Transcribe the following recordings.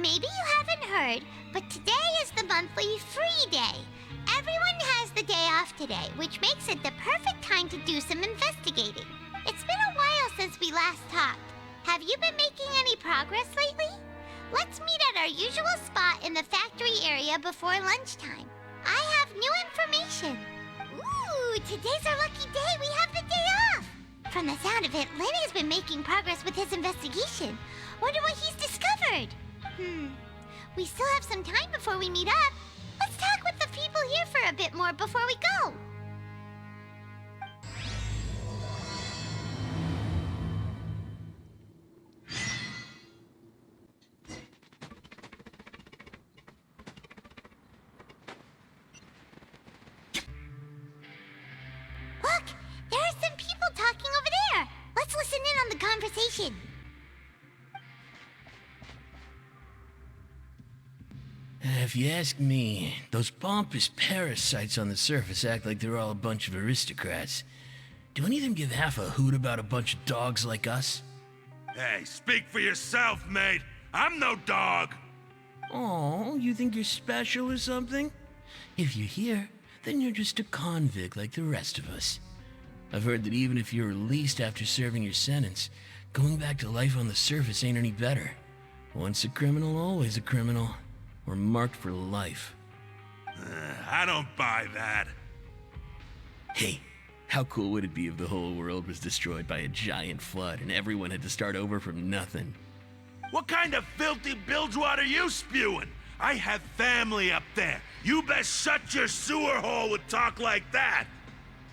Maybe you haven't heard, but today is the monthly free day. Everyone has the day off today, which makes it the perfect time to do some investigating. It's been a while since we last talked. Have you been making any progress lately? Let's meet at our usual spot in the factory area before lunchtime. I have new information. Ooh, today's our lucky day. We have the day off. From the sound of it, Lenny's been making progress with his investigation. Wonder what he's discovered. We still have some time before we meet up. Let's talk with the people here for a bit more before we go. Look, there are some people talking over there. Let's listen in on the conversation. If you ask me, those pompous parasites on the surface act like they're all a bunch of aristocrats. Do any of them give half a hoot about a bunch of dogs like us? Hey, speak for yourself, mate. I'm no dog. Oh, you think you're special or something? If you're here, then you're just a convict like the rest of us. I've heard that even if you're released after serving your sentence, going back to life on the surface ain't any better. Once a criminal, always a criminal. We're marked for life. I don't buy that. Hey, how cool would it be if the whole world was destroyed by a giant flood and everyone had to start over from nothing? What kind of filthy bilgewater are you spewing? I have family up there. You best shut your sewer hole with talk like that.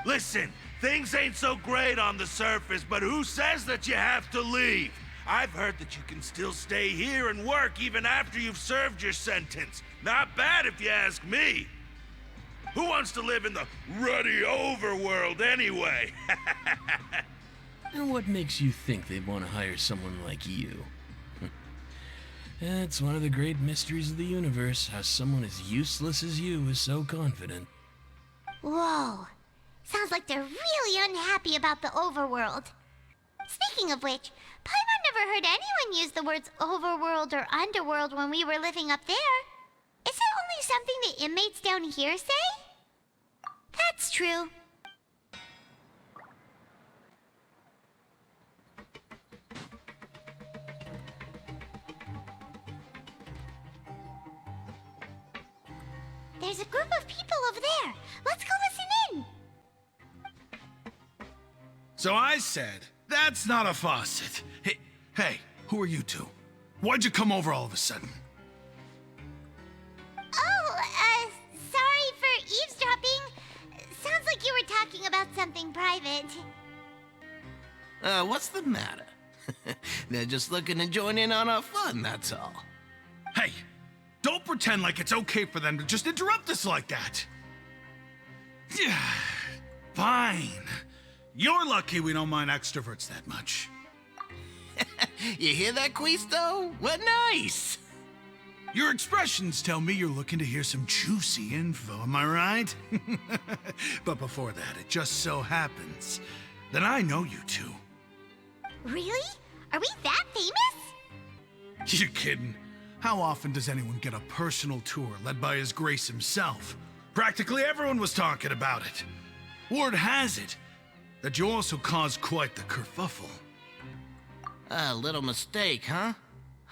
Listen, things ain't so great on the surface, but who says that you have to leave? I've heard that you can still stay here and work even after you've served your sentence. Not bad if you ask me. Who wants to live in the ruddy overworld anyway? And what makes you think they'd want to hire someone like you? It's one of the great mysteries of the universe, how someone as useless as you is so confident. Whoa. Sounds like they're really unhappy about the overworld. Speaking of which, Paimon never heard anyone use the words overworld or underworld when we were living up there. Is it only something the inmates down here say? That's true. There's a group of people over there. Let's go listen in. So I said, that's not a faucet. Hey, who are you two? Why'd you come over all of a sudden? Oh, sorry for eavesdropping. Sounds like you were talking about something private. What's the matter? They're just looking to join in on our fun, that's all. Hey, don't pretend like it's okay for them to just interrupt us like that. Yeah, fine. You're lucky we don't mind extroverts that much. You hear that, Quisto? What nice! Your expressions tell me you're looking to hear some juicy info, am I right? But before that, it just so happens that I know you two. Really? Are we that famous? You're kidding. How often does anyone get a personal tour led by His Grace himself? Practically everyone was talking about it. Word has it that you also caused quite the kerfuffle. A little mistake, huh?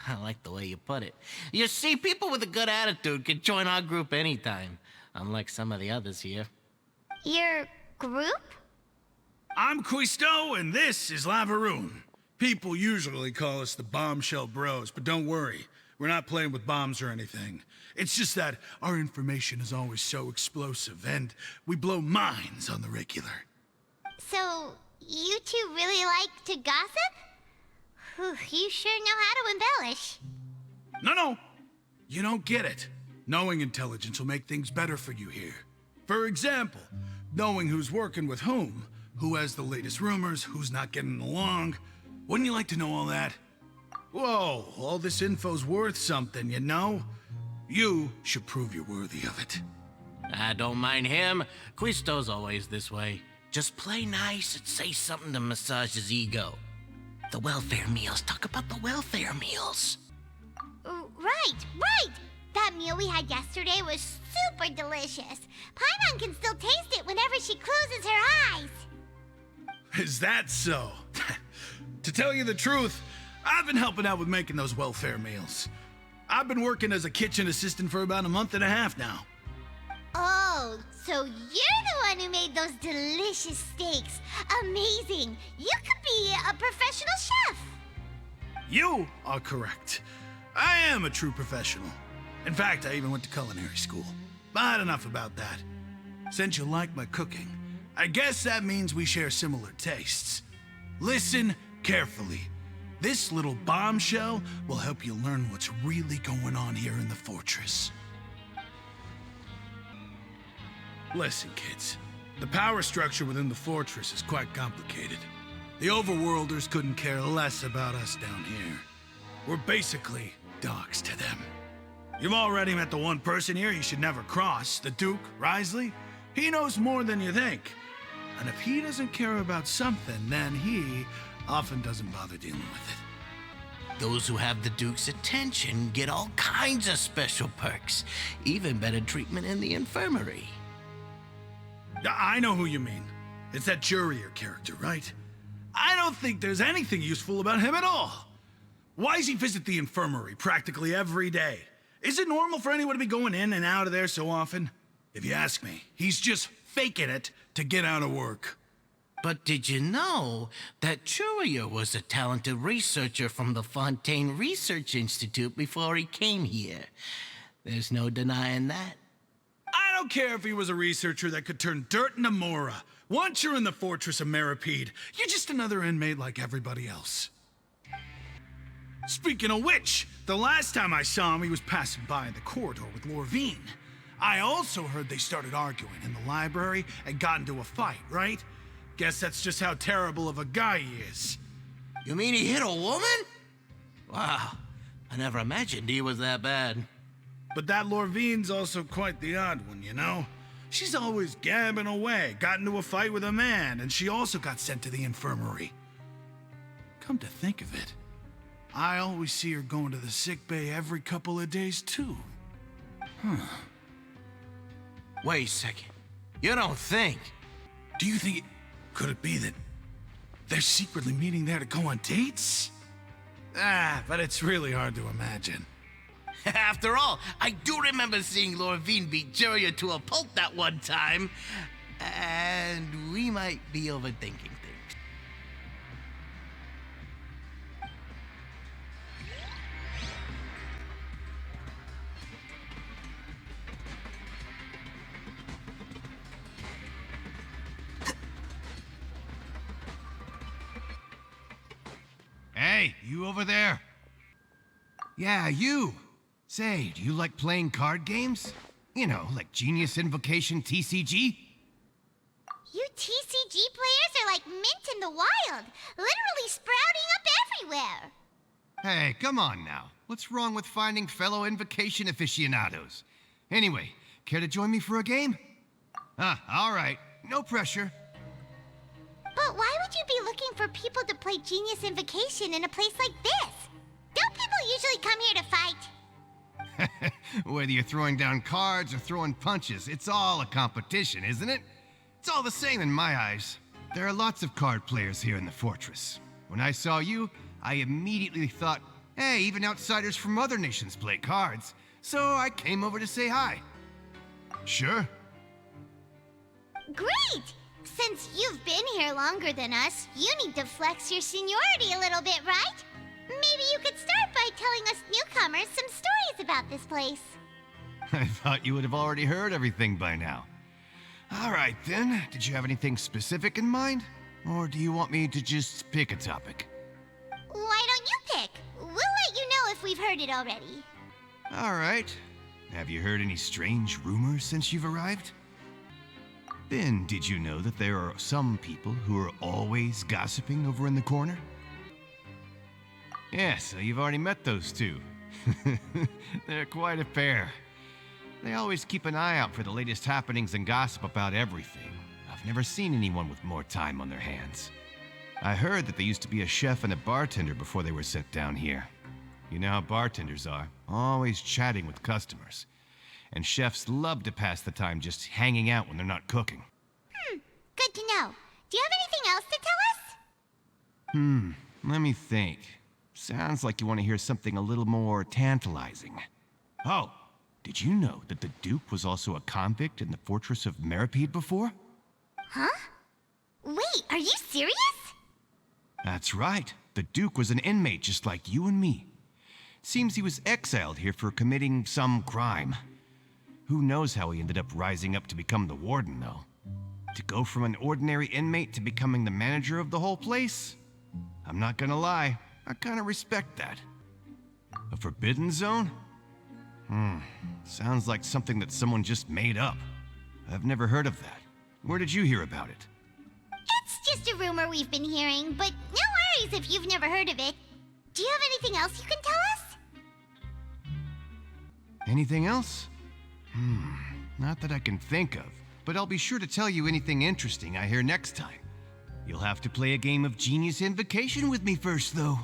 I like the way you put it. You see, people with a good attitude can join our group anytime, unlike some of the others here. Your group? I'm Quisto, and this is Lavaroon. People usually call us the Bombshell Bros, but don't worry. We're not playing with bombs or anything. It's just that our information is always so explosive, and we blow minds on the regular. So, you two really like to gossip? Whew, you sure know how to embellish. No. You don't get it. Knowing intelligence will make things better for you here. For example, knowing who's working with whom, who has the latest rumors, who's not getting along. Wouldn't you like to know all that? Whoa, all this info's worth something, you know? You should prove you're worthy of it. I don't mind him. Quisto's always this way. Just play nice and say something to massage his ego. The welfare meals. Talk about the welfare meals. right! That meal we had yesterday was super delicious. Paimon can still taste it whenever she closes her eyes. Is that so? To tell you the truth, I've been helping out with making those welfare meals. I've been working as a kitchen assistant for about a month and a half now. Oh, so you're the one who made those delicious steaks. Amazing. You could be a professional chef. You are correct. I am a true professional. In fact, I even went to culinary school. But enough about that. Since you like my cooking, I guess that means we share similar tastes. Listen carefully. This little bombshell will help you learn what's really going on here in the fortress. Listen, kids. The power structure within the fortress is quite complicated. The overworlders couldn't care less about us down here. We're basically dogs to them. You've already met the one person here you should never cross, the Duke, Risley. He knows more than you think. And if he doesn't care about something, then he often doesn't bother dealing with it. Those who have the Duke's attention get all kinds of special perks, even better treatment in the infirmary. I know who you mean. It's that Jurier character, right? I don't think there's anything useful about him at all. Why does he visit the infirmary practically every day? Is it normal for anyone to be going in and out of there so often? If you ask me, he's just faking it to get out of work. But did you know that Jurier was a talented researcher from the Fontaine Research Institute before he came here? There's no denying that. I don't care if he was a researcher that could turn dirt into Mora. Once you're in the fortress of Meripede, you're just another inmate like everybody else. Speaking of which, the last time I saw him, he was passing by in the corridor with Lorvine. I also heard they started arguing in the library and got into a fight, right? Guess that's just how terrible of a guy he is. You mean he hit a woman? Wow, I never imagined he was that bad. But that Lorvine's also quite the odd one, you know? She's always gabbing away, got into a fight with a man, and she also got sent to the infirmary. Come to think of it, I always see her going to the sick bay every couple of days, too. Wait a second. You don't think? Do you think could it be that they're secretly meeting there to go on dates? But it's really hard to imagine. After all, I do remember seeing Lorvine beat Jurier to a pulp that one time. And we might be overthinking things. Hey, you over there? Yeah, you. Say, do you like playing card games? You know, like Genius Invocation TCG? You TCG players are like mint in the wild, literally sprouting up everywhere. Hey, come on now. What's wrong with finding fellow Invocation aficionados? Anyway, care to join me for a game? All right. No pressure. But why would you be looking for people to play Genius Invocation in a place like this? Don't people usually come here to fight? Whether you're throwing down cards or throwing punches, it's all a competition, isn't it? It's all the same in my eyes. There are lots of card players here in the fortress. When I saw you, I immediately thought, hey, even outsiders from other nations play cards. So I came over to say hi. Sure. Great! Since you've been here longer than us, you need to flex your seniority a little bit, right? Maybe you could start by telling us newcomers some stories about this place. I thought you would have already heard everything by now. All right, then. Did you have anything specific in mind? Or do you want me to just pick a topic? Why don't you pick? We'll let you know if we've heard it already. All right. Have you heard any strange rumors since you've arrived? Then, did you know that there are some people who are always gossiping over in the corner? Yeah, so you've already met those two. They're quite a pair. They always keep an eye out for the latest happenings and gossip about everything. I've never seen anyone with more time on their hands. I heard that they used to be a chef and a bartender before they were sent down here. You know how bartenders are, always chatting with customers. And chefs love to pass the time just hanging out when they're not cooking. Good to know. Do you have anything else to tell us? Let me think. Sounds like you want to hear something a little more tantalizing. Oh, did you know that the Duke was also a convict in the fortress of Meripede before? Huh? Wait, are you serious? That's right. The Duke was an inmate just like you and me. Seems he was exiled here for committing some crime. Who knows how he ended up rising up to become the warden, though? To go from an ordinary inmate to becoming the manager of the whole place? I'm not gonna lie, I kinda respect that. A forbidden zone? Sounds like something that someone just made up. I've never heard of that. Where did you hear about it? It's just a rumor we've been hearing, but no worries if you've never heard of it. Do you have anything else you can tell us? Anything else? Not that I can think of, but I'll be sure to tell you anything interesting I hear next time. You'll have to play a game of Genius Invocation with me first, though.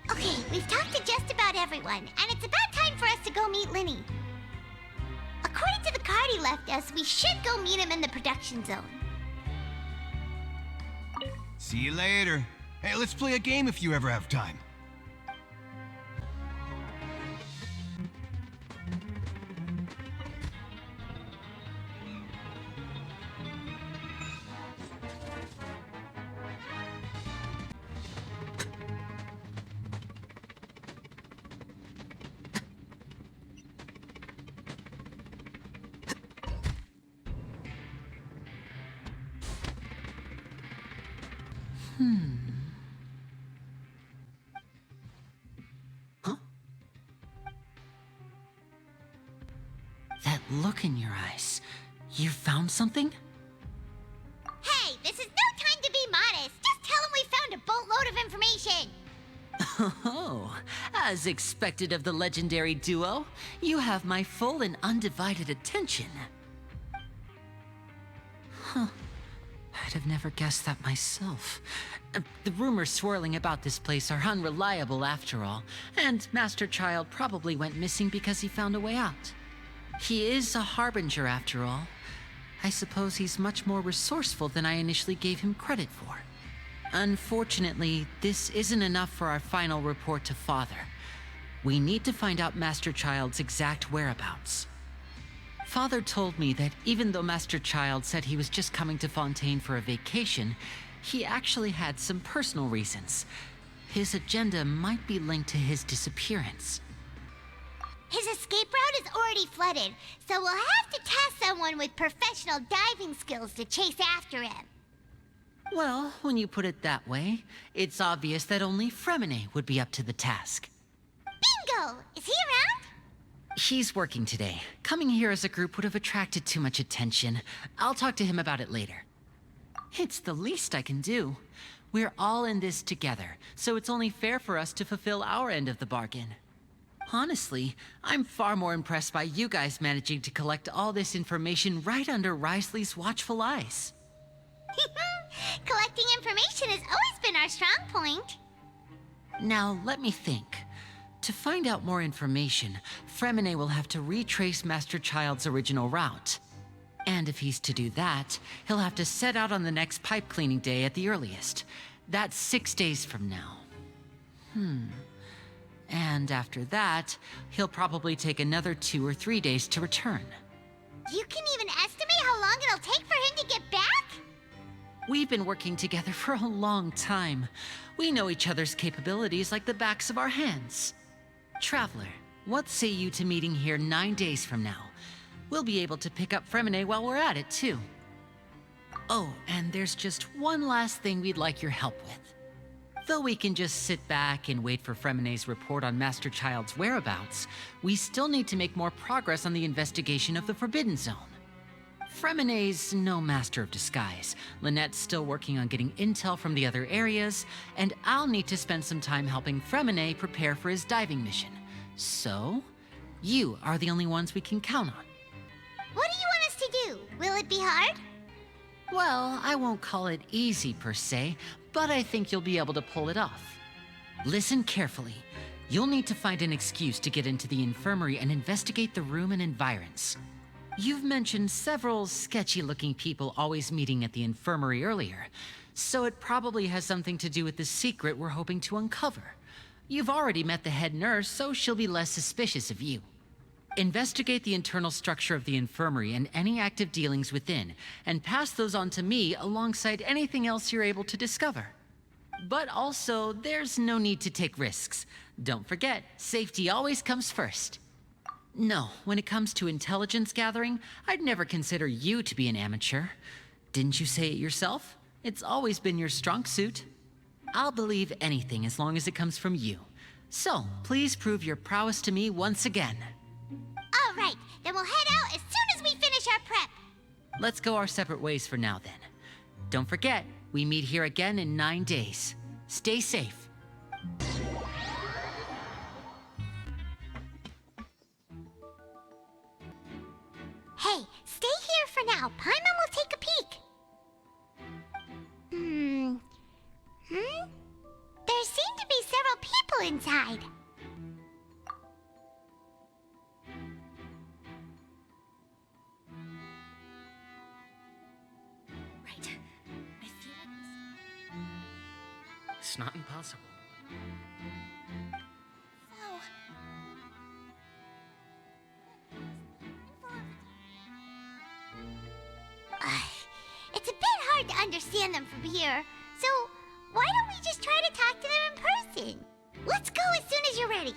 Okay, we've talked to just about everyone, and it's about time for us to go meet Linny. According to the card he left us, we should go meet him in the production zone. See you later. Hey, let's play a game if you ever have time. That look in your eyes. You found something? Hey, this is no time to be modest. Just tell him we found a boatload of information. Oh, as expected of the legendary duo, you have my full and undivided attention. Huh. I'd have never guessed that myself. The rumors swirling about this place are unreliable after all, and Master Child probably went missing because he found a way out. He is a harbinger after all. I suppose he's much more resourceful than I initially gave him credit for. Unfortunately, this isn't enough for our final report to Father. We need to find out Master Child's exact whereabouts. Father told me that even though Master Child said he was just coming to Fontaine for a vacation, he actually had some personal reasons. His agenda might be linked to his disappearance. His escape route is already flooded, so we'll have to task someone with professional diving skills to chase after him. Well, when you put it that way, it's obvious that only Fremine would be up to the task. Bingo! Is he around? He's working today. Coming here as a group would have attracted too much attention. I'll talk to him about it later. It's the least I can do. We're all in this together, so it's only fair for us to fulfill our end of the bargain. Honestly, I'm far more impressed by you guys managing to collect all this information right under Risley's watchful eyes. Collecting information has always been our strong point. Now, let me think. To find out more information, Fremine will have to retrace Master Child's original route. And if he's to do that, he'll have to set out on the next pipe cleaning day at the earliest. That's 6 days from now. And after that, he'll probably take another 2 or 3 days to return. You can even estimate how long it'll take for him to get back? We've been working together for a long time. We know each other's capabilities like the backs of our hands. Traveler, what say you to meeting here 9 days from now? We'll be able to pick up Fremine while we're at it, too. Oh, and there's just one last thing we'd like your help with. Though we can just sit back and wait for Fremine's report on Master Child's whereabouts, we still need to make more progress on the investigation of the Forbidden Zone. Fremine's no master of disguise. Lynette's still working on getting intel from the other areas, and I'll need to spend some time helping Fremine prepare for his diving mission. So, you are the only ones we can count on. What do you want us to do? Will it be hard? Well, I won't call it easy per se, but I think you'll be able to pull it off. Listen carefully. You'll need to find an excuse to get into the infirmary and investigate the room and environs. You've mentioned several sketchy-looking people always meeting at the infirmary earlier, so it probably has something to do with the secret we're hoping to uncover. You've already met the head nurse, so she'll be less suspicious of you. Investigate the internal structure of the infirmary and any active dealings within, and pass those on to me alongside anything else you're able to discover. But also, there's no need to take risks. Don't forget, safety always comes first. No, when it comes to intelligence gathering, I'd never consider you to be an amateur. Didn't you say it yourself? It's always been your strong suit. I'll believe anything as long as it comes from you. So, please prove your prowess to me once again. All right, then we'll head out as soon as we finish our prep. Let's go our separate ways for now, then. Don't forget, we meet here again in 9 days. Stay safe. Hey, stay here for now. Paimon will take a peek. There seem to be several people inside. Right. I feel like It's not impossible. Oh. It's a bit hard to understand them from here, so why don't we just try to talk to them in person? Let's go as soon as you're ready.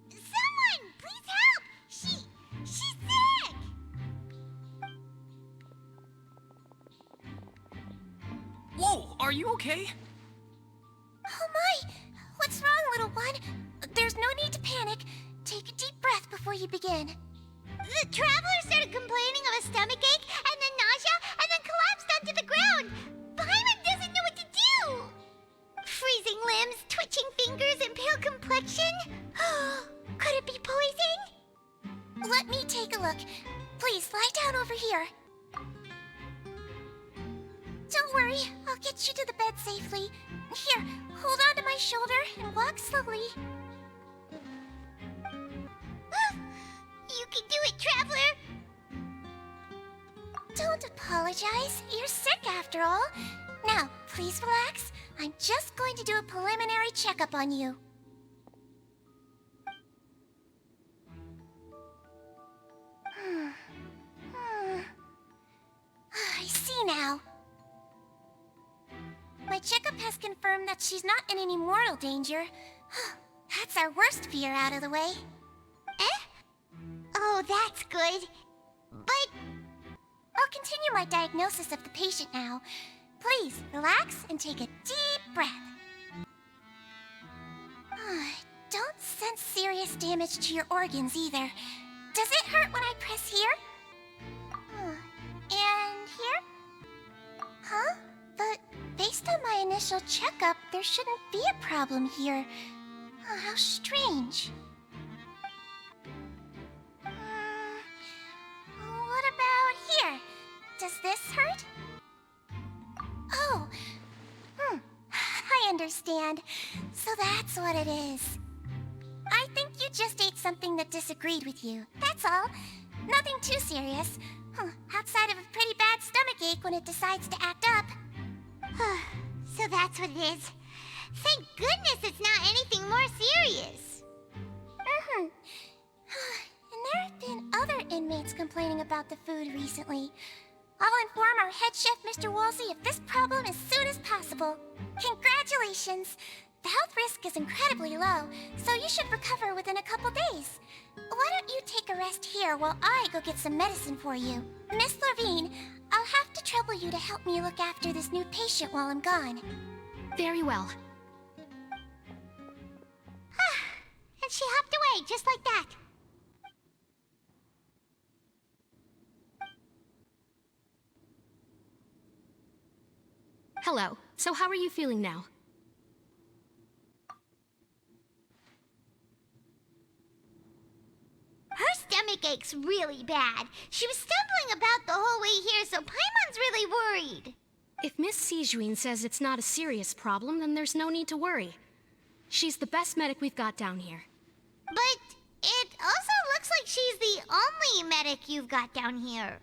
Someone, please help! She's sick! Whoa, are you okay? Oh my! What's wrong, little one? There's no need to panic. Take a deep breath before you begin. The traveler started complaining of a stomachache, and then nausea, and then collapsed onto the ground. Paimon doesn't know what to do. Freezing limbs, twitching fingers, and pale complexion. Could it be poison? Let me take a look. Please, lie down over here. Don't worry, I'll get you to the bed safely. Here, hold on to my shoulder and walk slowly. You can do it, traveler. Don't apologize. You're sick after all. Now, please relax. I'm just going to do a preliminary checkup on you. I see now. My checkup has confirmed that she's not in any mortal danger. That's our worst fear out of the way. Oh, that's good. But I'll continue my diagnosis of the patient now. Please, relax and take a deep breath. Don't sense serious damage to your organs either. Does it hurt when I press here? And here? Huh? But based on my initial checkup, there shouldn't be a problem here. How strange. What about here? Does this hurt? Oh, I understand. So that's what it is. I think you just ate something that disagreed with you. That's all. Nothing too serious. Outside of a pretty bad stomachache when it decides to act up. so that's what it is. Thank goodness it's not anything more serious. And there have been other inmates complaining about the food recently. I'll inform our head chef, Mr. Woolsey, of this problem as soon as possible. Congratulations! The health risk is incredibly low, so you should recover within a couple days. Why don't you take a rest here while I go get some medicine for you? Miss Levine, I'll have to trouble you to help me look after this new patient while I'm gone. Very well. And she hopped away just like that. Hello. So how are you feeling now? stomach aches really bad. She was stumbling about the whole way here, so Paimon's really worried. If Miss Sijuin says it's not a serious problem, then there's no need to worry. She's the best medic we've got down here. But it also looks like she's the only medic you've got down here.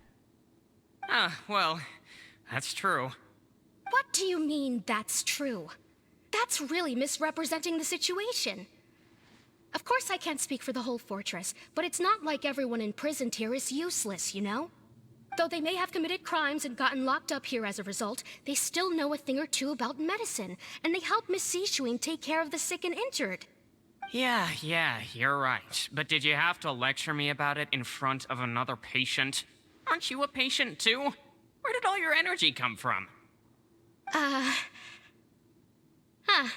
Well, that's true. What do you mean, that's true? That's really misrepresenting the situation. Of course I can't speak for the whole fortress, but it's not like everyone imprisoned here is useless, you know? Though they may have committed crimes and gotten locked up here as a result, they still know a thing or two about medicine, and they help Miss Sijuin take care of the sick and injured. Yeah, you're right. But did you have to lecture me about it in front of another patient? Aren't you a patient too? Where did all your energy come from?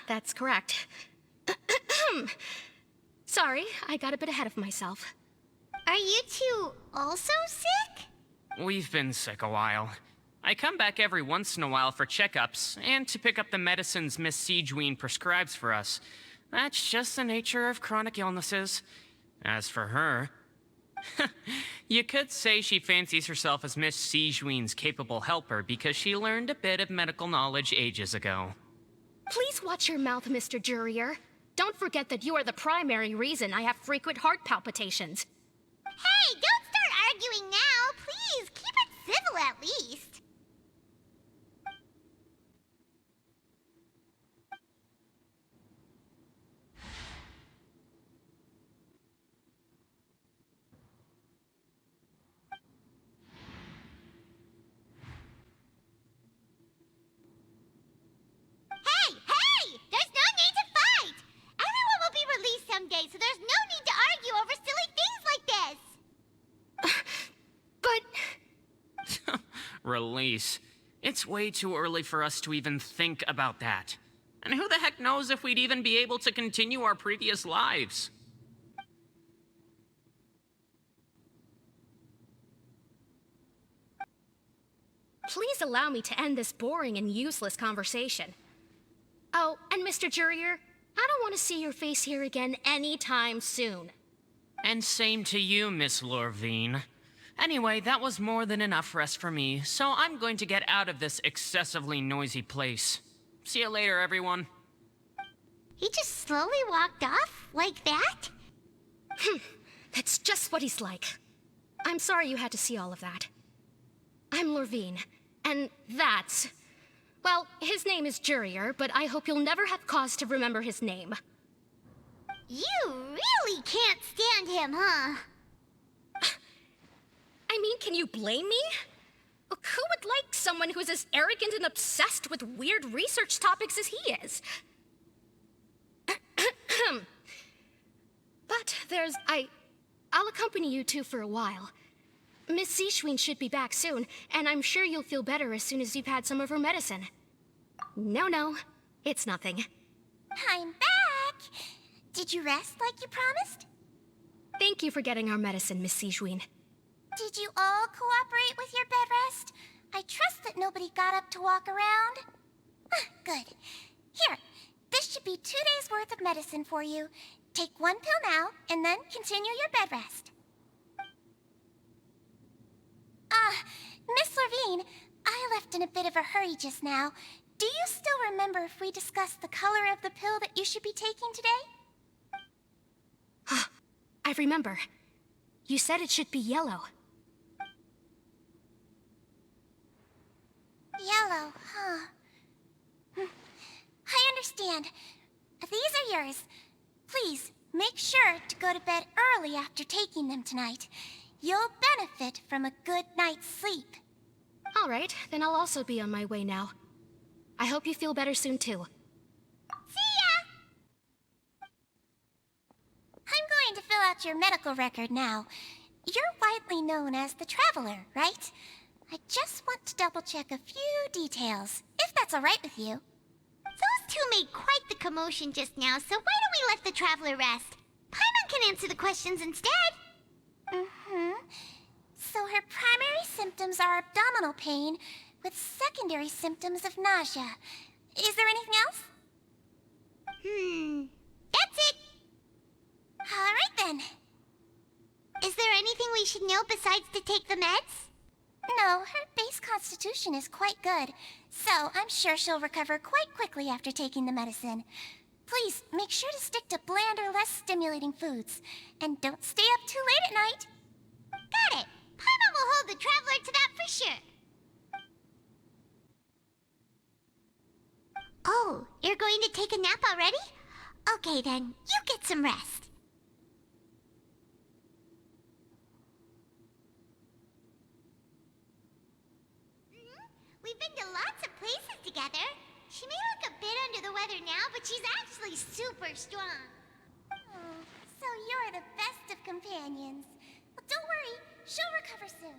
That's correct. Sorry, I got a bit ahead of myself. Are you two also sick? We've been sick a while. I come back every once in a while for checkups, and to pick up the medicines Miss Sijuin prescribes for us. That's just the nature of chronic illnesses. As for her... you could say she fancies herself as Miss Sijuin's capable helper because she learned a bit of medical knowledge ages ago. Please watch your mouth, Mr. Jurier. Don't forget that you are the primary reason I have frequent heart palpitations. Hey, don't start arguing now! Please, keep it civil at least. Hey! There's no need to fight! Everyone will be released someday, so there's no need to argue over silly things like this! But... Release. It's way too early for us to even think about that. And who the heck knows if we'd even be able to continue our previous lives? Please allow me to end this boring and useless conversation. Oh, and Mr. Jurier, I don't want to see your face here again anytime soon. And same to you, Miss Lorvine. Anyway, that was more than enough rest for me, so I'm going to get out of this excessively noisy place. See you later, everyone. He just slowly walked off like that? That's just what he's like. I'm sorry you had to see all of that. I'm Lorvine, and that's... Well, his name is Jurier, but I hope you'll never have cause to remember his name. You really can't stand him, huh? I mean, can you blame me? Who would like someone who's as arrogant and obsessed with weird research topics as he is? But I'll accompany you two for a while. Miss Sijuin should be back soon, and I'm sure you'll feel better as soon as you've had some of her medicine. No, it's nothing. I'm back! Did you rest like you promised? Thank you for getting our medicine, Miss Sijuin. Did you all cooperate with your bed rest? I trust that nobody got up to walk around. Good. Here, this should be 2 days' worth of medicine for you. Take 1 pill now, and then continue your bed rest. Miss Lorvine, I left in a bit of a hurry just now. Do you still remember if we discussed the color of the pill that you should be taking today? I remember. You said it should be yellow. Yellow, huh? I understand. These are yours. Please, make sure to go to bed early after taking them tonight. You'll benefit from a good night's sleep. All right, then I'll also be on my way now. I hope you feel better soon, too. See ya! I'm going to fill out your medical record now. You're widely known as the Traveler, right? I just want to double-check a few details, if that's all right with you. Those two made quite the commotion just now, so why don't we let the Traveler rest? Paimon can answer the questions instead. So her primary symptoms are abdominal pain, with secondary symptoms of nausea. Is there anything else? That's it. All right then. Is there anything we we should know besides to take the meds? No, her base constitution is quite good, so I'm sure she'll recover quite quickly after taking the medicine. Please, make sure to stick to bland or less stimulating foods, and don't stay up too late at night. Got it. Paimon will hold the Traveler to that for sure. Oh, you're going to take a nap already? Okay then, you get some rest. We've been to lots of places together. She may look a bit under the weather now, but she's actually super strong. Oh, so you're the best of companions. Well, don't worry, she'll recover soon.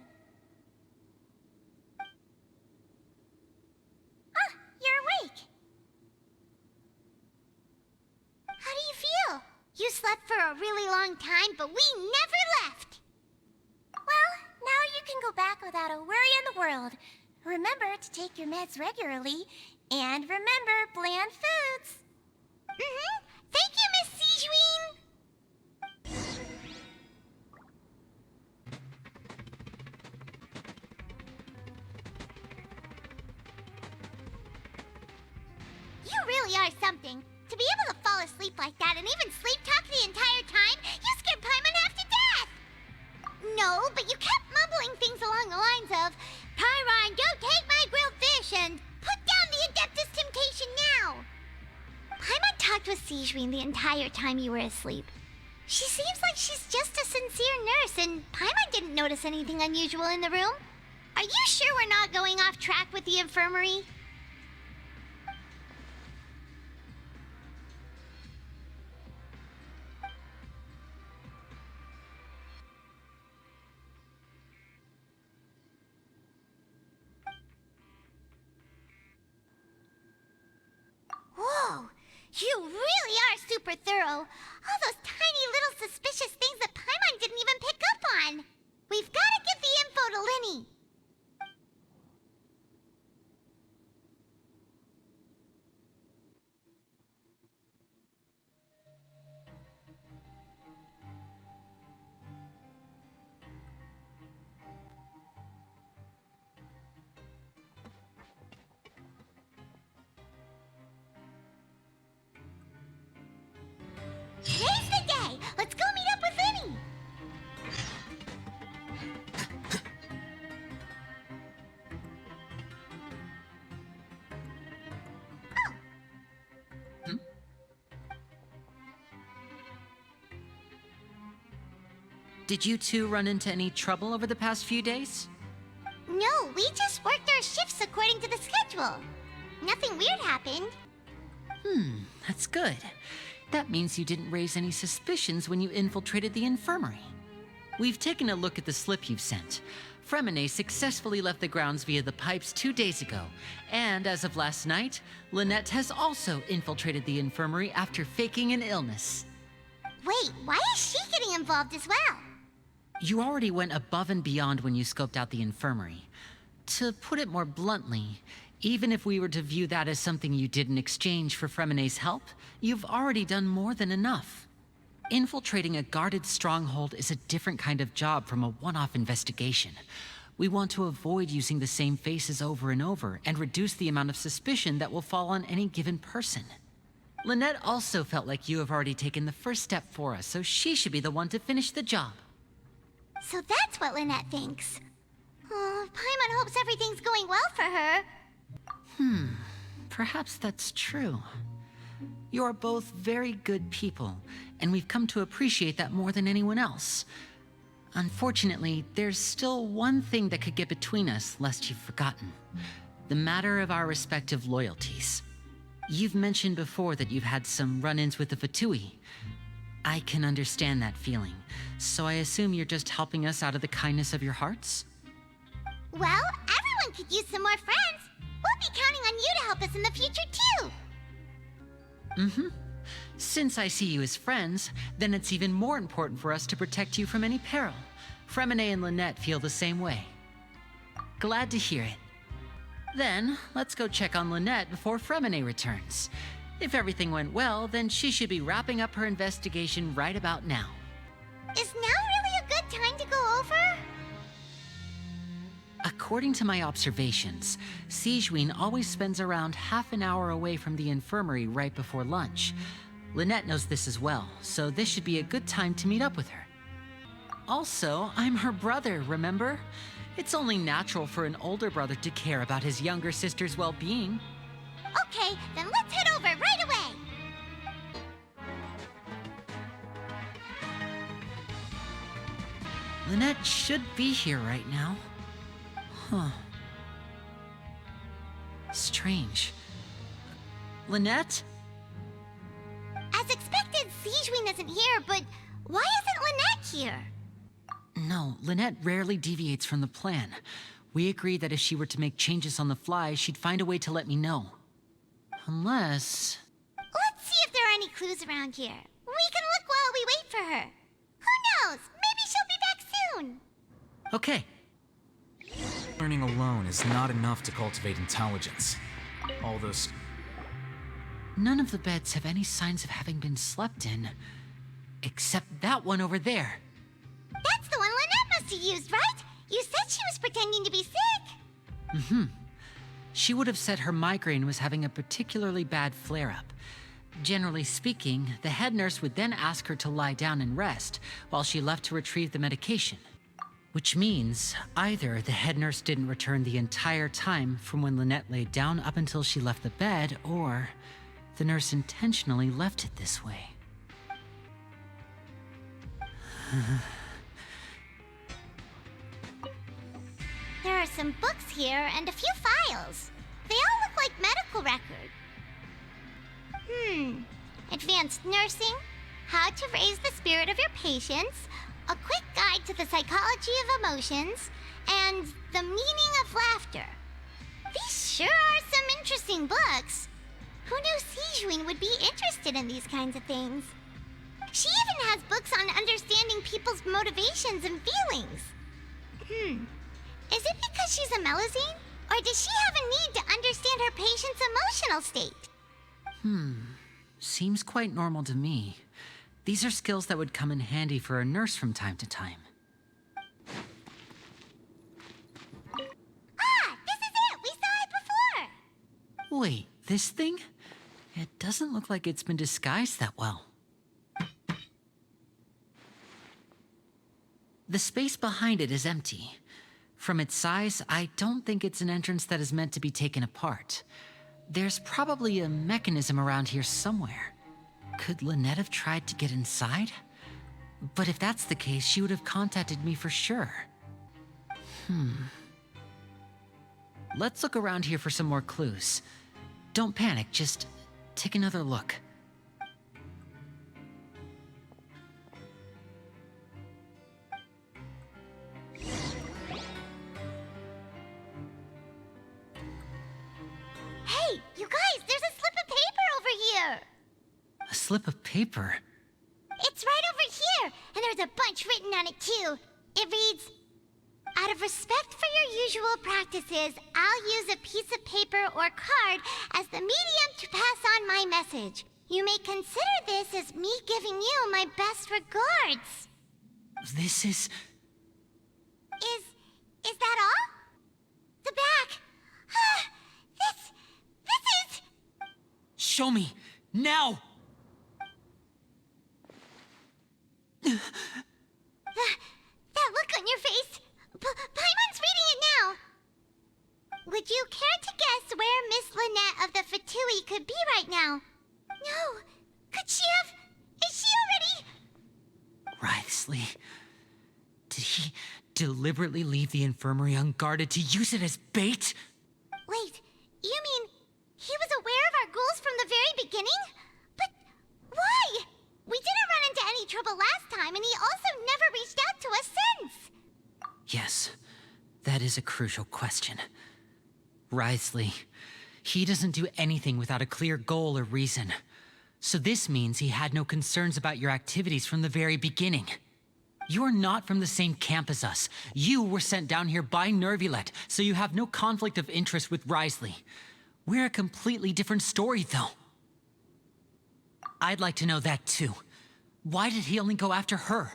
Ah, you're awake. How do you feel? You slept for a really long time, but we never left. Well, now you can go back without a worry in the world. Remember to take your meds regularly, and remember bland foods. Thank you, Miss Sijuin. You really are something. To be able to fall asleep like that and even sleep talk the entire time, you scared Paimon half to death! No, but you kept mumbling things along the lines of, Pyron, don't take my grilled fish, and put down the Adeptus Temptation now! Paimon talked with Sijuin the entire time you were asleep. She seems like she's just a sincere nurse, and Paimon didn't notice anything unusual in the room. Are you sure we're not going off track with the infirmary? Whoa! You really are super thorough. All those tiny little suspicious things that Paimon didn't even pick up on. We've got to get the info to Linny. Today's the day! Let's go meet up with Linny! Did you two run into any trouble over the past few days? No, we just worked our shifts according to the schedule. Nothing weird happened. That's good. That means you didn't raise any suspicions when you infiltrated the infirmary. We've taken a look at the slip you've sent. Fremine successfully left the grounds via the pipes 2 days ago, and as of last night, Lynette has also infiltrated the infirmary after faking an illness. Wait, why is she getting involved as well? You already went above and beyond when you scoped out the infirmary. To put it more bluntly, even if we were to view that as something you did in exchange for Fremine's help, you've already done more than enough. Infiltrating a guarded stronghold is a different kind of job from a one-off investigation. We want to avoid using the same faces over and over and reduce the amount of suspicion that will fall on any given person. Lynette also felt like you have already taken the first step for us, so she should be the one to finish the job. So that's what Lynette thinks. Oh, Paimon hopes everything's going well for her. Perhaps that's true. You're both very good people, and we've come to appreciate that more than anyone else. Unfortunately, there's still one thing that could get between us, lest you've forgotten. The matter of our respective loyalties. You've mentioned before that you've had some run-ins with the Fatui. I can understand that feeling, so I assume you're just helping us out of the kindness of your hearts? Well, everyone could use some more friends. We'll be counting on you to help us in the future, too. Since I see you as friends, then it's even more important for us to protect you from any peril. Fremine and Lynette feel the same way. Glad to hear it. Then, let's go check on Lynette before Fremine returns. If everything went well, then she should be wrapping up her investigation right about now. Is now really a good time to go over? According to my observations, Sigewinne always spends around half an hour away from the infirmary right before lunch. Lynette knows this as well, so this should be a good time to meet up with her. Also, I'm her brother, remember? It's only natural for an older brother to care about his younger sister's well-being. Okay, then let's head over right away. Lynette should be here right now. Huh. Strange. Lynette? As expected, Sigewinne isn't here, but why isn't Lynette here? No, Lynette rarely deviates from the plan. We agreed that if she were to make changes on the fly, she'd find a way to let me know. Unless... Let's see if there are any clues around here. We can look while we wait for her. Who knows? Maybe she'll be back soon. Okay. Learning alone is not enough to cultivate intelligence. All those... None of the beds have any signs of having been slept in. Except that one over there. That's the one Lynette must have used, right? You said she was pretending to be sick. Mm-hmm. She would have said her migraine was having a particularly bad flare-up. Generally speaking, the head nurse would then ask her to lie down and rest while she left to retrieve the medication. Which means either the head nurse didn't return the entire time from when Lynette laid down up until she left the bed, or the nurse intentionally left it this way. There are some books here and a few files. They all look like medical records. Advanced nursing, how to raise the spirit of your patients, a quick guide to the psychology of emotions, and the meaning of laughter. These sure are some interesting books. Who knew Sigewinne would be interested in these kinds of things? She even has books on understanding people's motivations and feelings. Is it because she's a Melusine? Or does she have a need to understand her patient's emotional state? Seems quite normal to me. These are skills that would come in handy for a nurse from time to time. Ah, this is it! We saw it before! Wait, this thing? It doesn't look like it's been disguised that well. The space behind it is empty. From its size, I don't think it's an entrance that is meant to be taken apart. There's probably a mechanism around here somewhere. Could Lynette have tried to get inside? But if that's the case, she would have contacted me for sure. Let's look around here for some more clues. Don't panic, just take another look. Hey, you guys, there's a slip of paper over here! A slip of paper? It's right over here, and there's a bunch written on it too. It reads, "Out of respect for your usual practices, I'll use a piece of paper or card as the medium to pass on my message. You may consider this as me giving you my best regards." This is... Is that all? The back. This is... Show me! Now! That look on your face. Paimon's reading it now. Would you care to guess where Miss Lynette of the Fatui could be right now? No. Could she have... Is she already... Writhsley. Did he deliberately leave the infirmary unguarded to use it as bait? Wait, you mean he was aware of our goals from the very beginning? But why? We didn't run into any trouble last time, and he also never reached out to us since. Yes, that is a crucial question. Writhsley, he doesn't do anything without a clear goal or reason. So this means he had no concerns about your activities from the very beginning. You're not from the same camp as us. You were sent down here by Nervulet, so you have no conflict of interest with Writhsley. We're a completely different story, though. I'd like to know that, too. Why did he only go after her?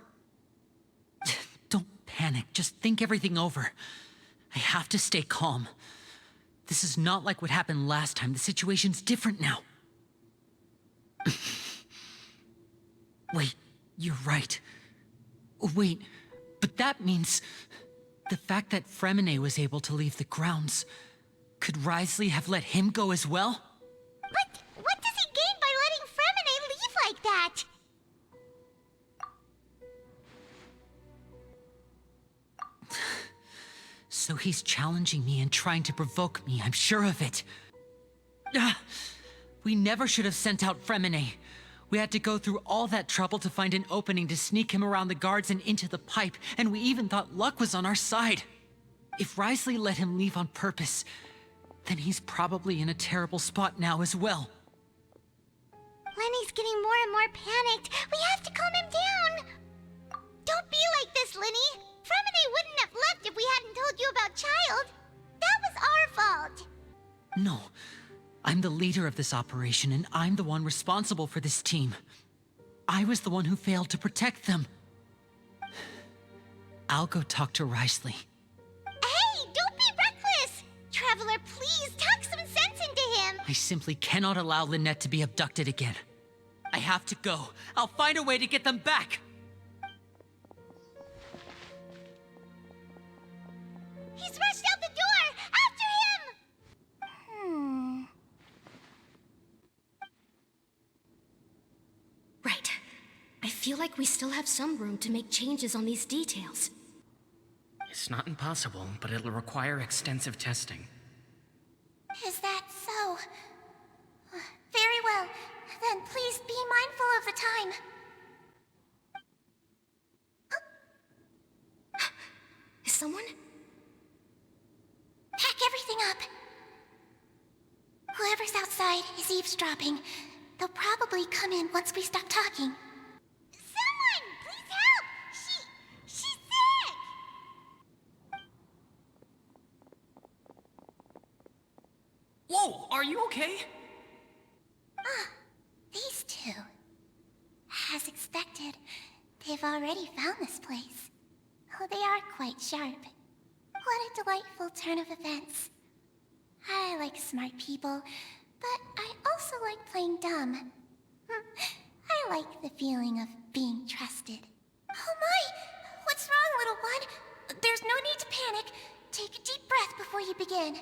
panic. Just think everything over. I have to stay calm. This is not like what happened last time. The situation's different now. Wait, you're right. Wait, but that means... the fact that Fremine was able to leave the grounds... could Wriothesley have let him go as well? But what does he gain by letting Fremine leave like that? So he's challenging me and trying to provoke me, I'm sure of it. We never should have sent out Fremine. We had to go through all that trouble to find an opening to sneak him around the guards and into the pipe, and we even thought luck was on our side. If Wriothesley let him leave on purpose, then he's probably in a terrible spot now as well. Lenny's getting more and more panicked. We have to calm him down. Don't be like this, Lenny. Fremine wouldn't have left if we hadn't told you about Child. That was our fault. No. I'm the leader of this operation, and I'm the one responsible for this team. I was the one who failed to protect them. I'll go talk to Wriothesley. Hey, don't be reckless! Traveler, please, talk some sense into him! I simply cannot allow Lynette to be abducted again. I have to go. I'll find a way to get them back! He's rushed out the door! After him! Right. I feel like we still have some room to make changes on these details. It's not impossible, but it'll require extensive testing. Is that so? Very well. Then please be mindful of the time. Is someone? Pack everything up. Whoever's outside is eavesdropping. They'll probably come in once we stop talking. Someone! Please help! She's sick! Whoa, are you okay? These two. As expected, they've already found this place. Oh, they are quite sharp. What a delightful turn of events. I like smart people, but I also like playing dumb. I like the feeling of being trusted. Oh my! What's wrong, little one? There's no need to panic. Take a deep breath before you begin.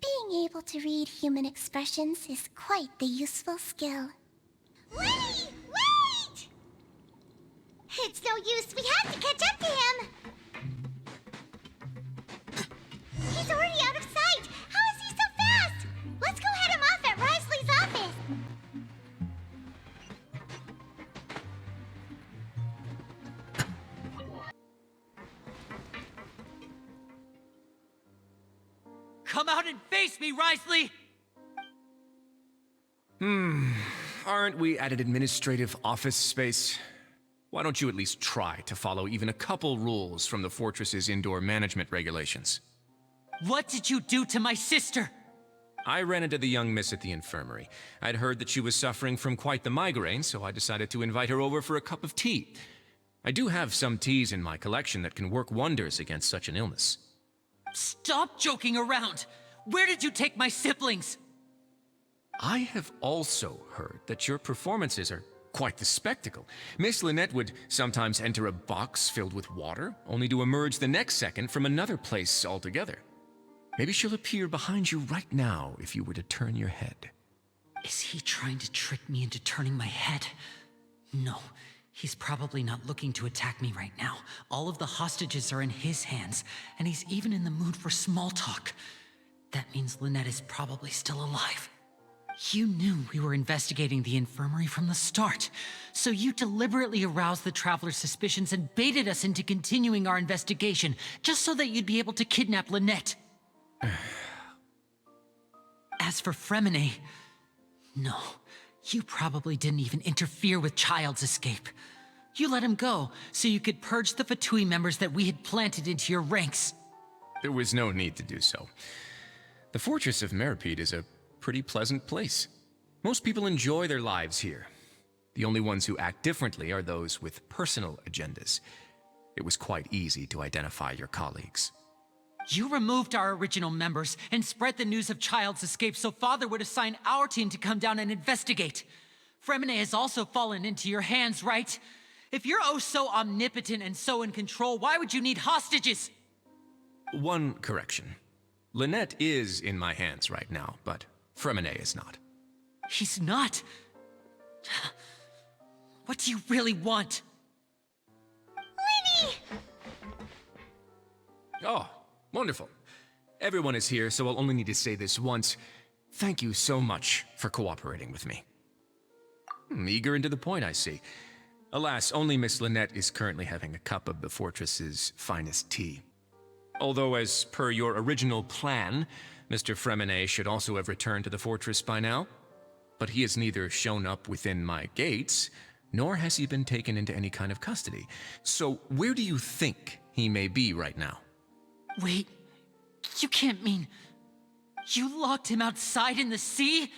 Being able to read human expressions is quite the useful skill. Lenny! Wait! It's no use. We have to catch up to him. He's already out of sight. How is he so fast? Let's go head him off at Wriothesley's office. Come out and face me, Wriothesley! Aren't we at an administrative office space? Why don't you at least try to follow even a couple rules from the fortress's indoor management regulations? What did you do to my sister? I ran into the young miss at the infirmary. I'd heard that she was suffering from quite the migraine, so I decided to invite her over for a cup of tea. I do have some teas in my collection that can work wonders against such an illness. Stop joking around! Where did you take my siblings? I have also heard that your performances are quite the spectacle. Miss Lynette would sometimes enter a box filled with water, only to emerge the next second from another place altogether. Maybe she'll appear behind you right now if you were to turn your head. Is he trying to trick me into turning my head? No, he's probably not looking to attack me right now. All of the hostages are in his hands, and he's even in the mood for small talk. That means Lynette is probably still alive. You knew we were investigating the infirmary from the start, so you deliberately aroused the Traveler's suspicions and baited us into continuing our investigation, just so that you'd be able to kidnap Lynette. As for Fremine, no, you probably didn't even interfere with Child's escape. You let him go, so you could purge the Fatui members that we had planted into your ranks. There was no need to do so. The Fortress of Meripede is a pretty pleasant place. Most people enjoy their lives here. The only ones who act differently are those with personal agendas. It was quite easy to identify your colleagues. You removed our original members and spread the news of Child's escape so Father would assign our team to come down and investigate. Fremine has also fallen into your hands, right? If you're oh so omnipotent and so in control, why would you need hostages? One correction. Lynette is in my hands right now, but Fremine is not. He's not. What do you really want? Linny! Oh, wonderful. Everyone is here, so I'll only need to say this once. Thank you so much for cooperating with me. Eager and to the point, I see. Alas, only Miss Lynette is currently having a cup of the fortress's finest tea. Although, as per your original plan, Mr. Fremine should also have returned to the fortress by now. But he has neither shown up within my gates, nor has he been taken into any kind of custody. So where do you think he may be right now? Wait, you can't mean... You locked him outside in the sea?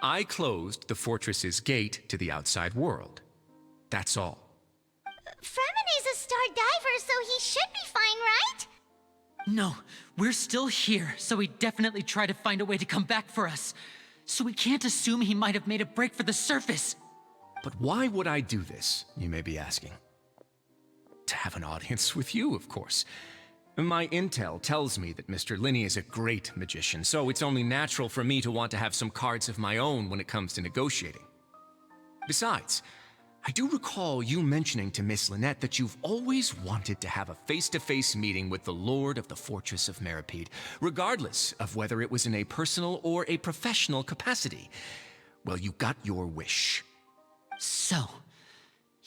I closed the fortress's gate to the outside world. That's all. Fremine's a star diver, so he should be fine, right? No, we're still here, so he definitely tried to find a way to come back for us. So we can't assume he might have made a break for the surface. But why would I do this, you may be asking? To have an audience with you, of course. My intel tells me that Mr. Linney is a great magician, so it's only natural for me to want to have some cards of my own when it comes to negotiating. Besides, I do recall you mentioning to Miss Lynette that you've always wanted to have a face-to-face meeting with the Lord of the Fortress of Meripede, regardless of whether it was in a personal or a professional capacity. Well, you got your wish. So,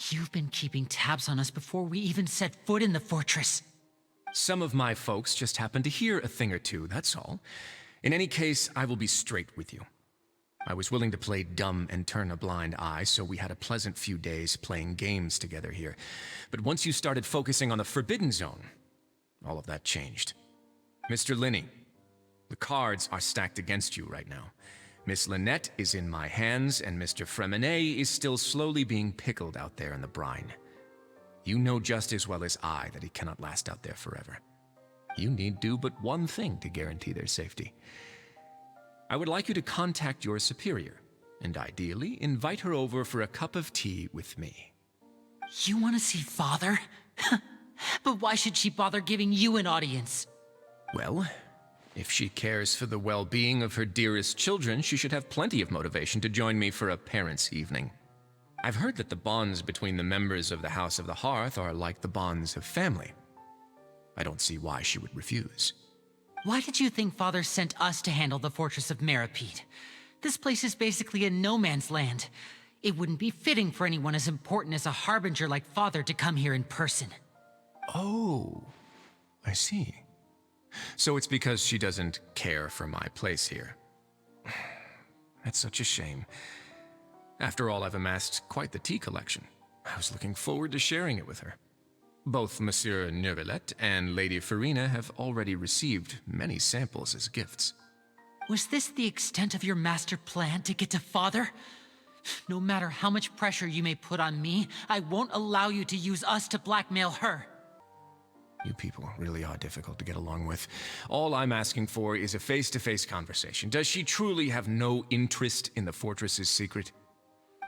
you've been keeping tabs on us before we even set foot in the fortress. Some of my folks just happened to hear a thing or two, that's all. In any case, I will be straight with you. I was willing to play dumb and turn a blind eye, so we had a pleasant few days playing games together here. But once you started focusing on the Forbidden Zone, all of that changed. Mr. Linney, the cards are stacked against you right now. Miss Lynette is in my hands, and Mr. Fremine is still slowly being pickled out there in the brine. You know just as well as I that he cannot last out there forever. You need do but one thing to guarantee their safety. I would like you to contact your superior, and ideally invite her over for a cup of tea with me. You want to see Father? But why should she bother giving you an audience? Well, if she cares for the well-being of her dearest children, she should have plenty of motivation to join me for a parents' evening. I've heard that the bonds between the members of the House of the Hearth are like the bonds of family. I don't see why she would refuse. Why did you think Father sent us to handle the Fortress of Meripede? This place is basically a no-man's land. It wouldn't be fitting for anyone as important as a harbinger like Father to come here in person. Oh, I see. So it's because she doesn't care for my place here. That's such a shame. After all, I've amassed quite the tea collection. I was looking forward to sharing it with her. Both Monsieur Neuvillette and Lady Farina have already received many samples as gifts. Was this the extent of your master plan to get to Father? No matter how much pressure you may put on me, I won't allow you to use us to blackmail her. You people really are difficult to get along with. All I'm asking for is a face-to-face conversation. Does she truly have no interest in the fortress's secret?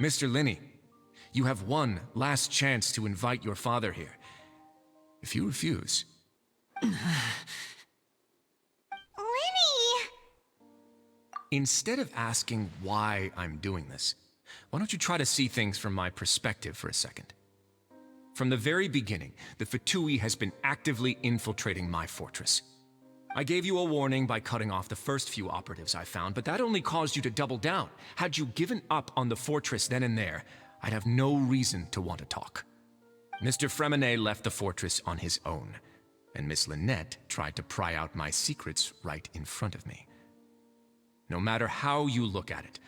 Mr. Linney, you have one last chance to invite your father here. If you refuse... Linny! Instead of asking why I'm doing this, why don't you try to see things from my perspective for a second? From the very beginning, the Fatui has been actively infiltrating my fortress. I gave you a warning by cutting off the first few operatives I found, but that only caused you to double down. Had you given up on the fortress then and there, I'd have no reason to want to talk. Mr. Fremine left the fortress on his own, and Miss Lynette tried to pry out my secrets right in front of me. No matter how you look at it,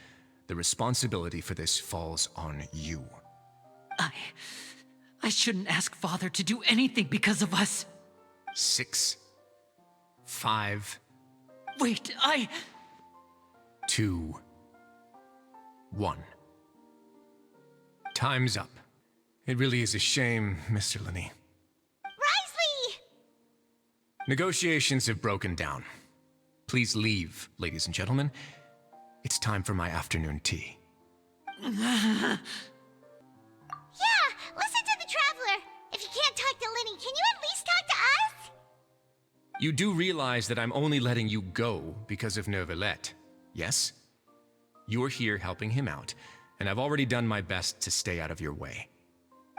the responsibility for this falls on you. I shouldn't ask Father to do anything because of us. 6, 5... Wait, 2, 1. Time's up. It really is a shame, Mr. Linney. Negotiations have broken down. Please leave, ladies and gentlemen. It's time for my afternoon tea. Yeah, listen to the Traveler. If you can't talk to Lenny, can you at least talk to us? You do realize that I'm only letting you go because of Neuvillette, yes? You're here helping him out, and I've already done my best to stay out of your way.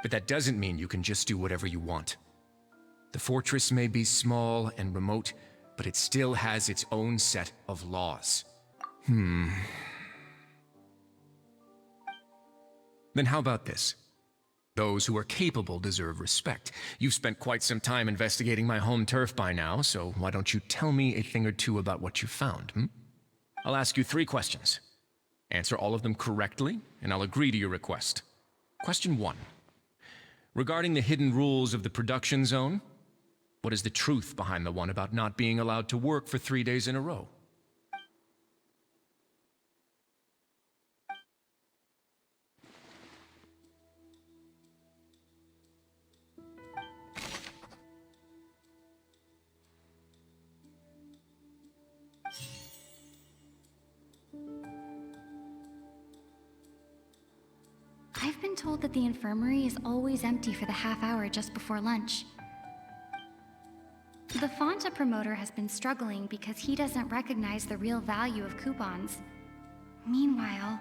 But that doesn't mean you can just do whatever you want. The fortress may be small and remote, but it still has its own set of laws. Then how about this? Those who are capable deserve respect. You've spent quite some time investigating my home turf by now, so why don't you tell me a thing or two about what you found, I'll ask you 3 questions. Answer all of them correctly, and I'll agree to your request. Question 1. Regarding the hidden rules of the production zone, what is the truth behind the one about not being allowed to work for 3 days in a row? I've been told that the infirmary is always empty for the half hour just before lunch. The Fonta promoter has been struggling because he doesn't recognize the real value of coupons. Meanwhile,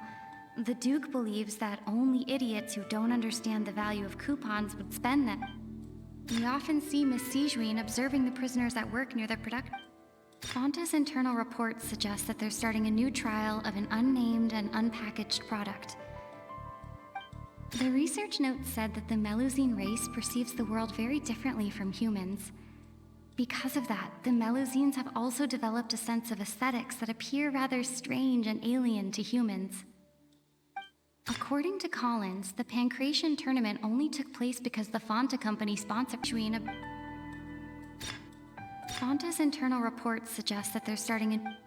the Duke believes that only idiots who don't understand the value of coupons would spend them. We often see Miss Sijuin observing the prisoners at work near their production. Fonta's internal reports suggest that they're starting a new trial of an unnamed and unpackaged product. The research note said that the Melusine race perceives the world very differently from humans. Because of that, the Melusines have also developed a sense of aesthetics that appear rather strange and alien to humans. According to Collins, the Pancration tournament only took place because the Fonta company sponsored Shuina. Fonta's internal reports suggest that they're starting a...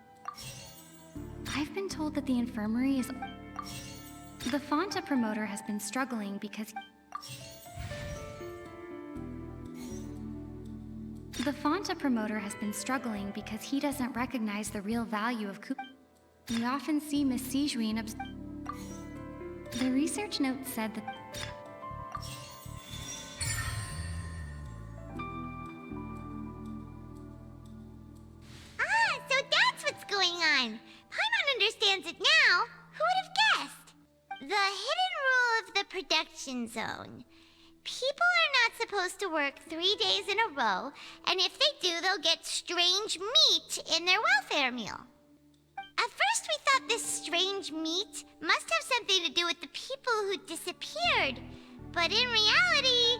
I've been told that the infirmary is... The Fonta promoter has been struggling because... The Fonta promoter has been struggling because he doesn't recognize the real value of coupons. We often see Miss Sijuin The research note said that... Ah, so that's what's going on. Paimon understands it now. Who would have guessed? The hidden rule of the production zone. People are not supposed to work 3 days in a row, and if they do, they'll get strange meat in their welfare meal. At first we thought this strange meat must have something to do with the people who disappeared, but in reality,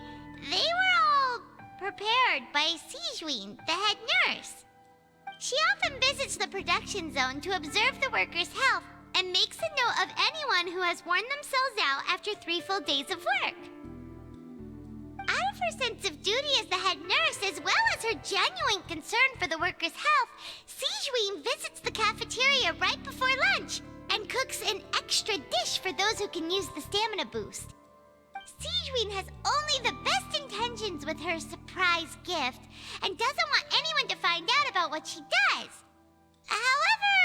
they were all prepared by Sijuin, the head nurse. She often visits the production zone to observe the workers' health and makes a note of anyone who has worn themselves out after 3 full days of work. Out of her sense of duty as the head nurse, as well as her genuine concern for the workers' health, Sijuin visits the cafeteria right before lunch and cooks an extra dish for those who can use the stamina boost. Sijuin has only the best intentions with her surprise gift and doesn't want anyone to find out about what she does. However,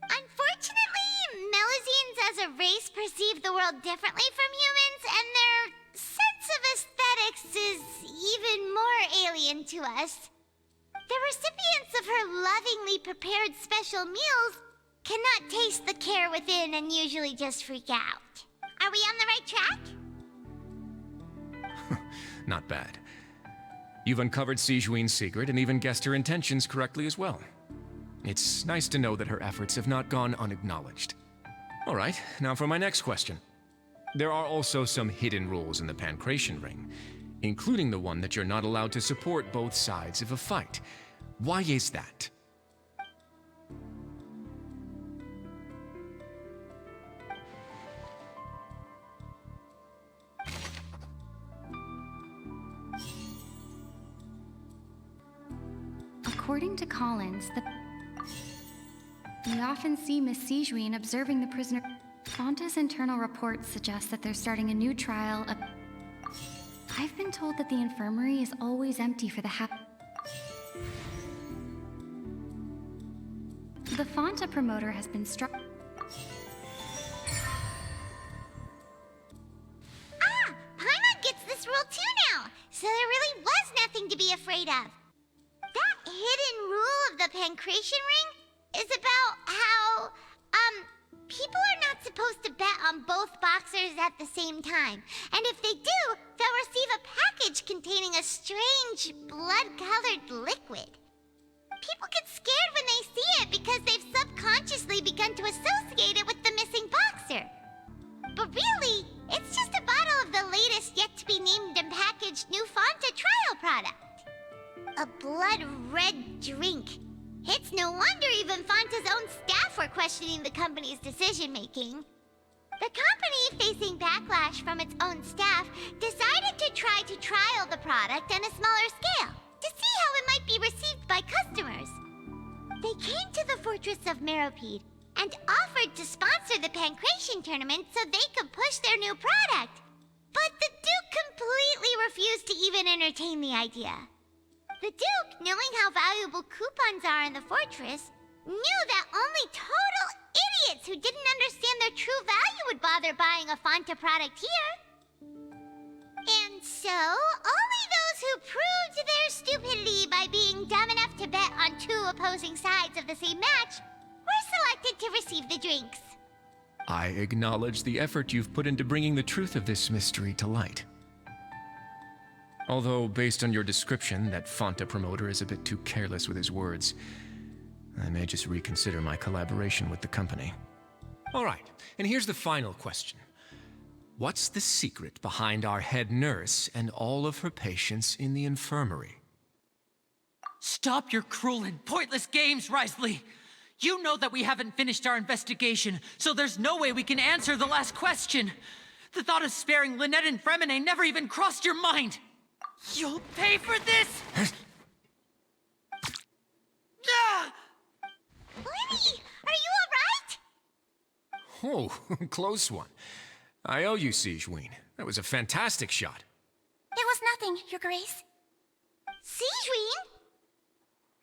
unfortunately, Melusines as a race perceive the world differently from humans, and their sense of aesthetics is even more alien to us. The recipients of her lovingly prepared special meals cannot taste the care within and usually just freak out. Are we on the right track? Not bad. You've uncovered Sijuin's secret and even guessed her intentions correctly as well. It's nice to know that her efforts have not gone unacknowledged. All right, now for my next question. There are also some hidden rules in the Pancration Ring, including the one that you're not allowed to support both sides of a fight. Why is that? According to Collins, we often see Miss Sijuin observing the prisoner. Fonta's internal reports suggest that they're starting a new trial of... I've been told that the infirmary is always empty for the The Fonta promoter has been struck. Paimon gets this rule too now, so there really was nothing to be afraid of. That hidden rule of the Pancration Ring is about how, people are not supposed to bet on both boxers at the same time. And if they do, they'll receive a package containing a strange, blood-colored liquid. People get scared when they see it because they've subconsciously begun to associate it with the missing boxer. But really, it's just a bottle of the latest yet-to-be-named and packaged new Fonta trial product. A blood-red drink. It's no wonder even Fonta's own staff were questioning the company's decision-making. The company, facing backlash from its own staff, decided to try to trial the product on a smaller scale, to see how it might be received by customers. They came to the fortress of Meropide and offered to sponsor the Pancration tournament so they could push their new product. But the Duke completely refused to even entertain the idea. The Duke, knowing how valuable coupons are in the fortress, knew that only total idiots who didn't understand their true value would bother buying a Fonta product here. And so, only those who proved their stupidity by being dumb enough to bet on two opposing sides of the same match were selected to receive the drinks. I acknowledge the effort you've put into bringing the truth of this mystery to light. Although, based on your description, that Fonta promoter is a bit too careless with his words, I may just reconsider my collaboration with the company. All right, and here's the final question. What's the secret behind our head nurse and all of her patients in the infirmary? Stop your cruel and pointless games, Risley! You know that we haven't finished our investigation, so there's no way we can answer the last question. The thought of sparing Lynette and Fremine never even crossed your mind! You'll pay for this! Ah! Lenny, are you alright? Oh, close one. I owe you, Sigewinne. That was a fantastic shot. It was nothing, Your Grace. Sigewinne?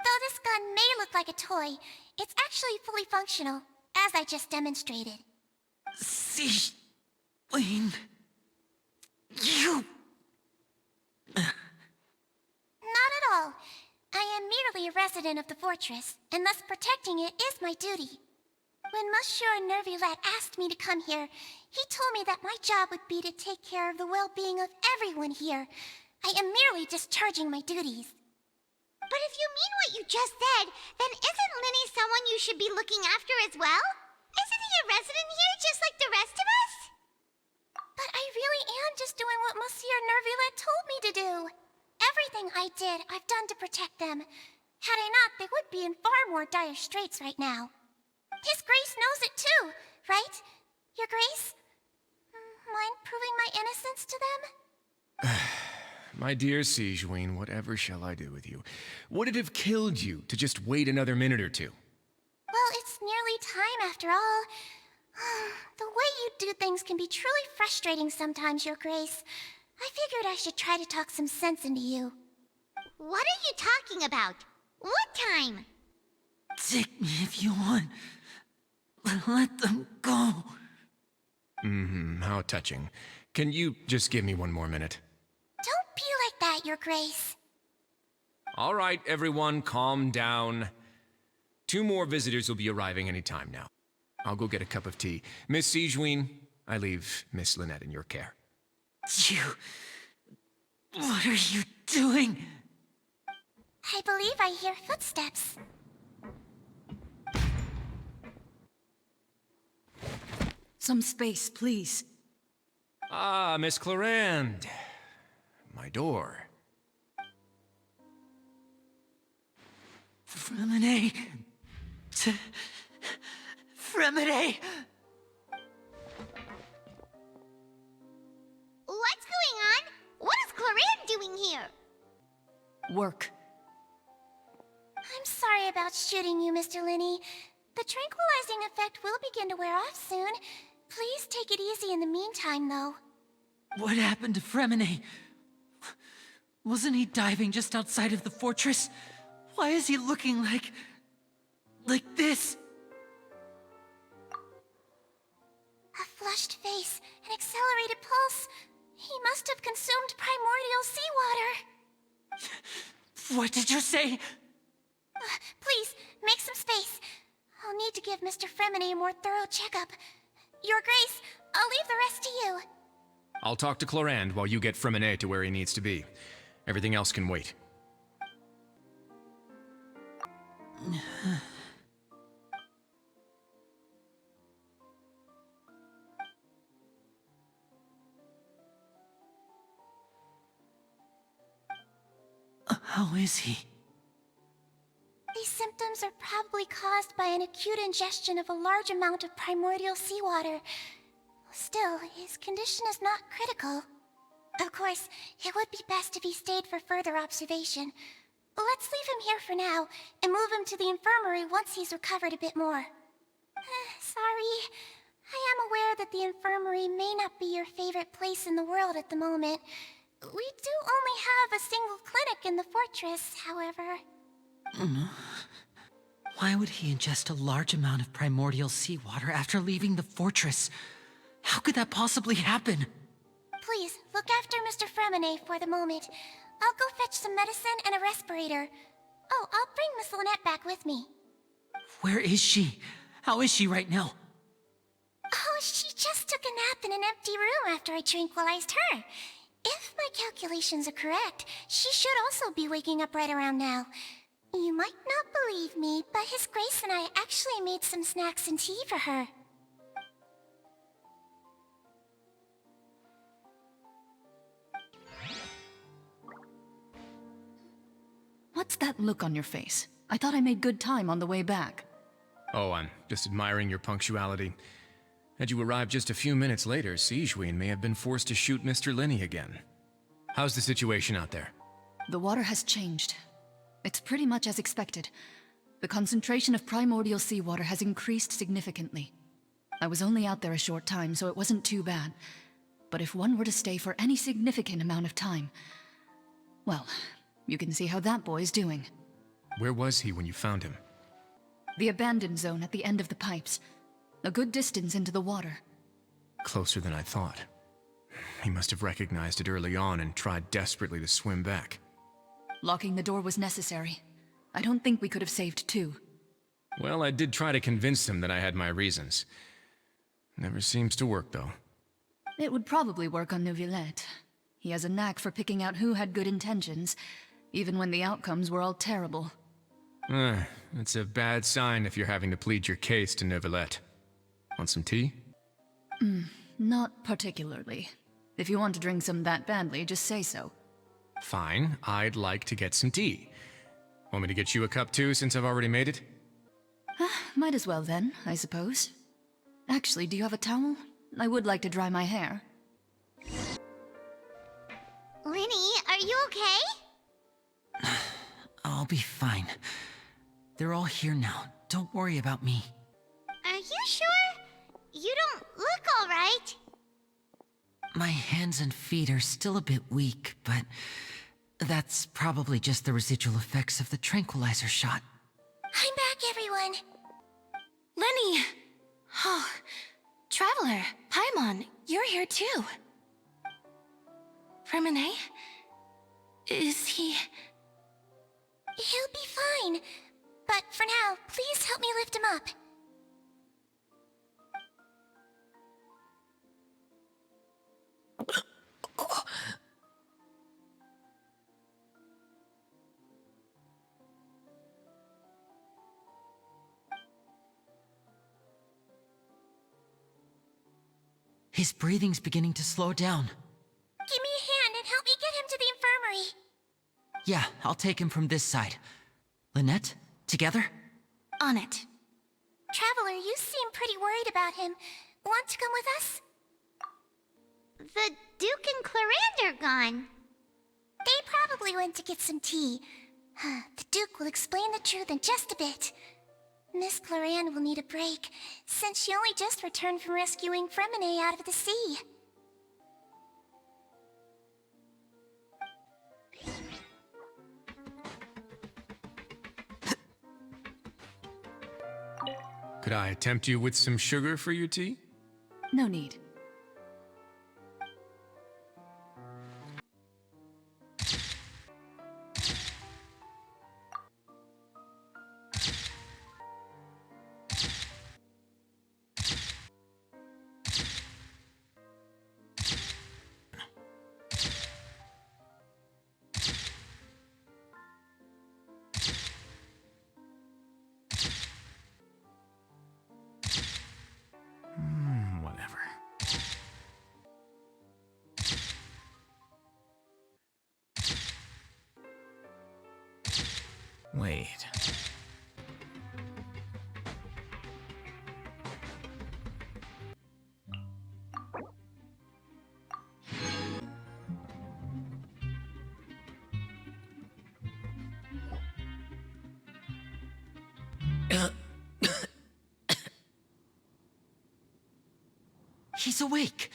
Though this gun may look like a toy, it's actually fully functional, as I just demonstrated. Sigewinne... You... Not at all. I am merely a resident of the fortress, and thus protecting it is my duty. When Monsieur Nervulet asked me to come here, he told me that my job would be to take care of the well-being of everyone here. I am merely discharging my duties. But if you mean what you just said, then isn't Linny someone you should be looking after as well? Isn't he a resident here just like the rest of us? But I really am just doing what Monsieur Nervulet told me to do. Everything I did, I've done to protect them. Had I not, they would be in far more dire straits right now. His Grace knows it too, right? Your Grace? Mind proving my innocence to them? My dear Sigewinne, whatever shall I do with you? Would it have killed you to just wait another minute or two? Well, it's nearly time after all. The way you do things can be truly frustrating sometimes, Your Grace. I figured I should try to talk some sense into you. What are you talking about? What time? Take me if you want. Let them go. How touching. Can you just give me one more minute? Don't be like that, Your Grace. All right, everyone, calm down. 2 more visitors will be arriving any time now. I'll go get a cup of tea. Miss Sigewinne, I leave Miss Lynette in your care. You... What are you doing? I believe I hear footsteps. Some space, please. Ah, Miss Clarande. My door. Fremine... Fremine... What's going on? What is Clarande doing here? Work. I'm sorry about shooting you, Mr. Linney. The tranquilizing effect will begin to wear off soon. Please take it easy in the meantime, though. What happened to Fremine? Wasn't he diving just outside of the fortress? Why is he looking like this? flushed face, an accelerated pulse. He must have consumed primordial seawater. What did you say? Please, make some space. I'll need to give Mr. Fremine a more thorough checkup. Your Grace, I'll leave the rest to you. I'll talk to Clorand while you get Fremine to where he needs to be. Everything else can wait. How is he? These symptoms are probably caused by an acute ingestion of a large amount of primordial seawater. Still, his condition is not critical. Of course, it would be best if he stayed for further observation. Let's leave him here for now, and move him to the infirmary once he's recovered a bit more. Sorry. I am aware that the infirmary may not be your favorite place in the world at the moment. We do only have a single clinic in the fortress, however. Why would he ingest a large amount of primordial seawater after leaving the fortress? How could that possibly happen? Please, look after Mr. Fremine for the moment. I'll go fetch some medicine and a respirator. Oh, I'll bring Miss Lynette back with me. Where is she? How is she right now? Oh, she just took a nap in an empty room after I tranquilized her. If my calculations are correct, she should also be waking up right around now. You might not believe me, but His Grace and I actually made some snacks and tea for her. What's that look on your face? I thought I made good time on the way back. Oh, I'm just admiring your punctuality. Had you arrived just a few minutes later, Sigewinne may have been forced to shoot Mr. Lenny again. How's the situation out there? The water has changed. It's pretty much as expected. The concentration of primordial seawater has increased significantly. I was only out there a short time, so it wasn't too bad. But if one were to stay for any significant amount of time... well, you can see how that boy's doing. Where was he when you found him? The abandoned zone at the end of the pipes. A good distance into the water. Closer than I thought. He must have recognized it early on and tried desperately to swim back. Locking the door was necessary. I don't think we could have saved two. Well, I did try to convince him that I had my reasons. Never seems to work, though. It would probably work on Neuvillette. He has a knack for picking out who had good intentions, even when the outcomes were all terrible. It's a bad sign if you're having to plead your case to Neuvillette. Want some tea? Not particularly. If you want to drink some that badly, just say so. Fine, I'd like to get some tea. Want me to get you a cup too, since I've already made it? Might as well then, I suppose. Actually, do you have a towel? I would like to dry my hair. Lenny, are you okay? I'll be fine. They're all here now. Don't worry about me. Are you sure? You don't look all right. My hands and feet are still a bit weak, but that's probably just the residual effects of the tranquilizer shot. I'm back, everyone. Lenny! Oh, Traveler, Paimon, you're here too. Fremine? Is he... He'll be fine. But for now, please help me lift him up. His breathing's beginning to slow down. Give me a hand and help me get him to the infirmary. Yeah, I'll take him from this side. Lynette, together? On it. Traveler, you seem pretty worried about him. Want to come with us? The Duke and Clorand are gone. They probably went to get some tea. The Duke will explain the truth in just a bit. Miss Clorand will need a break, since she only just returned from rescuing Fremine out of the sea. Could I tempt you with some sugar for your tea? No need. Wait. He's awake.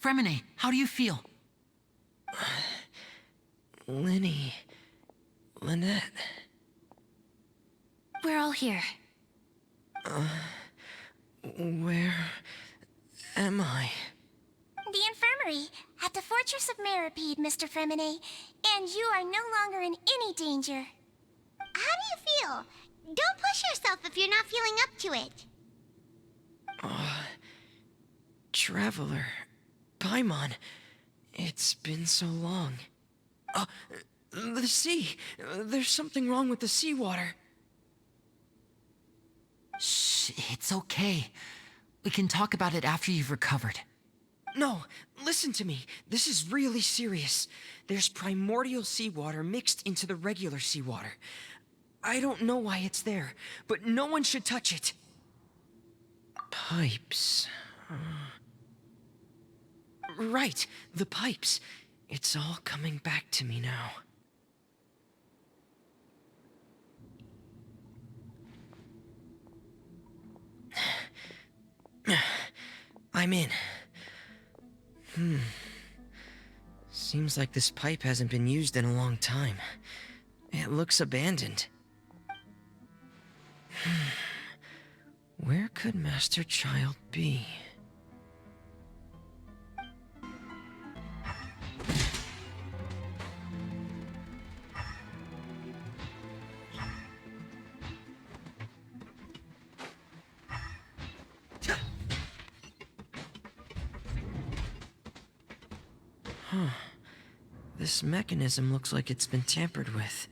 Fremine, how do you feel? Lynette. We're all here. Where am I? The infirmary, at the Fortress of Meripede, Mr. Fremine. And you are no longer in any danger. How do you feel? Don't push yourself if you're not feeling up to it. Traveler. Paimon. It's been so long. The sea. There's something wrong with the seawater. Shh, it's okay. We can talk about it after you've recovered. No, listen to me. This is really serious. There's primordial seawater mixed into the regular seawater. I don't know why it's there, but no one should touch it. Pipes. Right, the pipes. It's all coming back to me now. I'm in. Seems like this pipe hasn't been used in a long time. It looks abandoned. Where could Master Child be? This mechanism looks like it's been tampered with.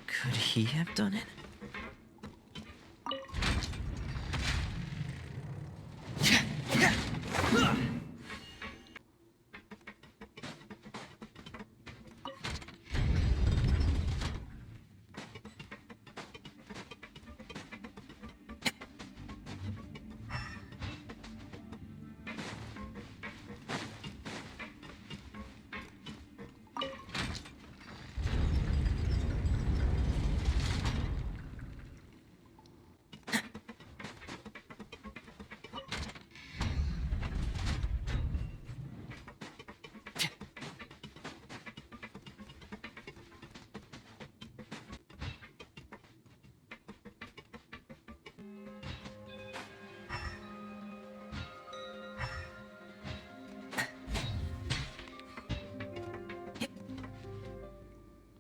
Could he have done it?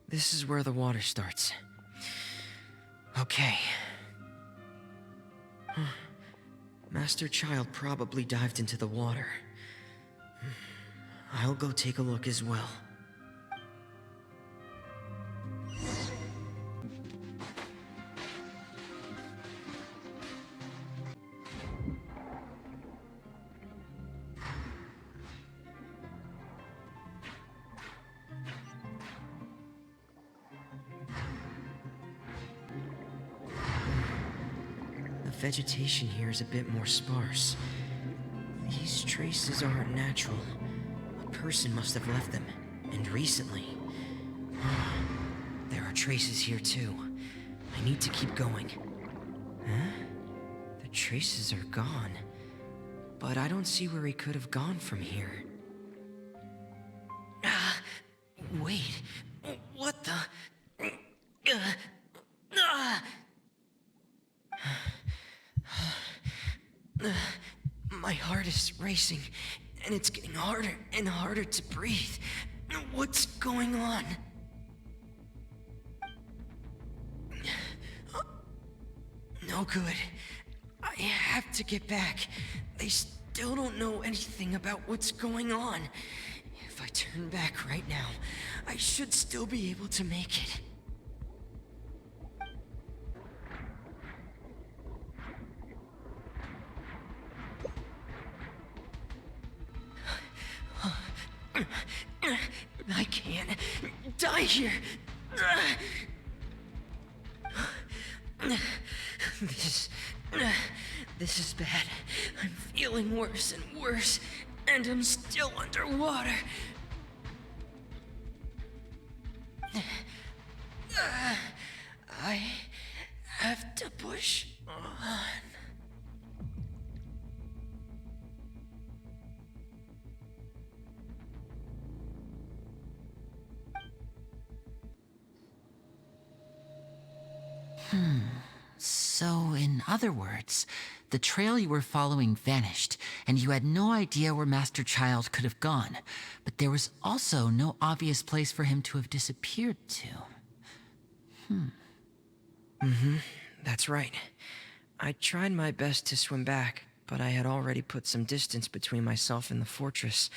This is where the water starts. Okay. Master Child probably dived into the water. I'll go take a look as well. Vegetation here is a bit more sparse. These traces aren't natural. A person must have left them, and recently. There are traces here too. I need to keep going. Huh? The traces are gone. But I don't see where he could have gone from here. Wait. What the? My heart is racing, and it's getting harder and harder to breathe. What's going on? No good. I have to get back. They still don't know anything about what's going on. If I turn back right now, I should still be able to make it. I can't die here. This is bad. I'm feeling worse and worse, and I'm still underwater. I have to push on. So, in other words, the trail you were following vanished, and you had no idea where Master Child could have gone. But there was also no obvious place for him to have disappeared to. That's right. I tried my best to swim back, but I had already put some distance between myself and the fortress,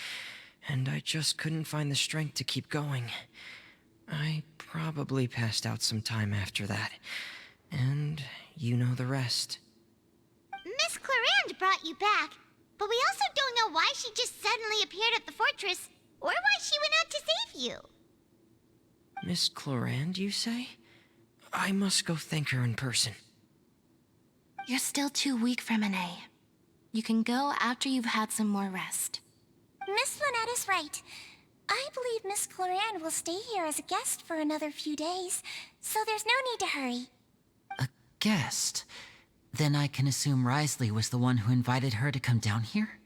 and I just couldn't find the strength to keep going. I probably passed out some time after that, and you know the rest. Miss Clarande brought you back, but we also don't know why she just suddenly appeared at the fortress, or why she went out to save you. Miss Clarande, you say? I must go thank her in person. You're still too weak for Monet. You can go after you've had some more rest. Miss Lynette is right. I believe Miss Clarande will stay here as a guest for another few days, so there's no need to hurry. A guest? Then I can assume Risley was the one who invited her to come down here?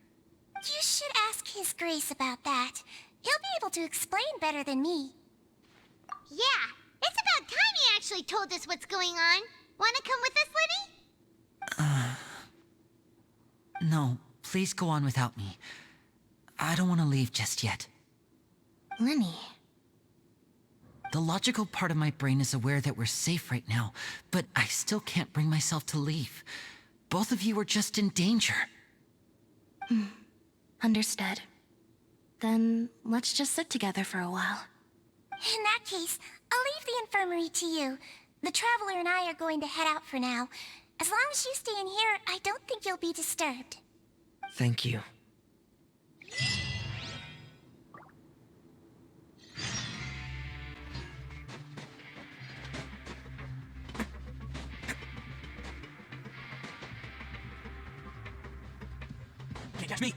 You should ask His Grace about that. He'll be able to explain better than me. Yeah, it's about time he actually told us what's going on. Wanna come with us, Liddy? No, please go on without me. I don't want to leave just yet. Lenny. The logical part of my brain is aware that we're safe right now, but I still can't bring myself to leave. Both of you are just in danger. Understood. Then let's just sit together for a while. In that case, I'll leave the infirmary to you. The Traveler and I are going to head out for now. As long as you stay in here, I don't think you'll be disturbed. Thank you. Can't catch me!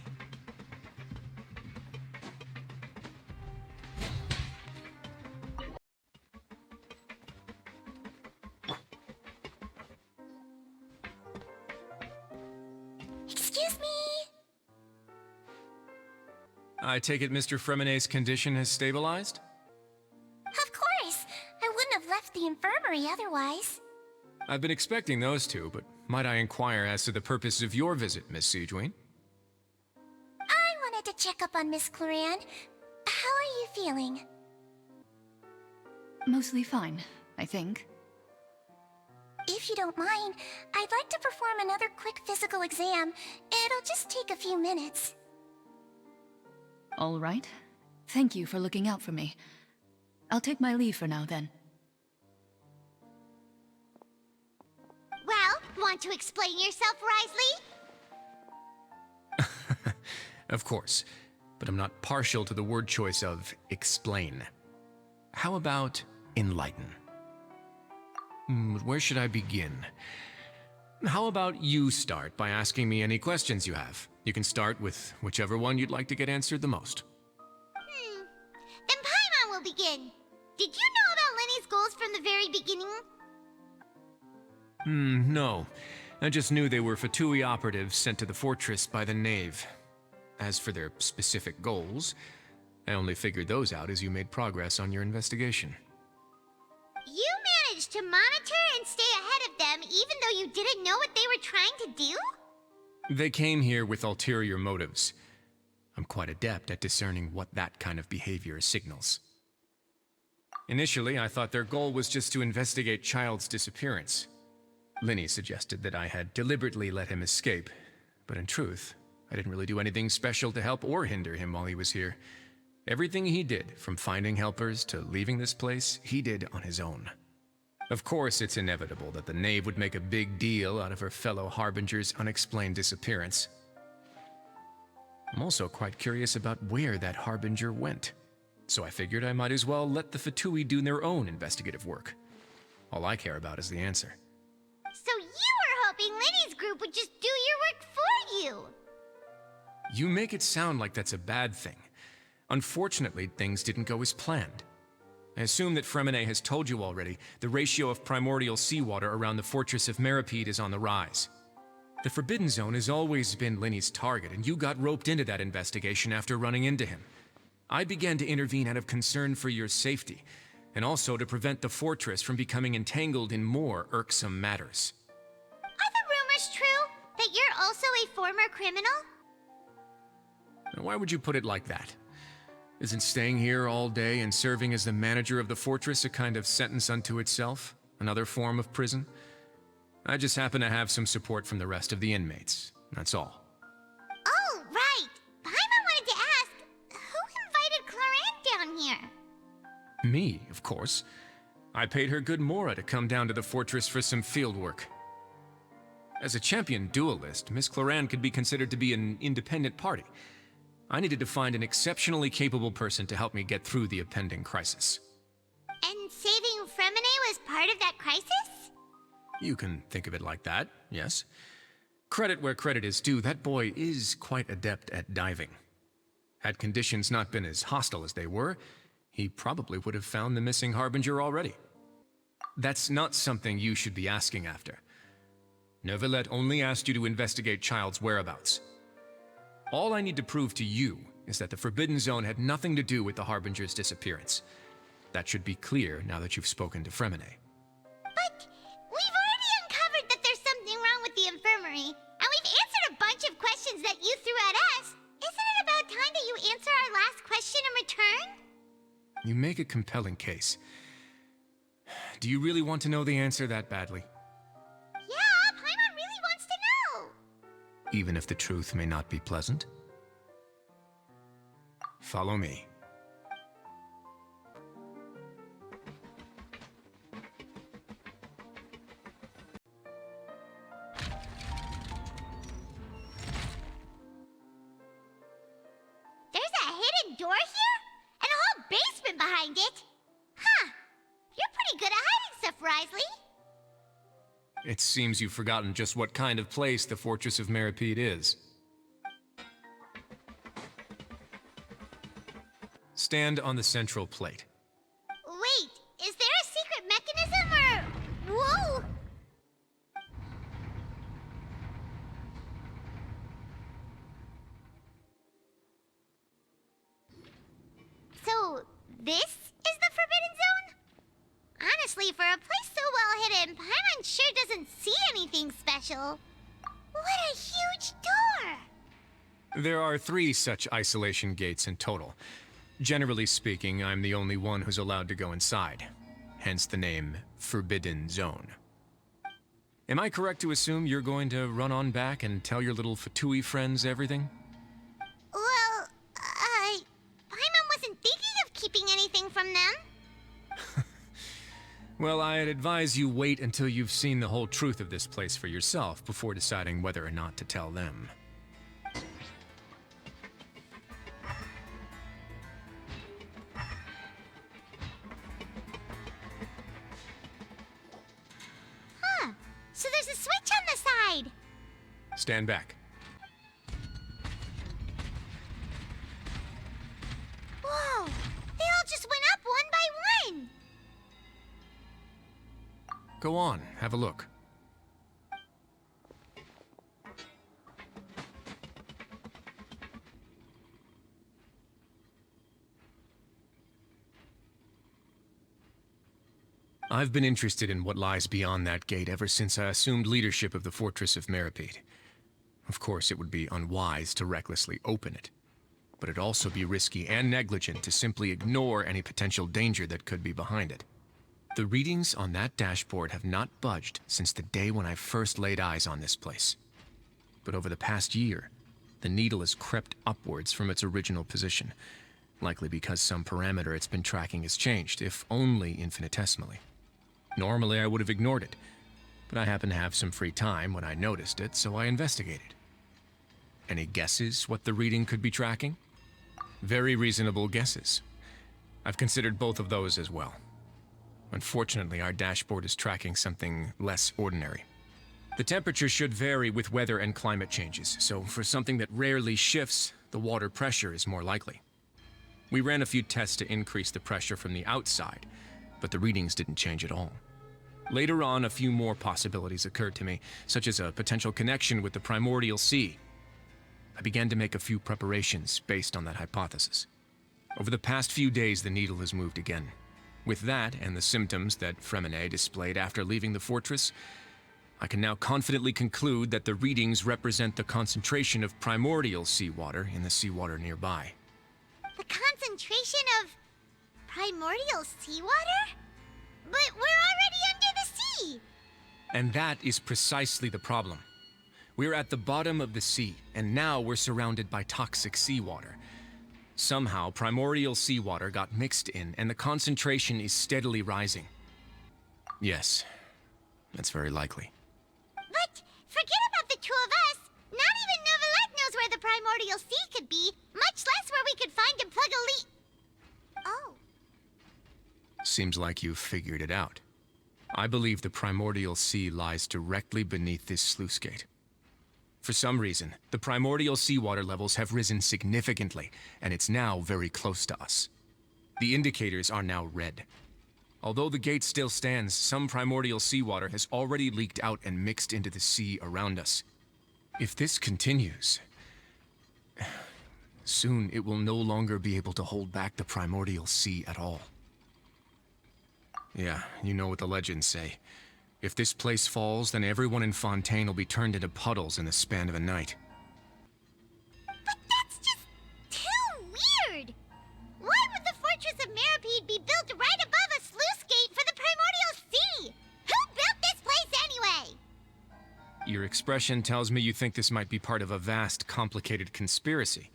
Excuse me? I take it Mr. Fremonet's condition has stabilized? Of course. I wouldn't have left the infirmary otherwise. I've been expecting those two, but might I inquire as to the purpose of your visit, Miss Siegewien? I wanted to check up on Miss Clarande. How are you feeling? Mostly fine, I think. If you don't mind, I'd like to perform another quick physical exam. It'll just take a few minutes. All right. Thank you for looking out for me. I'll take my leave for now, then. Well, want to explain yourself, Risley? Of course, but I'm not partial to the word choice of explain. How about enlighten? Where should I begin? How about you start by asking me any questions you have? You can start with whichever one you'd like to get answered the most. Then Paimon will begin. Did you know about Lenny's goals from the very beginning? No. I just knew they were Fatui operatives sent to the fortress by the Knave. As for their specific goals, I only figured those out as you made progress on your investigation. You managed to monitor and stay ahead of them even though you didn't know what they were trying to do? They came here with ulterior motives. I'm quite adept at discerning what that kind of behavior signals. Initially, I thought their goal was just to investigate Child's disappearance. Linny suggested that I had deliberately let him escape, but in truth, I didn't really do anything special to help or hinder him while he was here. Everything he did, from finding helpers to leaving this place, he did on his own. Of course, it's inevitable that the Knave would make a big deal out of her fellow Harbinger's unexplained disappearance. I'm also quite curious about where that Harbinger went, so I figured I might as well let the Fatui do their own investigative work. All I care about is the answer. You make it sound like that's a bad thing. Unfortunately, things didn't go as planned. I assume that Fremine has told you already, the ratio of primordial seawater around the fortress of Meripede is on the rise. The Forbidden Zone has always been Linny's target, and you got roped into that investigation after running into him. I began to intervene out of concern for your safety, and also to prevent the fortress from becoming entangled in more irksome matters. Are the rumors true? That you're also a former criminal? Now, why would you put it like that? Isn't staying here all day and serving as the manager of the fortress a kind of sentence unto itself? Another form of prison? I just happen to have some support from the rest of the inmates. That's all. Oh, right. Paimon wanted to ask, who invited Cloran down here? Me, of course. I paid her good mora to come down to the fortress for some field work. As a champion duelist, Miss Cloran could be considered to be an independent party. I needed to find an exceptionally capable person to help me get through the impending crisis. And saving Fremine was part of that crisis? You can think of it like that, yes. Credit where credit is due, that boy is quite adept at diving. Had conditions not been as hostile as they were, he probably would have found the missing Harbinger already. That's not something you should be asking after. Neuvillette only asked you to investigate Child's whereabouts. All I need to prove to you is that the Forbidden Zone had nothing to do with the Harbinger's disappearance. That should be clear now that you've spoken to Fremine. But we've already uncovered that there's something wrong with the infirmary, and we've answered a bunch of questions that you threw at us. Isn't it about time that you answer our last question in return? You make a compelling case. Do you really want to know the answer that badly? Yeah, Paimon really wants to know. Even if the truth may not be pleasant? Follow me. There's a hidden door here? And a whole basement behind it? Huh. You're pretty good at hiding stuff, Risley. It seems you've forgotten just what kind of place the Fortress of Meripede is. Stand on the central plate. Wait, is there a secret mechanism or... Whoa! So, this is the Forbidden Zone? Honestly, for a place so well hidden, Paimon sure doesn't see anything special. What a huge door! There are 3 such isolation gates in total. Generally speaking, I'm the only one who's allowed to go inside. Hence the name Forbidden Zone. Am I correct to assume you're going to run on back and tell your little Fatui friends everything? Well, Paimon wasn't thinking of keeping anything from them. Well, I'd advise you wait until you've seen the whole truth of this place for yourself before deciding whether or not to tell them. Huh. So there's a switch on the side. Stand back. Whoa. They all just went up one by one. Go on, have a look. I've been interested in what lies beyond that gate ever since I assumed leadership of the Fortress of Meripede. Of course, it would be unwise to recklessly open it, but it'd also be risky and negligent to simply ignore any potential danger that could be behind it. The readings on that dashboard have not budged since the day when I first laid eyes on this place. But over the past year, the needle has crept upwards from its original position, likely because some parameter it's been tracking has changed, if only infinitesimally. Normally, I would have ignored it, but I happened to have some free time when I noticed it, so I investigated. Any guesses what the reading could be tracking? Very reasonable guesses. I've considered both of those as well. Unfortunately, our dashboard is tracking something less ordinary. The temperature should vary with weather and climate changes, so for something that rarely shifts, the water pressure is more likely. We ran a few tests to increase the pressure from the outside, but the readings didn't change at all. Later on, a few more possibilities occurred to me, such as a potential connection with the primordial sea. I began to make a few preparations based on that hypothesis. Over the past few days, the needle has moved again. With that, and the symptoms that Fremine displayed after leaving the fortress, I can now confidently conclude that the readings represent the concentration of primordial seawater in the seawater nearby. The concentration of primordial seawater? But we're already under the sea! And that is precisely the problem. We're at the bottom of the sea, and now we're surrounded by toxic seawater. Somehow, primordial seawater got mixed in, and the concentration is steadily rising. Yes, that's very likely. But forget about the two of us! Not even Neuvillette knows where the primordial sea could be, much less where we could find and plug a leak. Oh. Seems like you've figured it out. I believe the primordial sea lies directly beneath this sluice gate. For some reason, the primordial seawater levels have risen significantly, and it's now very close to us. The indicators are now red. Although the gate still stands, some primordial seawater has already leaked out and mixed into the sea around us. If this continues, soon it will no longer be able to hold back the primordial sea at all. Yeah, you know what the legends say. If this place falls, then everyone in Fontaine will be turned into puddles in the span of a night. But that's just too weird! Why would the Fortress of Meripede be built right above a sluice gate for the primordial sea? Who built this place anyway? Your expression tells me you think this might be part of a vast, complicated conspiracy.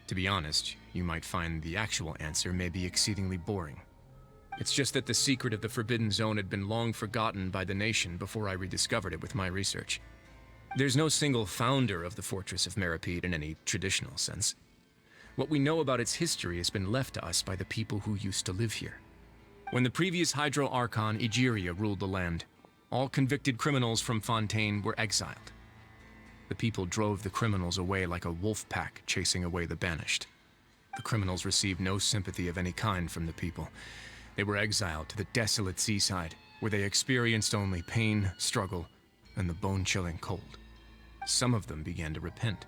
To be honest, you might find the actual answer may be exceedingly boring. It's just that the secret of the Forbidden Zone had been long forgotten by the nation before I rediscovered it with my research. There's no single founder of the Fortress of Meripede in any traditional sense. What we know about its history has been left to us by the people who used to live here. When the previous Hydro Archon, Egeria, ruled the land, all convicted criminals from Fontaine were exiled. The people drove the criminals away like a wolf pack chasing away the banished. The criminals received no sympathy of any kind from the people. They were exiled to the desolate seaside, where they experienced only pain, struggle, and the bone-chilling cold. Some of them began to repent,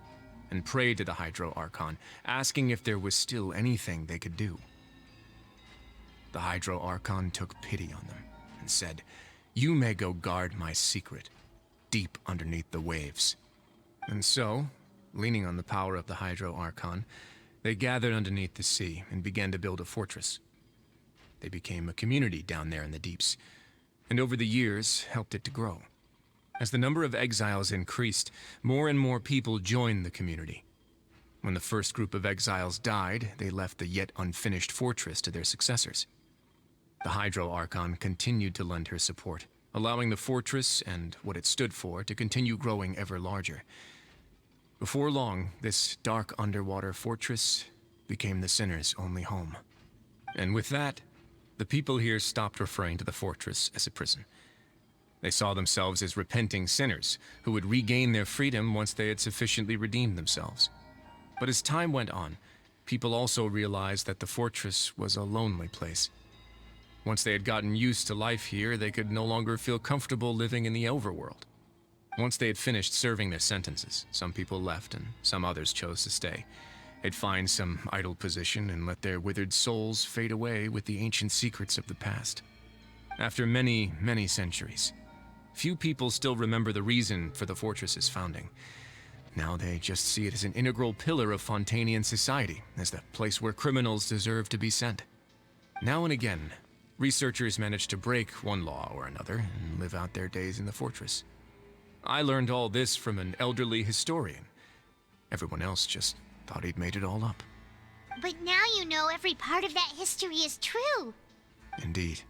and prayed to the Hydro Archon, asking if there was still anything they could do. The Hydro Archon took pity on them, and said, "You may go guard my secret, deep underneath the waves." And so, leaning on the power of the Hydro Archon, they gathered underneath the sea and began to build a fortress. They became a community down there in the deeps, and over the years helped it to grow. As the number of exiles increased, more and more people joined the community. When the first group of exiles died, they left the yet unfinished fortress to their successors. The Hydro Archon continued to lend her support, allowing the fortress and what it stood for to continue growing ever larger. Before long, this dark underwater fortress became the sinner's only home. And with that, the people here stopped referring to the fortress as a prison. They saw themselves as repenting sinners who would regain their freedom once they had sufficiently redeemed themselves. But as time went on, people also realized that the fortress was a lonely place. Once they had gotten used to life here, they could no longer feel comfortable living in the overworld. Once they had finished serving their sentences, some people left and some others chose to stay. They'd find some idle position and let their withered souls fade away with the ancient secrets of the past. After many, many centuries, few people still remember the reason for the fortress's founding. Now they just see it as an integral pillar of Fontainian society, as the place where criminals deserve to be sent. Now and again, researchers manage to break one law or another and live out their days in the fortress. I learned all this from an elderly historian. Everyone else just thought he'd made it all up. But now you know every part of that history is true. Indeed.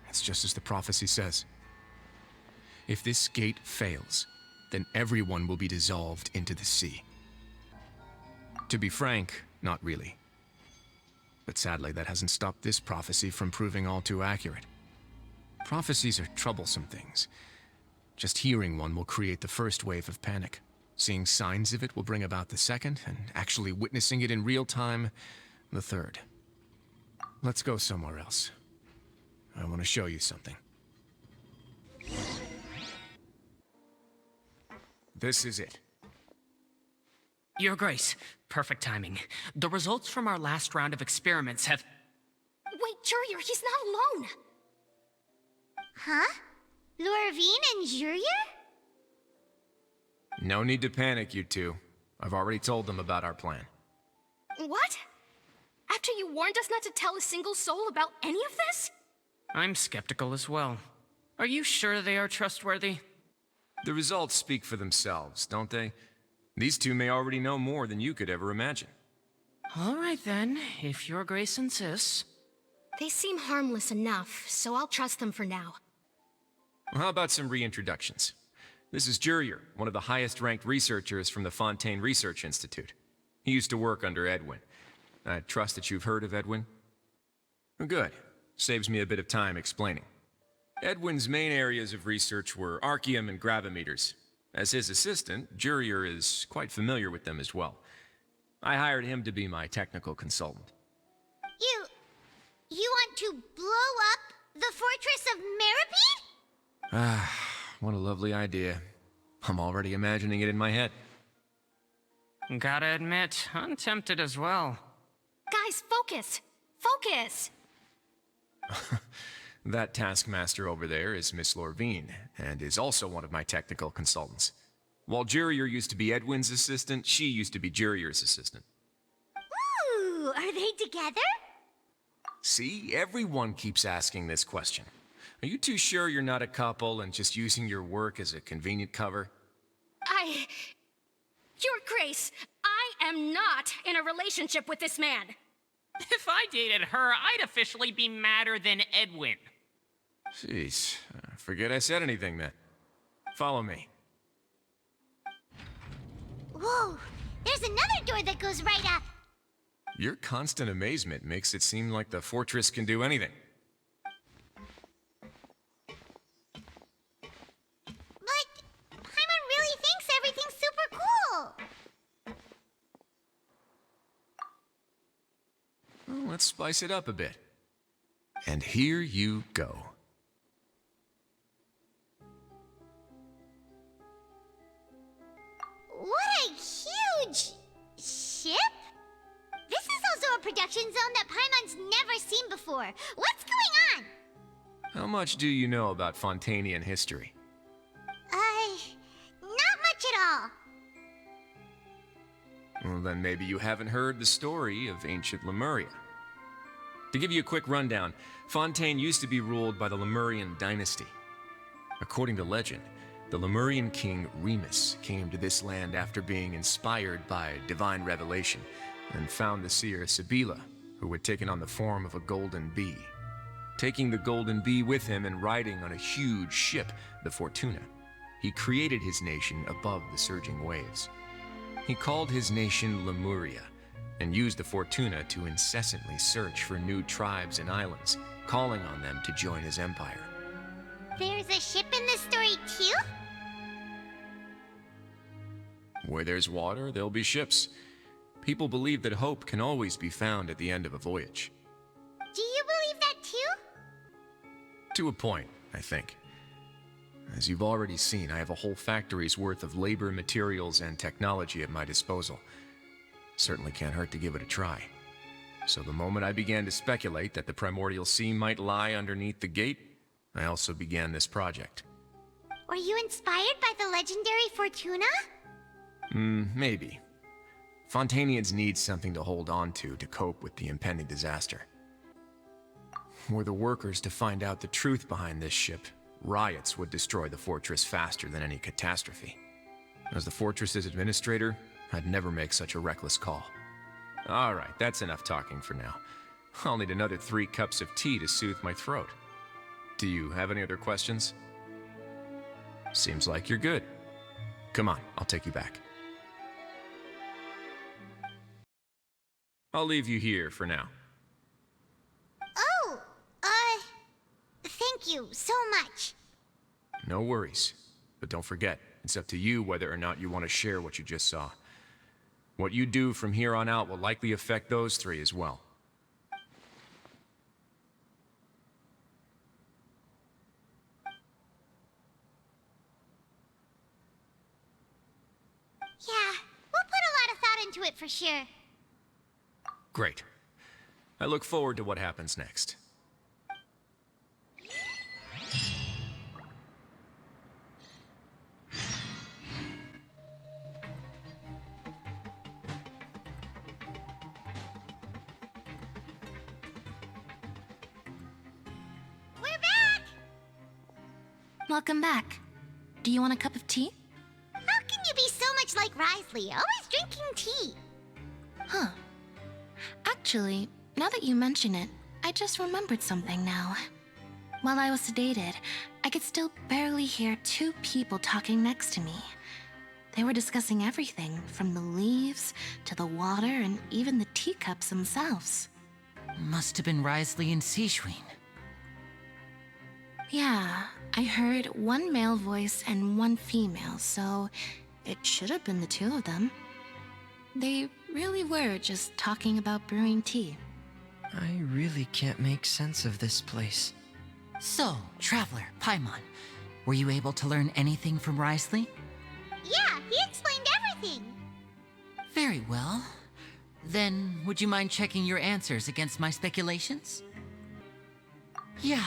It's just as the prophecy says. If this gate fails, then everyone will be dissolved into the sea. To be frank, not really. But sadly, that hasn't stopped this prophecy from proving all too accurate. Prophecies are troublesome things. Just hearing one will create the first wave of panic. Seeing signs of it will bring about the second, and actually witnessing it in real time, the third. Let's go somewhere else. I want to show you something. This is it. Your Grace, perfect timing. The results from our last round of experiments have... Wait, Jurier, he's not alone! Huh? Lorvine and Jurier? No need to panic, you two. I've already told them about our plan. What? After you warned us not to tell a single soul about any of this? I'm skeptical as well. Are you sure they are trustworthy? The results speak for themselves, don't they? These two may already know more than you could ever imagine. All right then, if Your Grace insists. They seem harmless enough, so I'll trust them for now. Well, how about some reintroductions? This is Jurier, one of the highest-ranked researchers from the Fontaine Research Institute. He used to work under Edwin. I trust that you've heard of Edwin? Good. Saves me a bit of time explaining. Edwin's main areas of research were archaeum and gravimeters. As his assistant, Jurier is quite familiar with them as well. I hired him to be my technical consultant. You want to blow up the fortress of Meripede? Ah, what a lovely idea. I'm already imagining it in my head. Gotta admit, I'm tempted as well. Guys, focus! Focus! That taskmaster over there is Miss Lorvine, and is also one of my technical consultants. While Jurier used to be Edwin's assistant, she used to be Jurier's assistant. Ooh, are they together? See, everyone keeps asking this question. Are you too sure you're not a couple and just using your work as a convenient cover? Your Grace, I am not in a relationship with this man. If I dated her, I'd officially be madder than Edwin. Jeez, forget I said anything then. Follow me. Whoa, there's another door that goes right up. Your constant amazement makes it seem like the fortress can do anything. But Paimon really thinks everything's super cool. Well, let's spice it up a bit. And here you go. What a huge ship? This is also a production zone that Paimon's never seen before. What's going on? How much do you know about Fontainian history? Not much at all. Well, then maybe you haven't heard the story of ancient Lemuria. To give you a quick rundown, Fontaine used to be ruled by the Lemurian dynasty. According to legend, the Lemurian king Remus came to this land after being inspired by divine revelation and found the seer Sibila, who had taken on the form of a golden bee. Taking the golden bee with him and riding on a huge ship, the Fortuna, he created his nation above the surging waves. He called his nation Lemuria, and used the Fortuna to incessantly search for new tribes and islands, calling on them to join his empire. There's a ship in this story too? Where there's water, there'll be ships. People believe that hope can always be found at the end of a voyage. Do you believe that too? To a point, I think. As you've already seen, I have a whole factory's worth of labor, materials, and technology at my disposal. Certainly can't hurt to give it a try. So the moment I began to speculate that the primordial sea might lie underneath the gate, I also began this project. Were you inspired by the legendary Fortuna? Maybe. Fontainians need something to hold on to cope with the impending disaster. Were the workers to find out the truth behind this ship, riots would destroy the fortress faster than any catastrophe. As the fortress's administrator, I'd never make such a reckless call. All right, that's enough talking for now. I'll need another 3 cups of tea to soothe my throat. Do you have any other questions? Seems like you're good. Come on, I'll take you back. I'll leave you here for now. Oh, thank you so much. No worries. But don't forget, it's up to you whether or not you want to share what you just saw. What you do from here on out will likely affect those three as well. Yeah, we'll put a lot of thought into it for sure. Great. I look forward to what happens next. We're back! Welcome back. Do you want a cup of tea? How can you be so much like Risley, always drinking tea? Huh. Actually, now that you mention it, I just remembered something now. While I was sedated, I could still barely hear two people talking next to me. They were discussing everything, from the leaves to the water and even the teacups themselves. Must have been Risley and Sijuin. Yeah, I heard one male voice and one female, so it should have been the two of them. They really were just talking about brewing tea. I really can't make sense of this place. So, Traveler, Paimon, were you able to learn anything from Risley? Yeah, he explained everything. Very well. Then, would you mind checking your answers against my speculations? Yeah,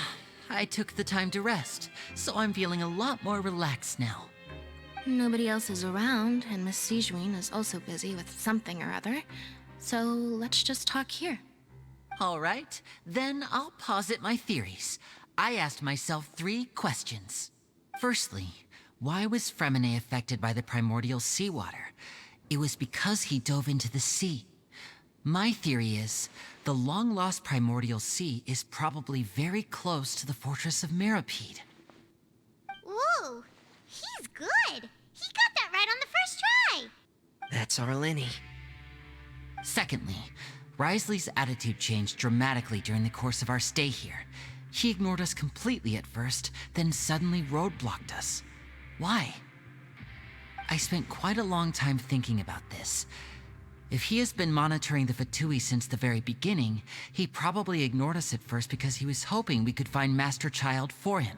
I took the time to rest, so I'm feeling a lot more relaxed now. Nobody else is around, and Miss Sijuin is also busy with something or other, so let's just talk here. All right, then I'll posit my theories. I asked myself 3 questions. Firstly, why was Fremine affected by the primordial seawater? It was because he dove into the sea. My theory is, the long-lost primordial sea is probably very close to the fortress of Meripede. Ooh, he's good. He got that right on the first try. That's our Lenny. Secondly, Risley's attitude changed dramatically during the course of our stay here. He ignored us completely at first, then suddenly roadblocked us. Why? I spent quite a long time thinking about this. If he has been monitoring the Fatui since the very beginning, he probably ignored us at first because he was hoping we could find Master Child for him.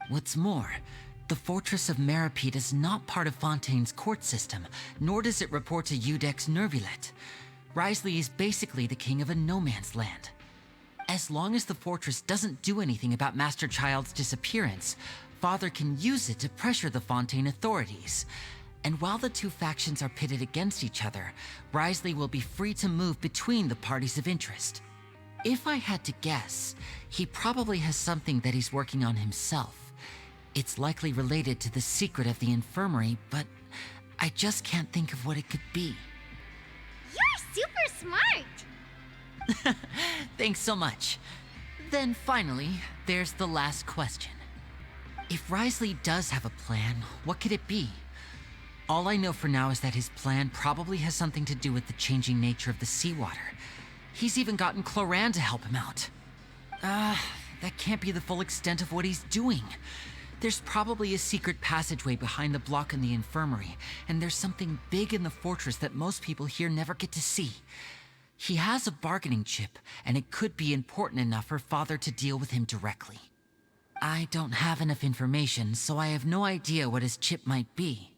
What's more, the Fortress of Meripede is not part of Fontaine's court system, nor does it report to Udex Nervulet. Risley is basically the king of a no-man's land. As long as the fortress doesn't do anything about Master Child's disappearance, Father can use it to pressure the Fontaine authorities. And while the two factions are pitted against each other, Risley will be free to move between the parties of interest. If I had to guess, he probably has something that he's working on himself. It's likely related to the secret of the infirmary, but I just can't think of what it could be. You're super smart. Thanks so much. Then finally, there's the last question. If Risley does have a plan, what could it be? All I know for now is that his plan probably has something to do with the changing nature of the seawater. He's even gotten Cloran to help him out. That can't be the full extent of what he's doing. There's probably a secret passageway behind the block in the infirmary, and there's something big in the fortress that most people here never get to see. He has a bargaining chip, and it could be important enough for Father to deal with him directly. I don't have enough information, so I have no idea what his chip might be.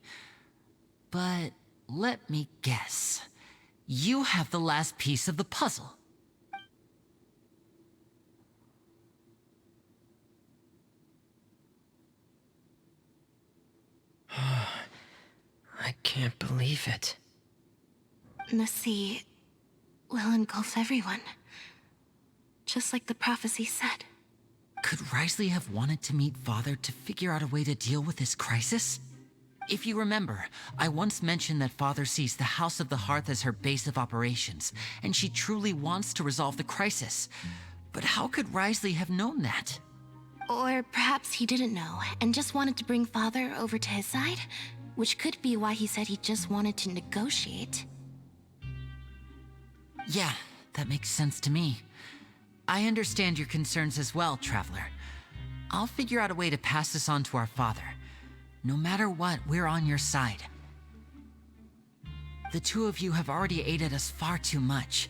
But let me guess. You have the last piece of the puzzle. I can't believe it. The sea will engulf everyone. Just like the prophecy said. Could Risley have wanted to meet Father to figure out a way to deal with this crisis? If you remember, I once mentioned that Father sees the House of the Hearth as her base of operations, and she truly wants to resolve the crisis. But how could Risley have known that? Or perhaps he didn't know, and just wanted to bring Father over to his side? Which could be why he said he just wanted to negotiate. Yeah, that makes sense to me. I understand your concerns as well, Traveler. I'll figure out a way to pass this on to our father. No matter what, we're on your side. The two of you have already aided us far too much.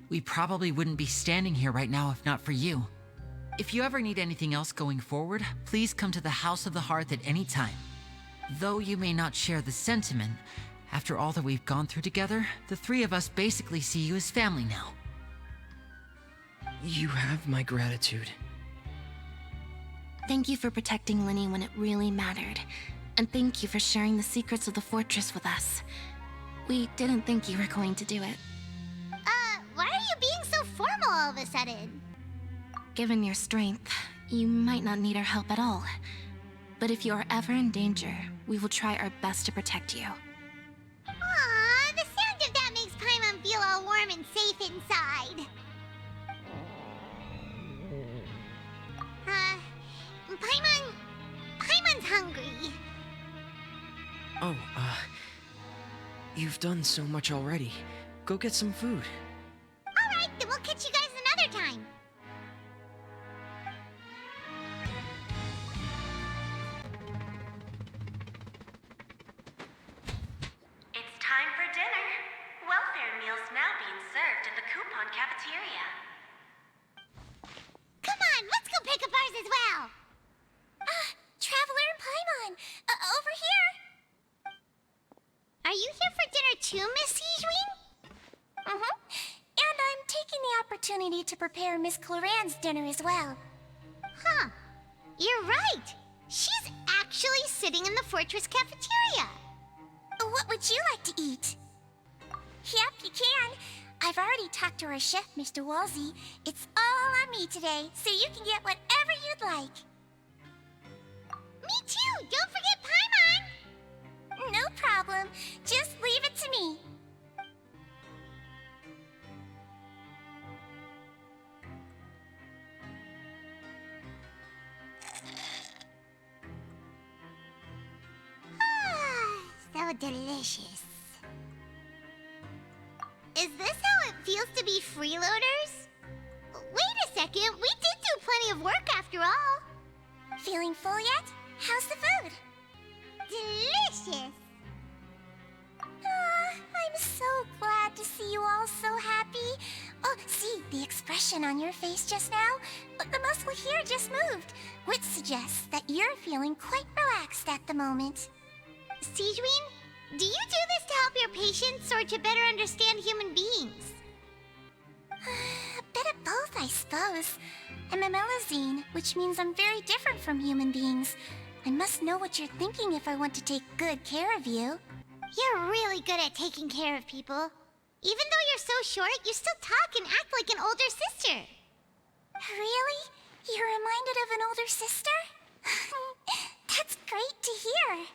We probably wouldn't be standing here right now if not for you. If you ever need anything else going forward, please come to the House of the Hearth at any time. Though you may not share the sentiment, after all that we've gone through together, the three of us basically see you as family now. You have my gratitude. Thank you for protecting Linny when it really mattered. And thank you for sharing the secrets of the fortress with us. We didn't think you were going to do it. Why are you being so formal all of a sudden? Given your strength, you might not need our help at all. But if you are ever in danger, we will try our best to protect you. Aw, the sound of that makes Paimon feel all warm and safe inside. Paimon's hungry. Oh, you've done so much already. Go get some food. Alright, then we'll catch you guys another time. It's time for dinner. Welfare meals now being served in the coupon cafeteria. Come on, let's go pick up ours as well. Traveler and Paimon, over here. Are you here for dinner too, Miss Sijween? Mm-hmm. And I'm taking the opportunity to prepare Miss Cloran's dinner as well. Huh. You're right. She's actually sitting in the fortress cafeteria. What would you like to eat? Yep, you can. I've already talked to our chef, Mr. Wolsey. It's all on me today, so you can get whatever you'd like. Me too! Don't forget Paimon! No problem. Just leave it to me. So delicious. Is this how it feels to be freeloaders? Wait a second, we did do plenty of work after all. Feeling full yet? How's the food? Delicious. I'm so glad to see you all so happy. Oh, see, the expression on your face just now? The muscle here just moved, which suggests that you're feeling quite relaxed at the moment. Sijween, do you do this to help your patients or to better understand human beings? A bit of both, I suppose. I'm a melazine, which means I'm very different from human beings. I must know what you're thinking if I want to take good care of you. You're really good at taking care of people. Even though you're so short, you still talk and act like an older sister. Really? You're reminded of an older sister? That's great to hear.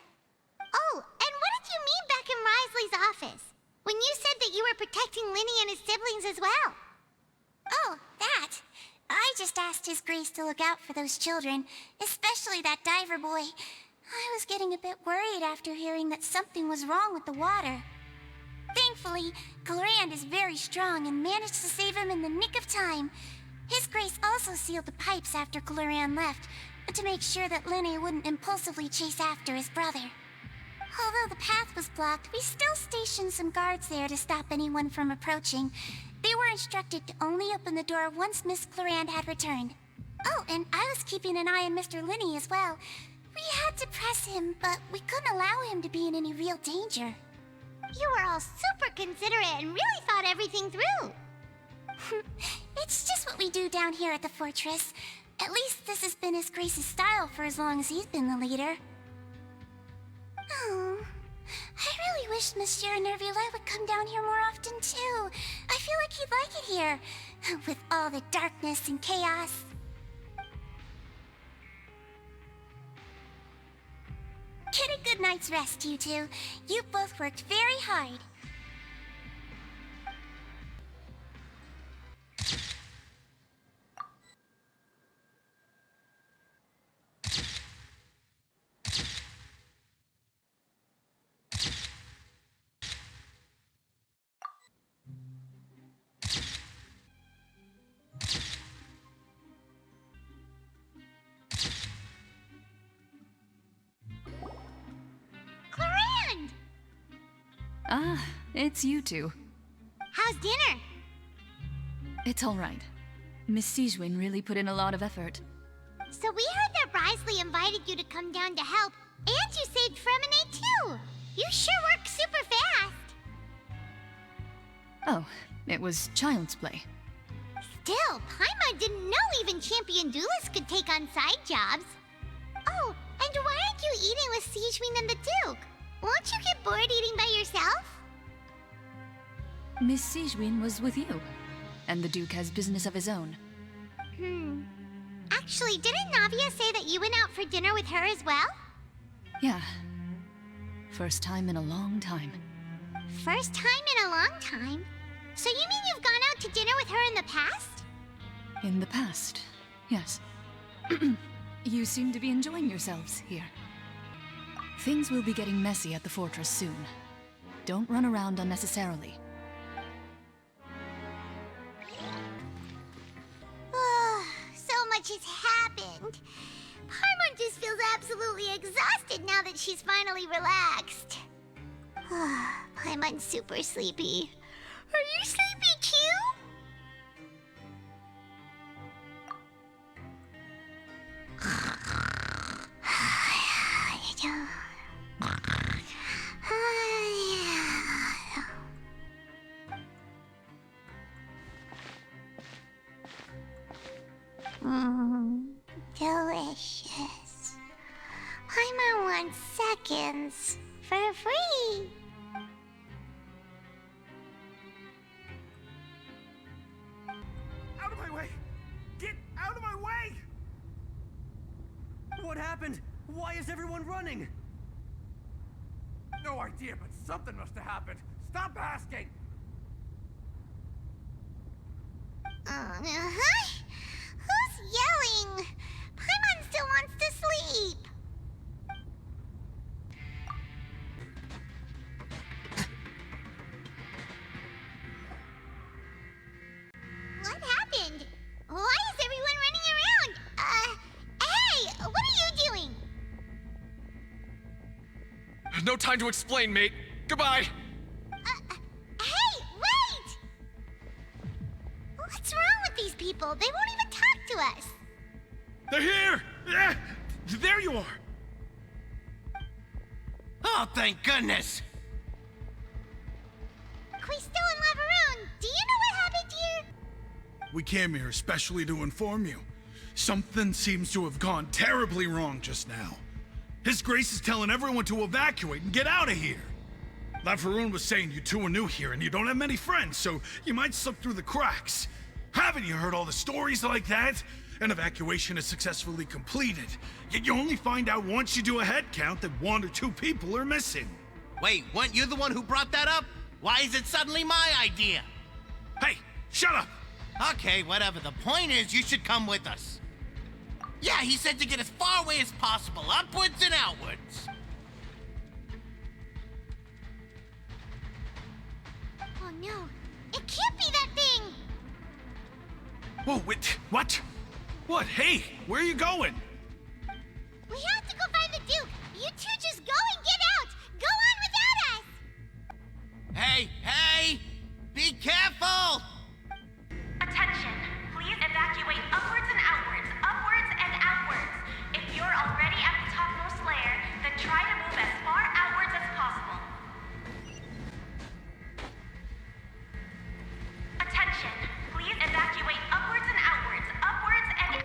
Oh, and what did you mean back in Risley's office? When you said that you were protecting Linny and his siblings as well? Oh, that. I just asked His Grace to look out for those children, especially that diver boy. I was getting a bit worried after hearing that something was wrong with the water. Thankfully, Cloran is very strong and managed to save him in the nick of time. His Grace also sealed the pipes after Cloran left, to make sure that Linny wouldn't impulsively chase after his brother. Although the path was blocked, we still stationed some guards there to stop anyone from approaching. They were instructed to only open the door once Miss Cloran had returned. Oh, and I was keeping an eye on Mr. Linny as well. We had to press him, but we couldn't allow him to be in any real danger. You were all super considerate and really thought everything through. It's just what we do down here at the fortress. At least this has been His Grace's style for as long as he's been the leader. Oh, I really wish Monsieur Nervula would come down here more often too. I feel like he'd like it here, with all the darkness and chaos. Get a good night's rest, you two. You both worked very hard. Ah, it's you two. How's dinner? It's all right. Miss Sijwin really put in a lot of effort. So we heard that Risley invited you to come down to help, and you saved Fremonade too! You sure work super fast! Oh, it was child's play. Still, Paimon didn't know even champion duelists could take on side jobs. Oh, and why aren't you eating with Sijwin and the Duke? Won't you get bored eating by yourself? Miss Sijwin was with you, and the Duke has business of his own. Actually, didn't Navia say that you went out for dinner with her as well? Yeah. First time in a long time. First time in a long time? So you mean you've gone out to dinner with her in the past? In the past, yes. You seem to be enjoying yourselves here. Things will be getting messy at the fortress soon. Don't run around unnecessarily. So much has happened. Paimon just feels absolutely exhausted now that she's finally relaxed. Paimon's super sleepy. Are you sleepy too? Delicious. Paimon wants seconds for free. Out of my way! Get out of my way! What happened? Why is everyone running? No idea, but something must have happened. Stop asking! Who's yelling? Paimon still wants to sleep. What happened? Why is everyone running around? Hey, what are you doing? No time to explain, mate. Goodbye. Hey, wait! What's wrong with these people? They won't even talk to us. They're here! There you are! Oh, thank goodness! Quisto and Laveroon, do you know what happened here? We came here especially to inform you. Something seems to have gone terribly wrong just now. His Grace is telling everyone to evacuate and get out of here. Laveroon was saying you two are new here and you don't have many friends, so you might slip through the cracks. Haven't you heard all the stories like that? An evacuation is successfully completed, yet you only find out once you do a head count that 1 or 2 people are missing. Wait, weren't you the one who brought that up? Why is it suddenly my idea? Hey, shut up! Okay, whatever. The point is, you should come with us. Yeah, he said to get as far away as possible, upwards and outwards. Oh no, it can't be that thing! Whoa, wait, what? What? Hey, where are you going? We have to go find the Duke! You two just go and get out! Go on without us! Hey, hey! Be careful! Attention! Please evacuate upwards and outwards, upwards and outwards. If you're already at the topmost layer, then try to move as far outwards as possible. Attention! Please evacuate upwards and outwards, upwards and...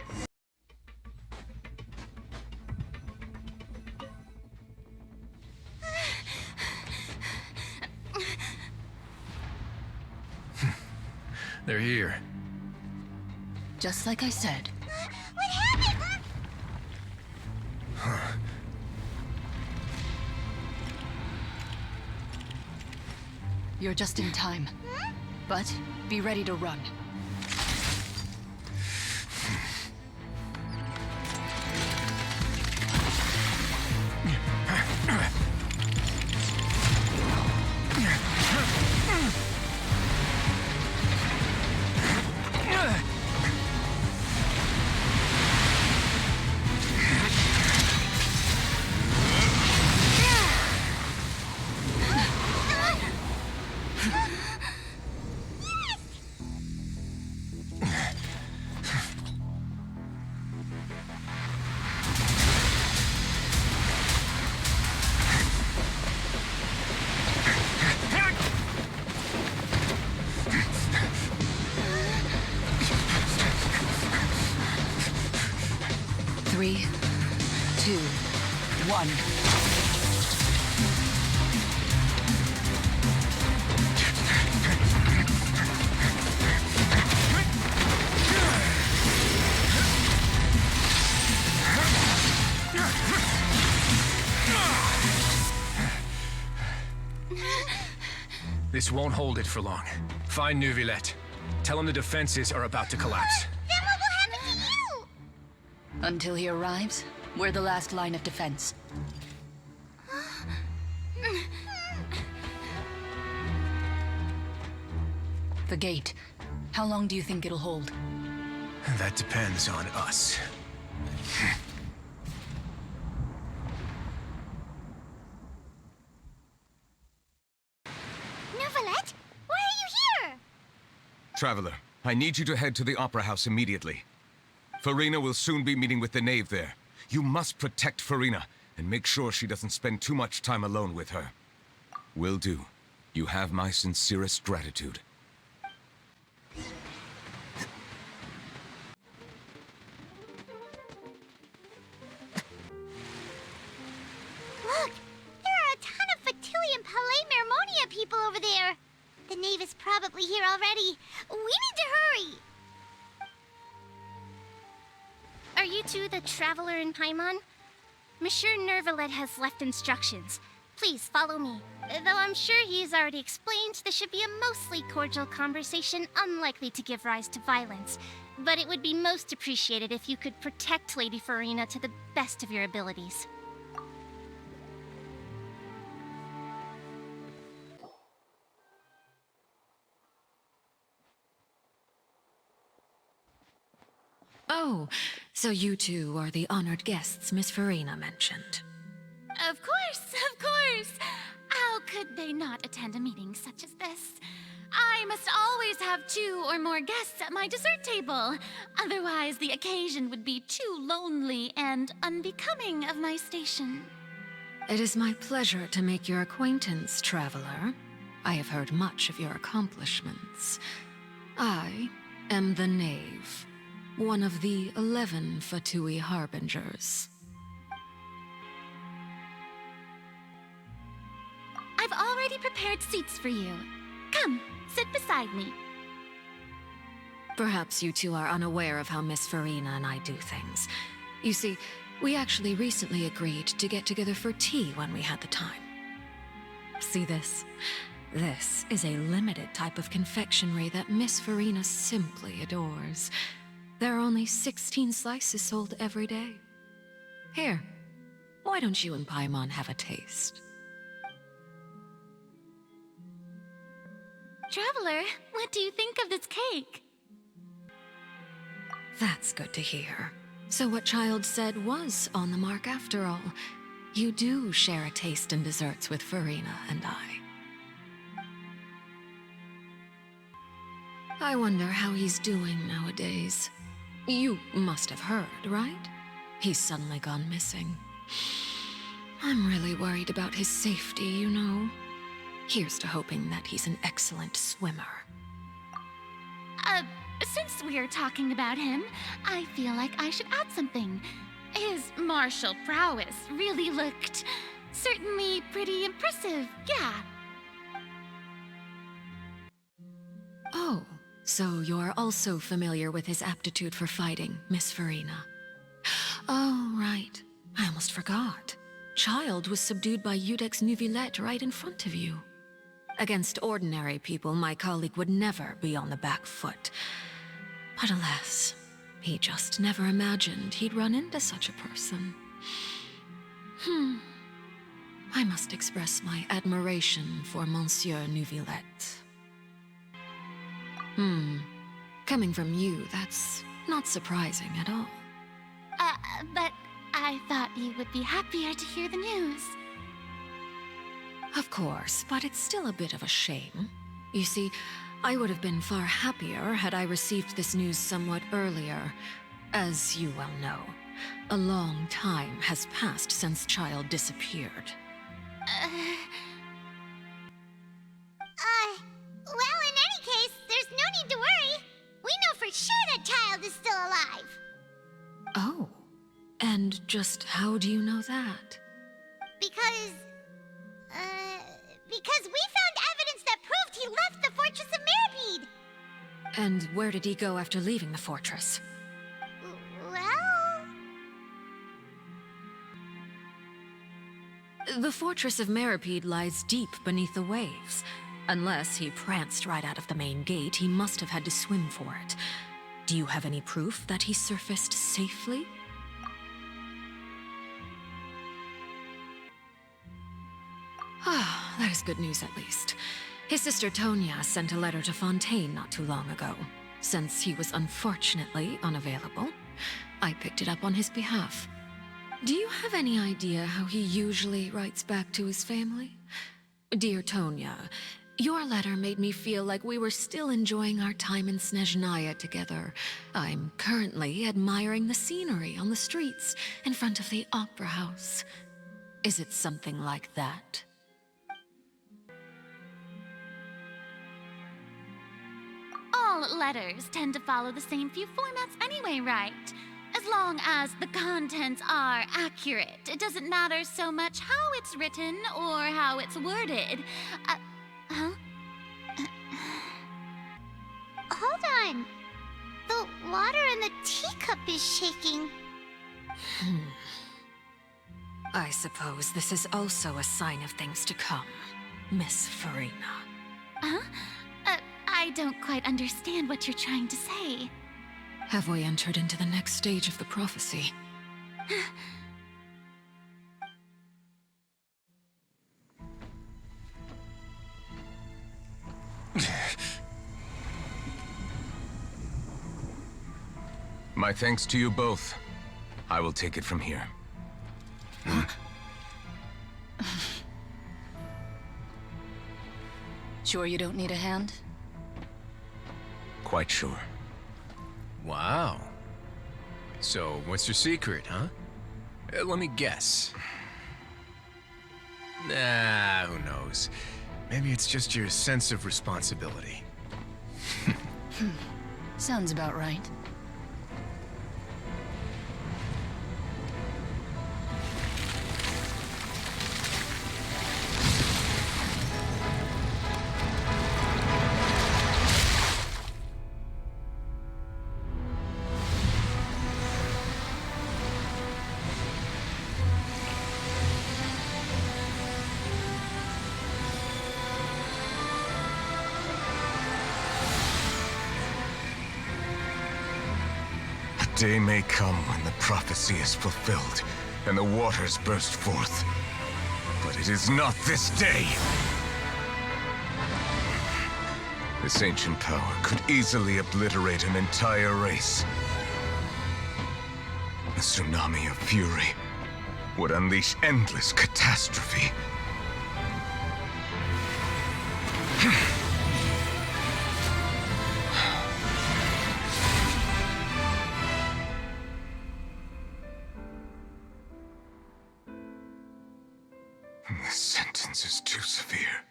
They're here. Just like I said. What happened? You're just in time. But be ready to run. 3, 2, 1. This won't hold it for long. Find Neuvillette. Tell him the defenses are about to collapse. Then what will happen to you? Until he arrives, we're the last line of defense. The gate. How long do you think it'll hold? That depends on us. Neuvillette? Why are you here? Traveler, I need you to head to the Opera House immediately. Farina will soon be meeting with the knave there. You must protect Farina, and make sure she doesn't spend too much time alone with her. Will do. You have my sincerest gratitude. Look! There are a ton of Fatilian Palais Mermonia people over there. The knave is probably here already. We need to hurry. Are you two the Traveler in Paimon? Monsieur Neuvillette has left instructions. Please follow me. Though I'm sure he's already explained, this should be a mostly cordial conversation, unlikely to give rise to violence. But it would be most appreciated if you could protect Lady Farina to the best of your abilities. Oh, so you two are the honored guests Miss Farina mentioned. Of course, of course. How could they not attend a meeting such as this? I must always have 2 or more guests at my dessert table. Otherwise, the occasion would be too lonely and unbecoming of my station. It is my pleasure to make your acquaintance, traveler. I have heard much of your accomplishments. I am the Knave, one of the 11 Fatui Harbingers. I've already prepared seats for you. Come, sit beside me. Perhaps you two are unaware of how Miss Farina and I do things. You see, we actually recently agreed to get together for tea when we had the time. See this? This is a limited type of confectionery that Miss Farina simply adores. There are only 16 slices sold every day. Here, why don't you and Paimon have a taste? Traveler, what do you think of this cake? That's good to hear. So what Child said was on the mark after all. You do share a taste in desserts with Farina and I. I wonder how he's doing nowadays. You must have heard, right? He's suddenly gone missing. I'm really worried about his safety, you know. Here's to hoping that he's an excellent swimmer. Since we're talking about him, I feel like I should add something. His martial prowess really looked certainly pretty impressive, yeah. Oh, so you're also familiar with his aptitude for fighting, Miss Farina. Oh, right. I almost forgot. Child was subdued by Iudex Neuvillette right in front of you. Against ordinary people, my colleague would never be on the back foot. But alas, he just never imagined he'd run into such a person. I must express my admiration for Monsieur Neuvillette. Coming from you, that's not surprising at all. But I thought you would be happier to hear the news. Of course, but it's still a bit of a shame. You see, I would have been far happier had I received this news somewhat earlier. As you well know, a long time has passed since Child disappeared. Well, in any case, there's no need to worry. We know for sure that Child is still alive. Oh, And just how do you know that? Because we found evidence that proved he left the Fortress of Mirabede. And where did he go after leaving the fortress? Well... The Fortress of Mirabede lies deep beneath the waves. Unless he pranced right out of the main gate, he must have had to swim for it. Do you have any proof that he surfaced safely? Ah, that is good news at least. His sister Tonya sent a letter to Fontaine not too long ago. Since he was unfortunately unavailable, I picked it up on his behalf. Do you have any idea how he usually writes back to his family? Dear Tonya, your letter made me feel like we were still enjoying our time in Snezhnaya together. I'm currently admiring the scenery on the streets in front of the Opera House. Is it something like that? All letters tend to follow the same few formats anyway, right? As long as the contents are accurate, it doesn't matter so much how it's written or how it's worded. Huh? Hold on. The water in the teacup is shaking. I suppose this is also a sign of things to come, Miss Farina. Huh? I don't quite understand what you're trying to say. Have we entered into the next stage of the prophecy? My thanks to you both. I will take it from here. Sure you don't need a hand? Quite sure. Wow. So, what's your secret, huh? Let me guess. Nah, who knows? Maybe it's just your sense of responsibility. Sounds about right. A day may come when the prophecy is fulfilled, and the waters burst forth. But it is not this day! This ancient power could easily obliterate an entire race. A tsunami of fury would unleash endless catastrophe. This sentence is too severe.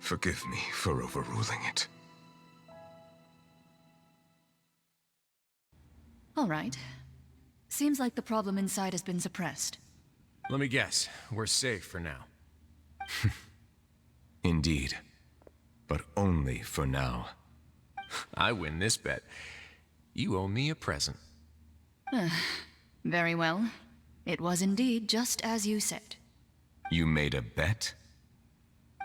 Forgive me for overruling it. All right. Seems like the problem inside has been suppressed. Let me guess. We're safe for now. Indeed. But only for now. I win this bet. You owe me a present. Very well. It was indeed just as you said. You made a bet?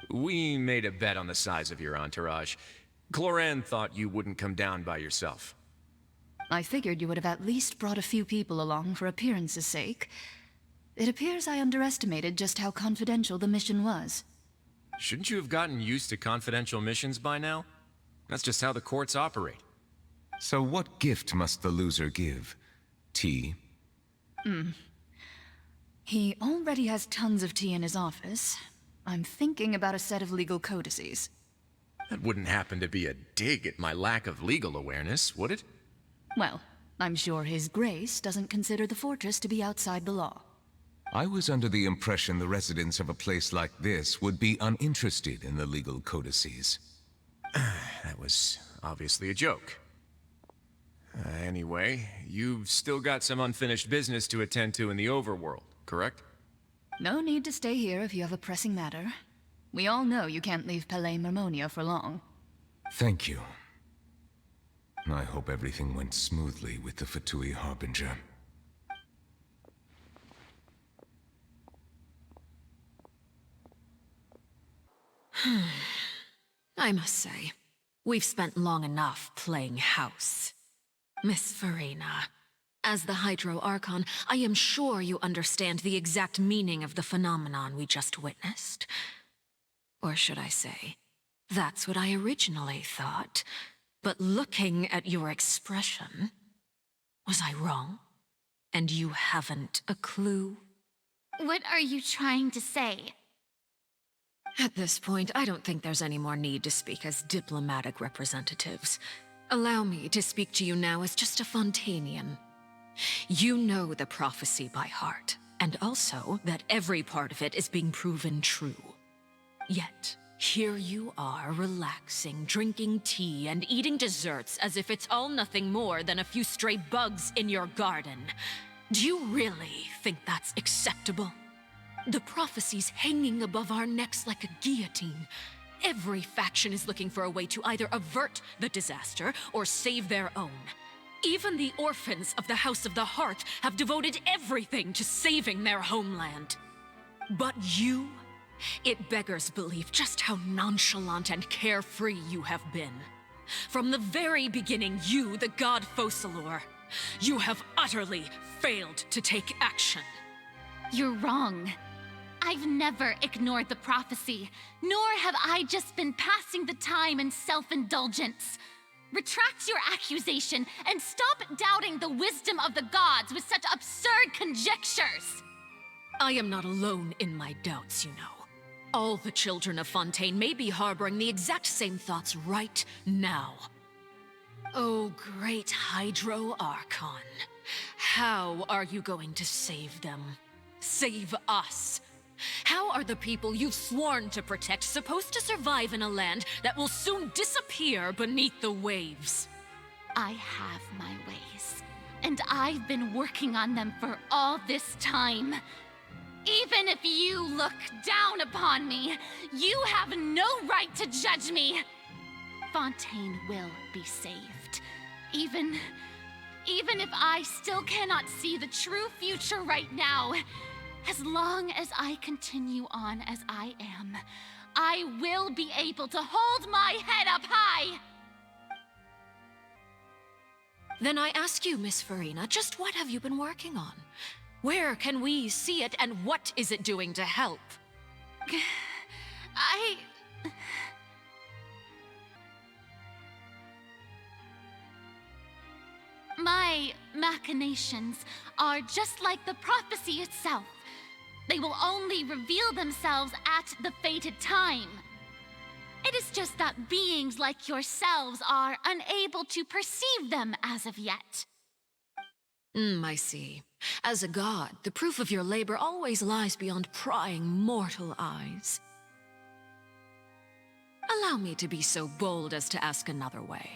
We made a bet on the size of your entourage. Cloran thought you wouldn't come down by yourself. I figured you would have at least brought a few people along for appearance's sake. It appears I underestimated just how confidential the mission was. Shouldn't you have gotten used to confidential missions by now? That's just how the courts operate. So what gift must the loser give? Tea? He already has tons of tea in his office. I'm thinking about a set of legal codices. That wouldn't happen to be a dig at my lack of legal awareness, would it? Well, I'm sure His Grace doesn't consider the fortress to be outside the law. I was under the impression the residents of a place like this would be uninterested in the legal codices. That was obviously a joke. Anyway, you've still got some unfinished business to attend to in the overworld, correct? No need to stay here if you have a pressing matter. We all know you can't leave Palais Mermonia for long. Thank you. I hope everything went smoothly with the Fatui Harbinger. I must say, we've spent long enough playing house. Miss Farina, as the Hydro Archon, I am sure you understand the exact meaning of the phenomenon we just witnessed. Or should I say, that's what I originally thought. But looking at your expression, was I wrong? And you haven't a clue? What are you trying to say? At this point, I don't think there's any more need to speak as diplomatic representatives. Allow me to speak to you now as just a Fontainian. You know the prophecy by heart, and also that every part of it is being proven true. Yet, here you are, relaxing, drinking tea, and eating desserts as if it's all nothing more than a few stray bugs in your garden. Do you really think that's acceptable? The prophecy's hanging above our necks like a guillotine. Every faction is looking for a way to either avert the disaster or save their own. Even the orphans of the House of the Heart have devoted everything to saving their homeland. But you, it beggars belief just how nonchalant and carefree you have been. From the very beginning, you, the god Focalor, you have utterly failed to take action. You're wrong. I've never ignored the prophecy, nor have I just been passing the time in self-indulgence. Retract your accusation and stop doubting the wisdom of the gods with such absurd conjectures! I am not alone in my doubts, you know. All the children of Fontaine may be harboring the exact same thoughts right now. Oh, great Hydro Archon. How are you going to save them? Save us? How are the people you've sworn to protect supposed to survive in a land that will soon disappear beneath the waves? I have my ways, and I've been working on them for all this time. Even if you look down upon me, you have no right to judge me. Fontaine will be saved. Even if I still cannot see the true future right now, as long as I continue on as I am, I will be able to hold my head up high! Then I ask you, Miss Farina, just what have you been working on? Where can we see it, and what is it doing to help? My machinations are just like the prophecy itself. They will only reveal themselves at the fated time. It is just that beings like yourselves are unable to perceive them as of yet. I see. As a god, the proof of your labor always lies beyond prying mortal eyes. Allow me to be so bold as to ask another way.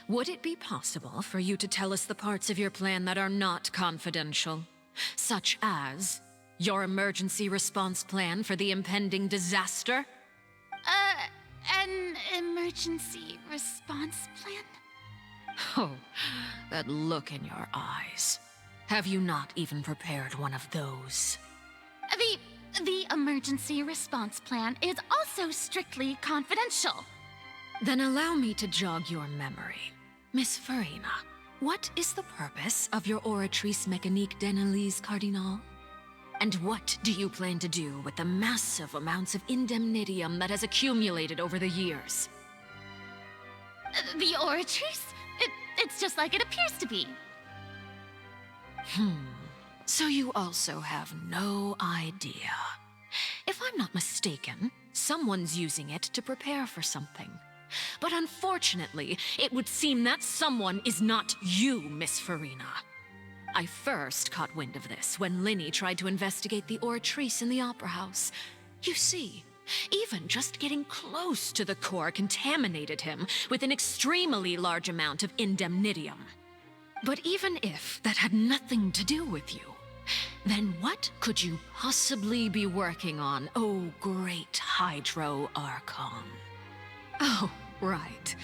Would it be possible for you to tell us the parts of your plan that are not confidential? Such as your emergency response plan for the impending disaster? An emergency response plan? Oh, that look in your eyes. Have you not even prepared one of those? The emergency response plan is also strictly confidential. Then allow me to jog your memory. Miss Farina, what is the purpose of your Oratrice Mécanique d'Analyse Cardinal? And what do you plan to do with the massive amounts of indemnitium that has accumulated over the years? The Oratrice? It's just like it appears to be. So you also have no idea. If I'm not mistaken, someone's using it to prepare for something. But unfortunately, it would seem that someone is not you, Miss Farina. I first caught wind of this when Linny tried to investigate the Oratrice in the Opera House. You see, even just getting close to the core contaminated him with an extremely large amount of indemnitium. But even if that had nothing to do with you, then what could you possibly be working on, oh great Hydro Archon? Oh, right.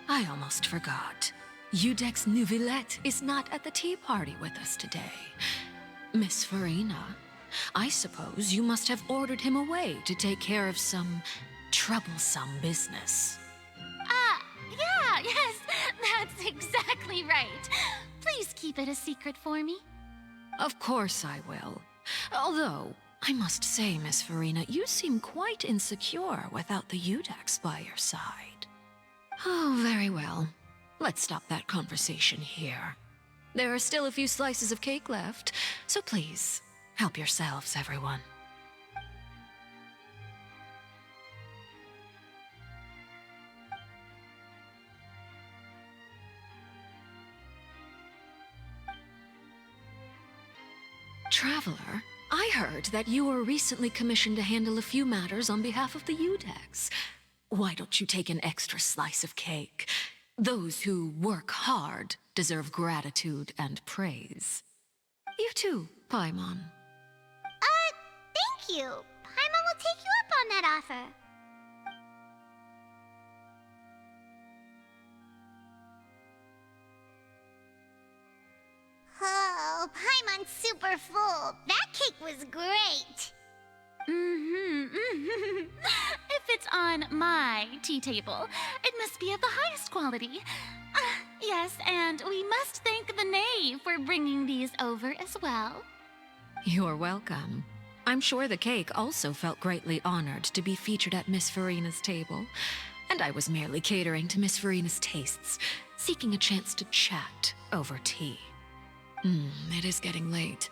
I almost forgot. Udex Nuvilette is not at the tea party with us today. Miss Farina, I suppose you must have ordered him away to take care of some troublesome business. Yeah, yes, that's exactly right. Please keep it a secret for me. Of course I will. Although, I must say, Miss Farina, you seem quite insecure without the Udex by your side. Oh, very well. Let's stop that conversation here. There are still a few slices of cake left, so please, help yourselves, everyone. Traveler, I heard that you were recently commissioned to handle a few matters on behalf of the Udex. Why don't you take an extra slice of cake? Those who work hard deserve gratitude and praise. You too, Paimon. Thank you. Paimon will take you up on that offer. Oh, Paimon's super full. That cake was great. If it's on my tea table, it must be of the highest quality. Yes, and we must thank the knave for bringing these over as well. You're welcome. I'm sure the cake also felt greatly honored to be featured at Miss Farina's table. And I was merely catering to Miss Farina's tastes, seeking a chance to chat over tea. It is getting late.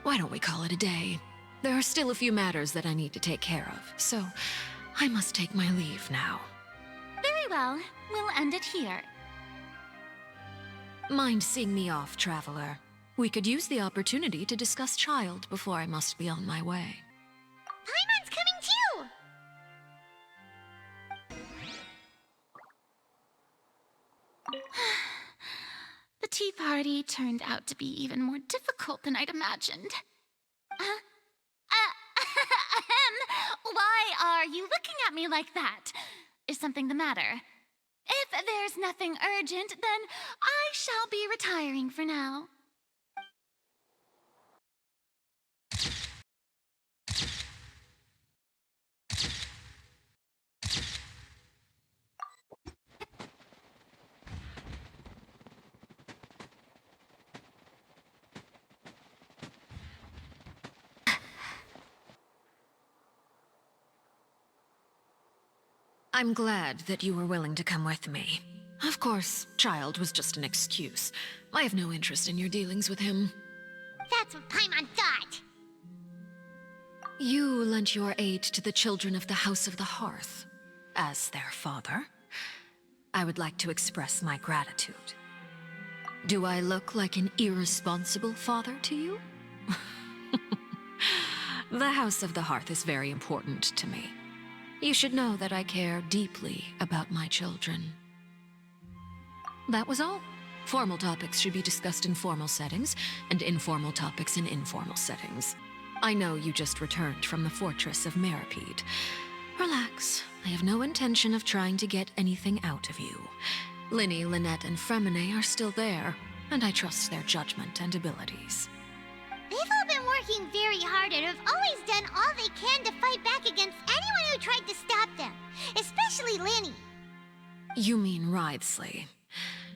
Why don't we call it a day? There are still a few matters that I need to take care of, so I must take my leave now. Very well. We'll end it here. Mind seeing me off, Traveler? We could use the opportunity to discuss Child before I must be on my way. Paimon's coming too! The tea party turned out to be even more difficult than I'd imagined. Why are you looking at me like that? Is something the matter? If there's nothing urgent, then I shall be retiring for now. I'm glad that you were willing to come with me. Of course, Child was just an excuse. I have no interest in your dealings with him. That's what Paimon thought. You lent your aid to the children of the House of the Hearth. As their father, I would like to express my gratitude. Do I look like an irresponsible father to you? The House of the Hearth is very important to me. You should know that I care deeply about my children. That was all. Formal topics should be discussed in formal settings, and informal topics in informal settings. I know you just returned from the fortress of Meripede. Relax. I have no intention of trying to get anything out of you. Linny, Lynette, and Fremine are still there, and I trust their judgment and abilities. They've all been working very hard and have always done all they can to fight back against anyone who tried to stop them, especially Linny. You mean Writhsley.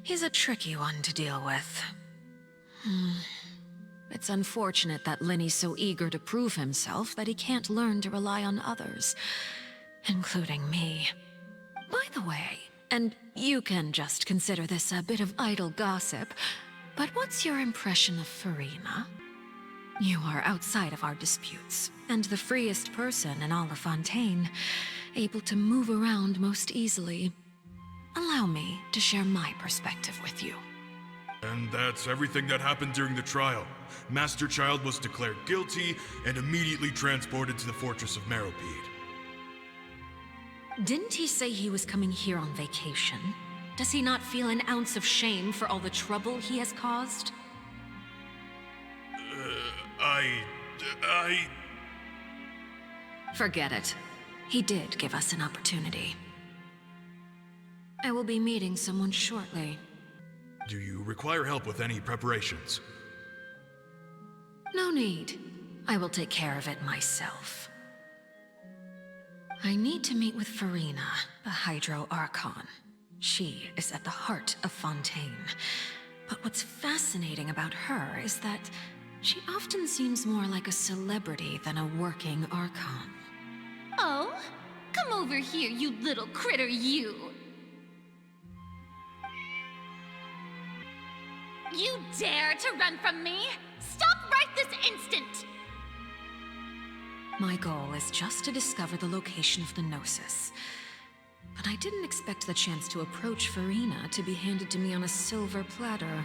He's a tricky one to deal with. It's unfortunate that Linny's so eager to prove himself that he can't learn to rely on others, including me. By the way, and you can just consider this a bit of idle gossip, but what's your impression of Farina? You are outside of our disputes, and the freest person in all of Fontaine, able to move around most easily. Allow me to share my perspective with you. And that's everything that happened during the trial. Master Child was declared guilty and immediately transported to the fortress of Meripede. Didn't he say he was coming here on vacation? Does he not feel an ounce of shame for all the trouble he has caused? Forget it. He did give us an opportunity. I will be meeting someone shortly. Do you require help with any preparations? No need. I will take care of it myself. I need to meet with Farina, the Hydro Archon. She is at the heart of Fontaine. But what's fascinating about her is that she often seems more like a celebrity than a working Archon. Oh? Come over here, you little critter, you! You dare to run from me? Stop right this instant! My goal is just to discover the location of the Gnosis. But I didn't expect the chance to approach Farina to be handed to me on a silver platter.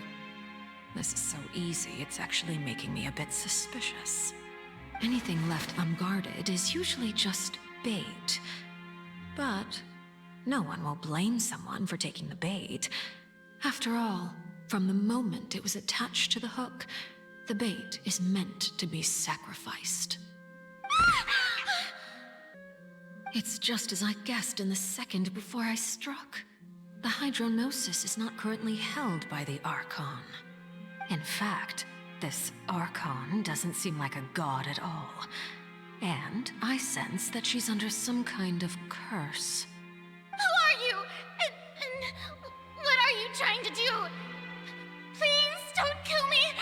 This is so easy, it's actually making me a bit suspicious. Anything left unguarded is usually just bait. But no one will blame someone for taking the bait. After all, from the moment it was attached to the hook, the bait is meant to be sacrificed. It's just as I guessed in the second before I struck. The Hydronosis is not currently held by the Archon. In fact, this Archon doesn't seem like a god at all. And I sense that she's under some kind of curse. Who are you? And what are you trying to do? Please don't kill me!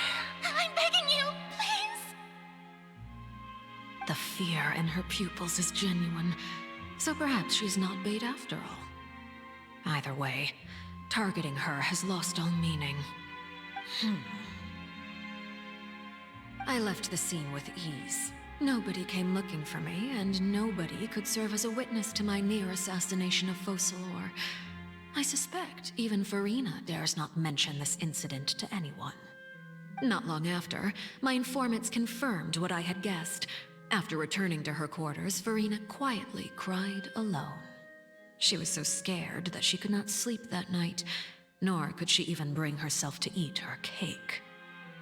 I'm begging you, please! The fear in her pupils is genuine, so perhaps she's not bait after all. Either way, targeting her has lost all meaning. I left the scene with ease. Nobody came looking for me, and nobody could serve as a witness to my near assassination of Focalor. I suspect even Farina dares not mention this incident to anyone. Not long after, my informants confirmed what I had guessed. After returning to her quarters, Farina quietly cried alone. She was so scared that she could not sleep that night, nor could she even bring herself to eat her cake.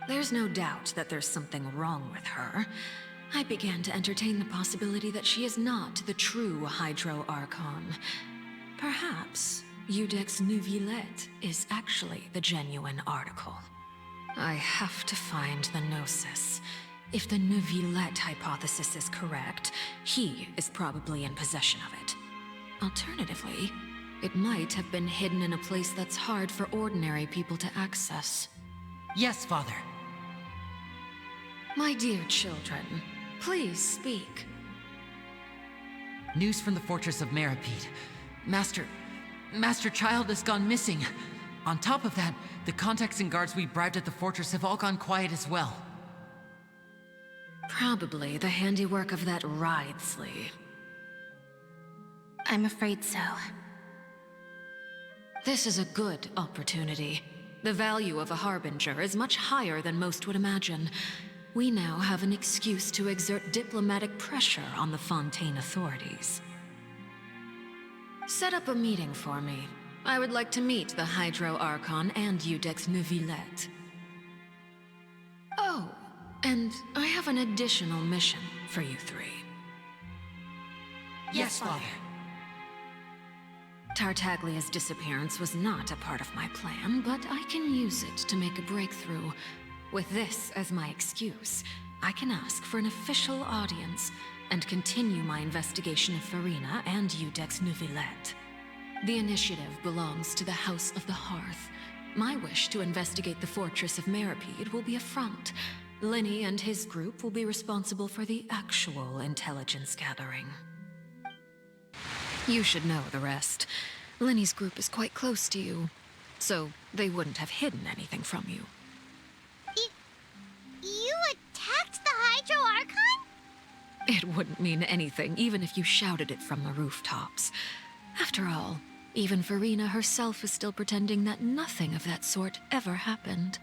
There's no doubt that there's something wrong with her. I began to entertain the possibility that she is not the true Hydro Archon. Perhaps Iudex Neuvillette is actually the genuine article. I have to find the Gnosis. If the Neuvillette hypothesis is correct, he is probably in possession of it. Alternatively, it might have been hidden in a place that's hard for ordinary people to access. Yes, Father. My dear children, please speak. News from the fortress of Meripede. Master Child has gone missing. On top of that, the contacts and guards we bribed at the fortress have all gone quiet as well. Probably the handiwork of that Ridsley. I'm afraid so. This is a good opportunity. The value of a Harbinger is much higher than most would imagine. We now have an excuse to exert diplomatic pressure on the Fontaine authorities. Set up a meeting for me. I would like to meet the Hydro Archon and Iudex Neuvillette. Oh, and I have an additional mission for you three. Yes, Father. Tartaglia's disappearance was not a part of my plan, but I can use it to make a breakthrough. With this as my excuse, I can ask for an official audience and continue my investigation of Farina and Iudex Neuvillette. The initiative belongs to the House of the Hearth. My wish to investigate the fortress of Meripede will be a front. Lenny and his group will be responsible for the actual intelligence gathering. You should know the rest. Lenny's group is quite close to you, so they wouldn't have hidden anything from you. You attacked the Hydro Archon? It wouldn't mean anything, even if you shouted it from the rooftops. After all, even Farina herself is still pretending that nothing of that sort ever happened.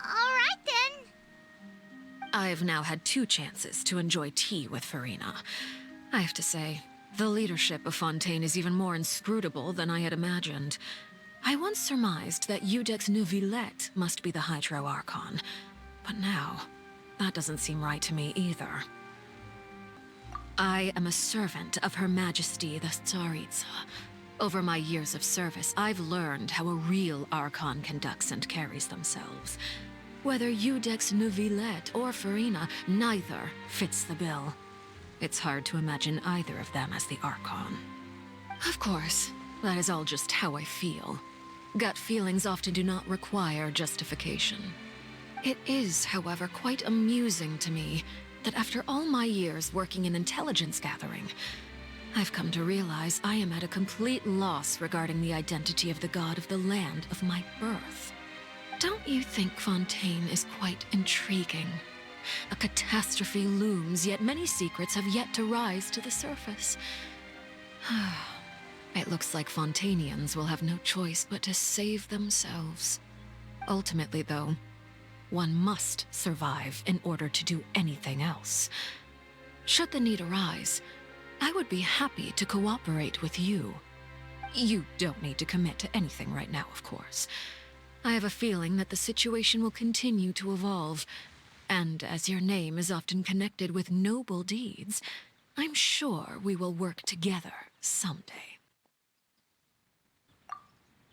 Alright then. I've now had 2 chances to enjoy tea with Farina. I have to say, The leadership of Fontaine is even more inscrutable than I had imagined. I once surmised that Iudex Neuvillette must be the Hydro Archon, but now, that doesn't seem right to me either. I am a servant of Her Majesty the Tsaritsa. Over my years of service, I've learned how a real Archon conducts and carries themselves. Whether Iudex Neuvillette or Farina, neither fits the bill. It's hard to imagine either of them as the Archon. Of course, that is all just how I feel. Gut feelings often do not require justification. It is, however, quite amusing to me that after all my years working in intelligence gathering, I've come to realize I am at a complete loss regarding the identity of the god of the land of my birth. Don't you think Fontaine is quite intriguing? A catastrophe looms, yet many secrets have yet to rise to the surface. It looks like Fontainians will have no choice but to save themselves. Ultimately, though, one must survive in order to do anything else. Should the need arise, I would be happy to cooperate with you. You don't need to commit to anything right now, of course. I have a feeling that the situation will continue to evolve, and as your name is often connected with noble deeds, I'm sure we will work together someday.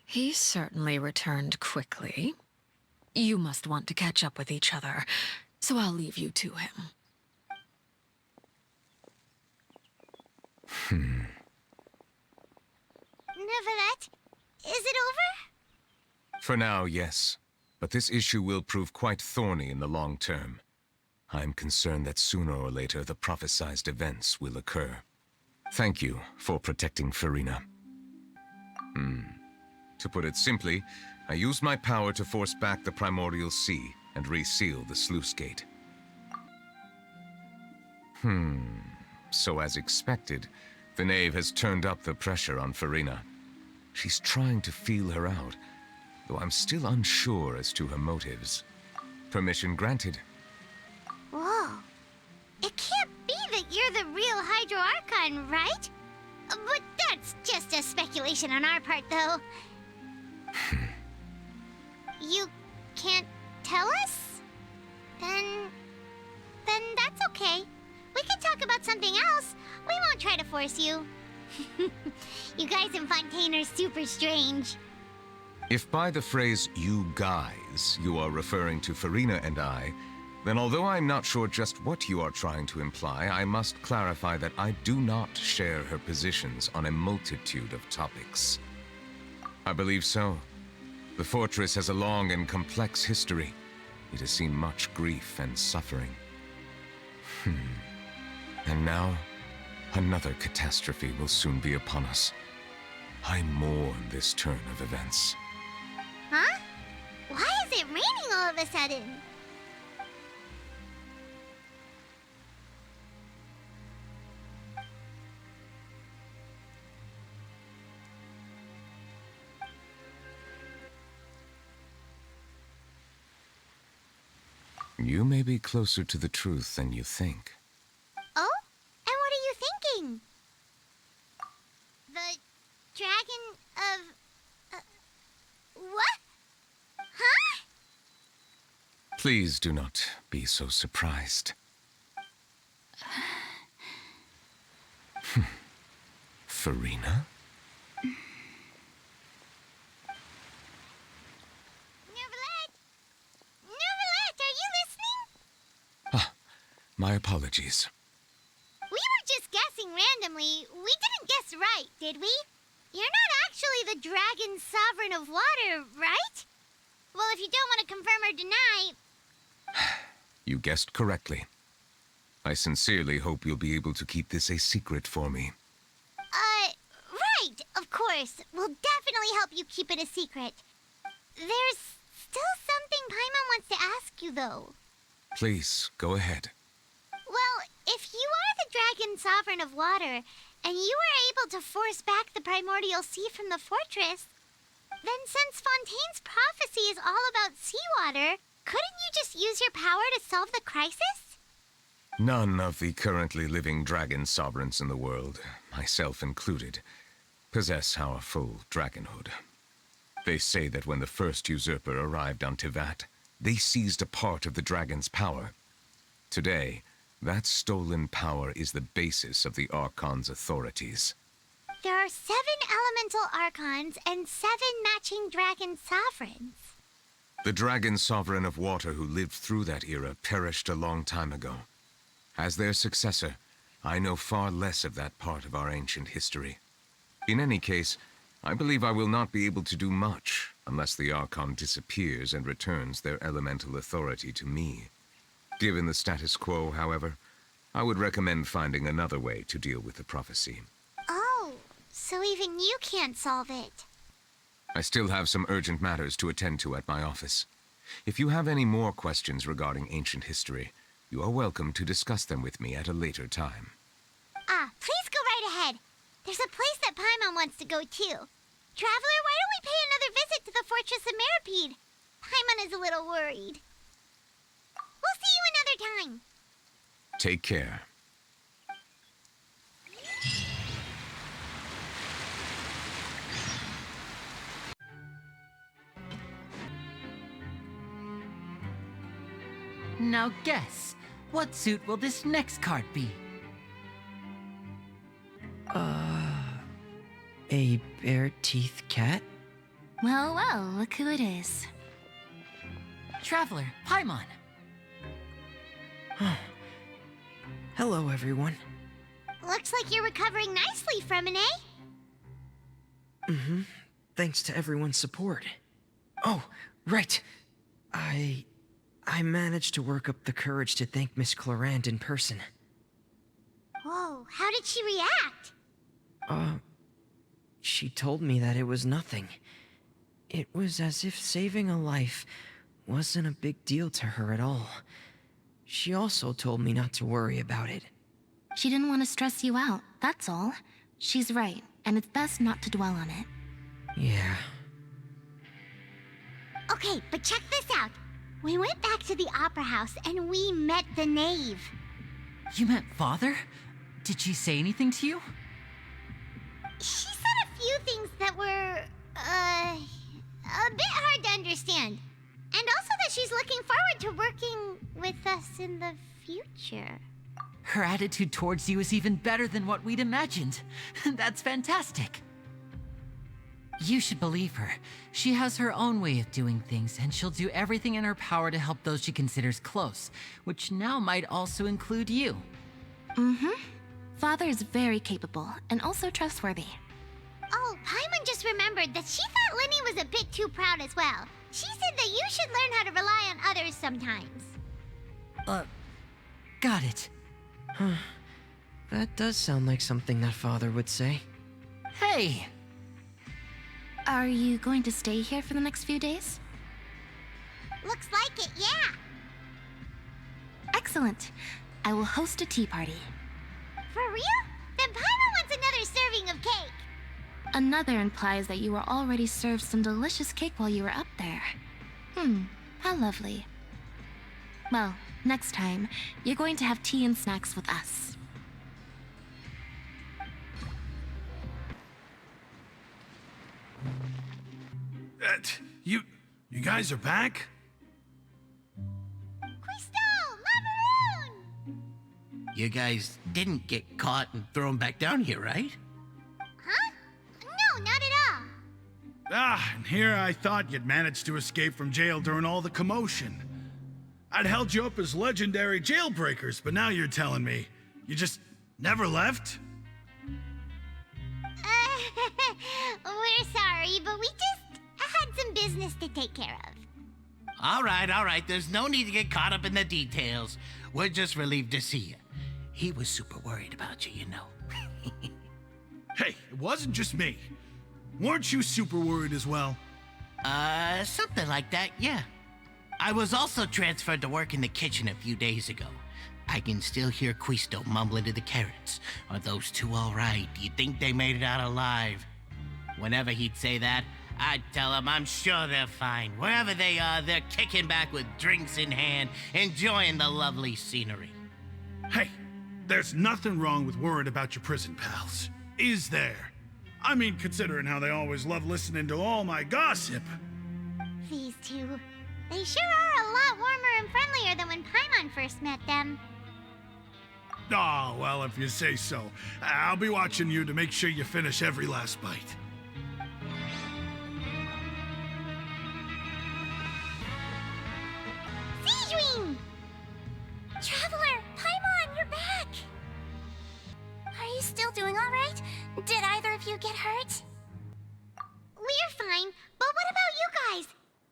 He certainly returned quickly. You must want to catch up with each other, so I'll leave you to him. Neuvillette, is it over? For now, yes. But this issue will prove quite thorny in the long term. I'm concerned that sooner or later the prophesized events will occur. Thank you for protecting Farina. To put it simply, I used my power to force back the primordial sea and reseal the sluice gate. So as expected, the knave has turned up the pressure on Farina. She's trying to feel her out, though I'm still unsure as to her motives. Permission granted. Whoa. It can't be that you're the real Hydro Archon, right? But that's just a speculation on our part, though. You can't tell us? Then that's okay. We can talk about something else. We won't try to force you. You guys in Fontaine are super strange. If by the phrase, you guys, you are referring to Farina and I, then although I'm not sure just what you are trying to imply, I must clarify that I do not share her positions on a multitude of topics. I believe so. The fortress has a long and complex history. It has seen much grief and suffering. And now, another catastrophe will soon be upon us. I mourn this turn of events. Huh? Why is it raining all of a sudden? You may be closer to the truth than you think. Oh? And what are you thinking? The dragon of... what? Huh? Please do not be so surprised. Farina? My apologies. We were just guessing randomly. We didn't guess right, did we? You're not actually the dragon sovereign of water, right? Well, if you don't want to confirm or deny... You guessed correctly. I sincerely hope you'll be able to keep this a secret for me. Right, of course. We'll definitely help you keep it a secret. There's still something Paimon wants to ask you, though. Please, go ahead. Well, if you are the dragon sovereign of water, and you were able to force back the primordial sea from the fortress, then since Fontaine's prophecy is all about seawater, couldn't you just use your power to solve the crisis? None of the currently living dragon sovereigns in the world, myself included, possess our full dragonhood. They say that when the first usurper arrived on Tivat, they seized a part of the dragon's power. Today, that stolen power is the basis of the Archon's authorities. There are 7 elemental Archons and 7 matching dragon sovereigns. The dragon sovereign of water who lived through that era perished a long time ago. As their successor, I know far less of that part of our ancient history. In any case, I believe I will not be able to do much unless the Archon disappears and returns their elemental authority to me. Given the status quo, however, I would recommend finding another way to deal with the prophecy. Oh, so even you can't solve it. I still have some urgent matters to attend to at my office. If you have any more questions regarding ancient history, you are welcome to discuss them with me at a later time. Please go right ahead. There's a place that Paimon wants to go too. Traveler, why don't we pay another visit to the Fortress of Meripede? Paimon is a little worried. We'll see you another time. Take care. Now guess, what suit will this next card be? A bare-teeth cat? Well, well, look who it is. Traveler, Paimon. Hello, everyone. Looks like you're recovering nicely from it, eh? Thanks to everyone's support. Oh, right. I managed to work up the courage to thank Miss Clorand in person. Whoa, how did she react? She told me that it was nothing. It was as if saving a life wasn't a big deal to her at all. She also told me not to worry about it. She didn't want to stress you out, that's all. She's right, and it's best not to dwell on it. Yeah. Okay, but check this out. We went back to the Opera House and we met the Knave. You met Father? Did she say anything to you? She said a few things that were, a bit hard to understand. And also that she's looking forward to working with us in the future. Her attitude towards you is even better than what we'd imagined. That's fantastic. You should believe her. She has her own way of doing things, and she'll do everything in her power to help those she considers close, which now might also include you. Father is very capable, and also trustworthy. Oh, Paimon just remembered that she thought Lenny was a bit too proud as well. She said that you should learn how to rely on others sometimes. Got it. That does sound like something that Father would say. Hey! Are you going to stay here for the next few days? Looks like it, yeah. Excellent. I will host a tea party. For real? Then Paimon wants another serving of cake. Another implies that you were already served some delicious cake while you were up there. How lovely. Well, next time, you're going to have tea and snacks with us. You guys are back? You guys didn't get caught and thrown back down here, right? Huh? No, not at all. And here I thought you'd managed to escape from jail during all the commotion. I'd held you up as legendary jailbreakers, but now you're telling me you just never left? We're sorry, but we just had some business to take care of. All right. There's no need to get caught up in the details. We're just relieved to see you. He was super worried about you, you know. Hey, it wasn't just me. Weren't you super worried as well? Something like that, yeah. I was also transferred to work in the kitchen a few days ago. I can still hear Quisto mumbling to the carrots. Are those two all right? Do you think they made it out alive? Whenever he'd say that, I'd tell him I'm sure they're fine. Wherever they are, they're kicking back with drinks in hand, enjoying the lovely scenery. Hey, there's nothing wrong with worrying about your prison pals. is there? I mean, considering how they always love listening to all my gossip. These two. They sure are a lot warmer and friendlier than when Paimon first met them. Oh, well, if you say so. I'll be watching you to make sure you finish every last bite. Sijuin! Traveler, Paimon, you're back! Are you still doing alright? Did either of you get hurt? We're fine, but what about you guys?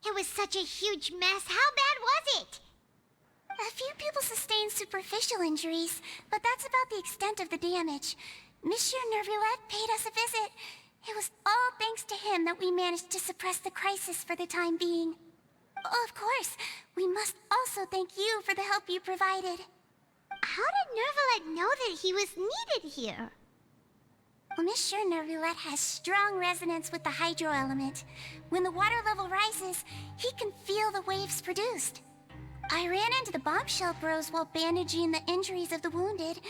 It was such a huge mess. How bad was it? A few people sustained superficial injuries, but that's about the extent of the damage. Monsieur Nervulette paid us a visit. It was all thanks to him that we managed to suppress the crisis for the time being. Of course, we must also thank you for the help you provided. How did Nervulette know that he was needed here? Well, Monsieur Nervulette has strong resonance with the hydro element. When the water level rises, he can feel the waves produced. I ran into the bombshell bros while bandaging the injuries of the wounded.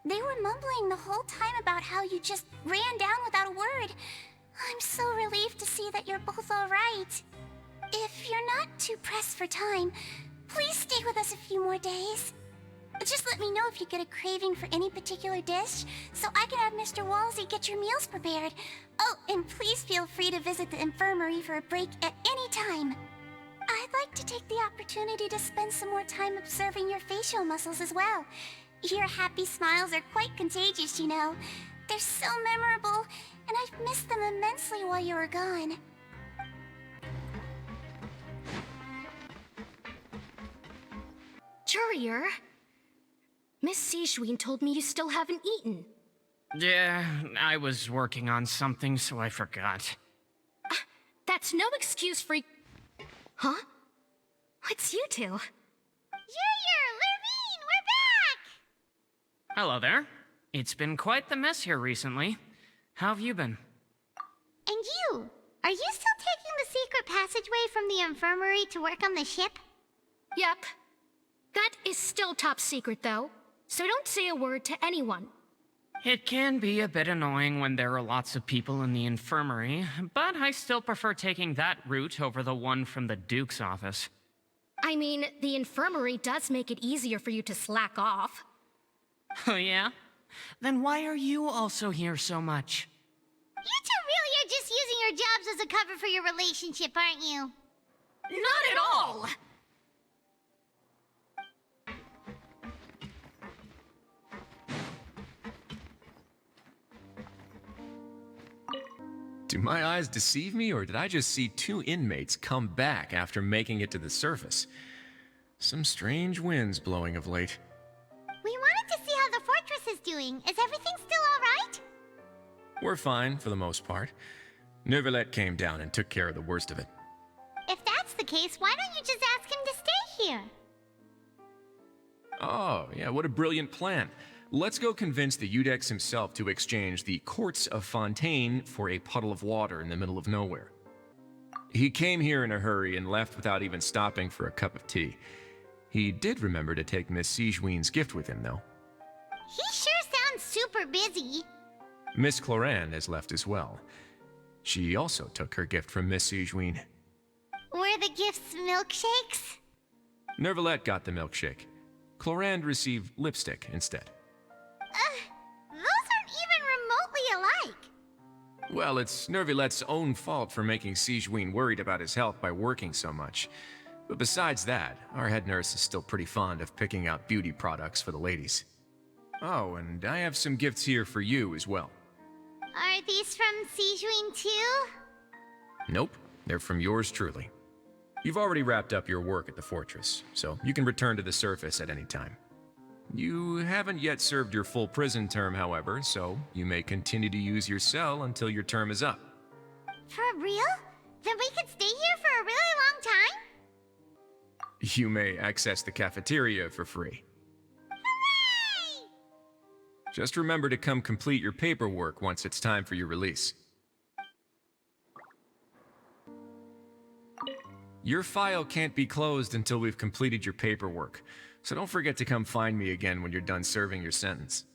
They were mumbling the whole time about how you just ran down without a word. I'm so relieved to see that you're both all right. If you're not too pressed for time, please stay with us a few more days. Just let me know if you get a craving for any particular dish, so I can have Mr. Wolsey get your meals prepared. Oh, and please feel free to visit the infirmary for a break at any time. I'd like to take the opportunity to spend some more time observing your facial muscles as well. Your happy smiles are quite contagious, you know. They're so memorable, and I've missed them immensely while you were gone. Courier, Miss Sijuin told me you still haven't eaten. Yeah, I was working on something, so I forgot. That's no excuse for... Huh? What's you two? Courier, Lurvine, we're back! Hello there. It's been quite the mess here recently. How have you been? And you? Are you still taking the secret passageway from the infirmary to work on the ship? Yep. That is still top secret, though. So don't say a word to anyone. It can be a bit annoying when there are lots of people in the infirmary, but I still prefer taking that route over the one from the Duke's office. I mean, the infirmary does make it easier for you to slack off. Oh yeah? Then why are you also here so much? You two really are just using your jobs as a cover for your relationship, aren't you? Not at all! Do my eyes deceive me, or did I just see two inmates come back after making it to the surface? Some strange winds blowing of late. We wanted to see how the fortress is doing. Is everything still alright? We're fine, for the most part. Nervulette came down and took care of the worst of it. If that's the case, why don't you just ask him to stay here? Oh, yeah, what a brilliant plan. Let's go convince the Udex himself to exchange the courts of Fontaine for a puddle of water in the middle of nowhere. He came here in a hurry and left without even stopping for a cup of tea. He did remember to take Miss Sijuin's gift with him, though. He sure sounds super busy. Miss Clorand has left as well. She also took her gift from Miss Sijuin. Were the gifts milkshakes? Nervulette got the milkshake. Clorand received lipstick instead. Those aren't even remotely alike. Well, it's Nervulette's own fault for making Sijuin worried about his health by working so much. But besides that, our head nurse is still pretty fond of picking out beauty products for the ladies. Oh, and I have some gifts here for you as well. Are these from Sijuin too? Nope, they're from yours truly. You've already wrapped up your work at the fortress, so you can return to the surface at any time. You haven't yet served your full prison term, however, so you may continue to use your cell until your term is up. For real? Then we could stay here for a really long time? You may access the cafeteria for free. Hooray! Just remember to come complete your paperwork once it's time for your release. Your file can't be closed until we've completed your paperwork, so don't forget to come find me again when you're done serving your sentence.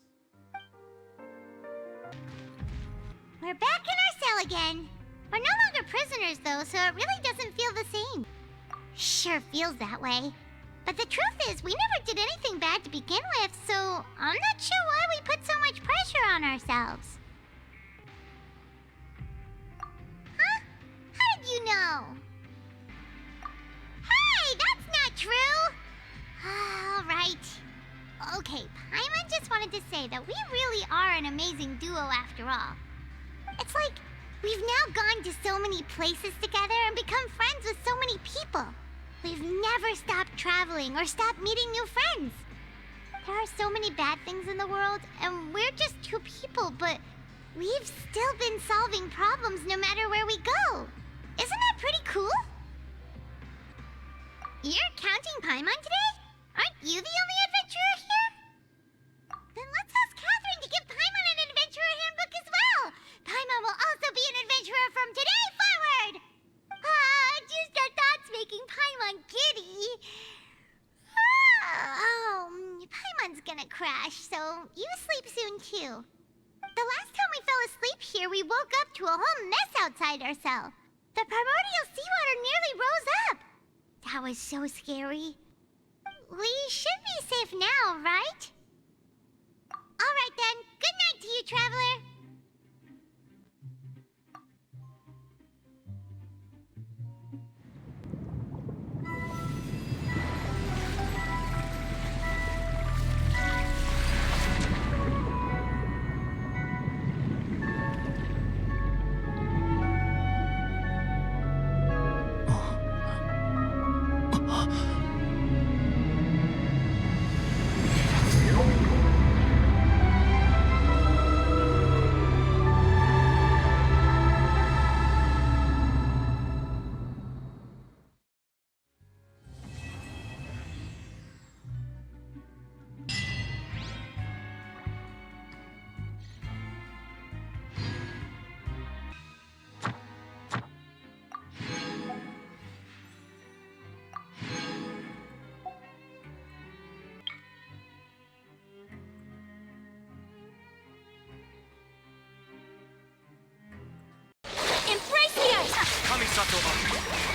We're back in our cell again. We're no longer prisoners, though, so it really doesn't feel the same. Sure feels that way. But the truth is, we never did anything bad to begin with, so I'm not sure why we put so much pressure on ourselves. Huh? How did you know? Hey, that's not true! All right. Okay, Paimon just wanted to say that we really are an amazing duo after all. It's like we've now gone to so many places together and become friends with so many people. We've never stopped traveling or stopped meeting new friends. There are so many bad things in the world, and we're just two people, but we've still been solving problems no matter where we go. Isn't that pretty cool? You're counting Paimon today? Aren't you the only adventurer here? Then let's ask Catherine to give Paimon an adventurer handbook as well. Paimon will also be an adventurer from today forward. Just our thoughts making Paimon giddy. Paimon's gonna crash, so you sleep soon too. The last time we fell asleep here, we woke up to a whole mess outside our cell. The primordial seawater nearly rose up. That was so scary. We should be safe now, right? All right then. Good night to you, traveler.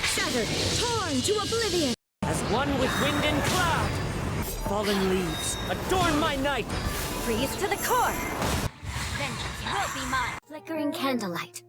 Shattered, torn to oblivion. As one with wind and cloud. Fallen leaves, adorn my night. Freeze to the core. Vengeance will be mine. Flickering candlelight.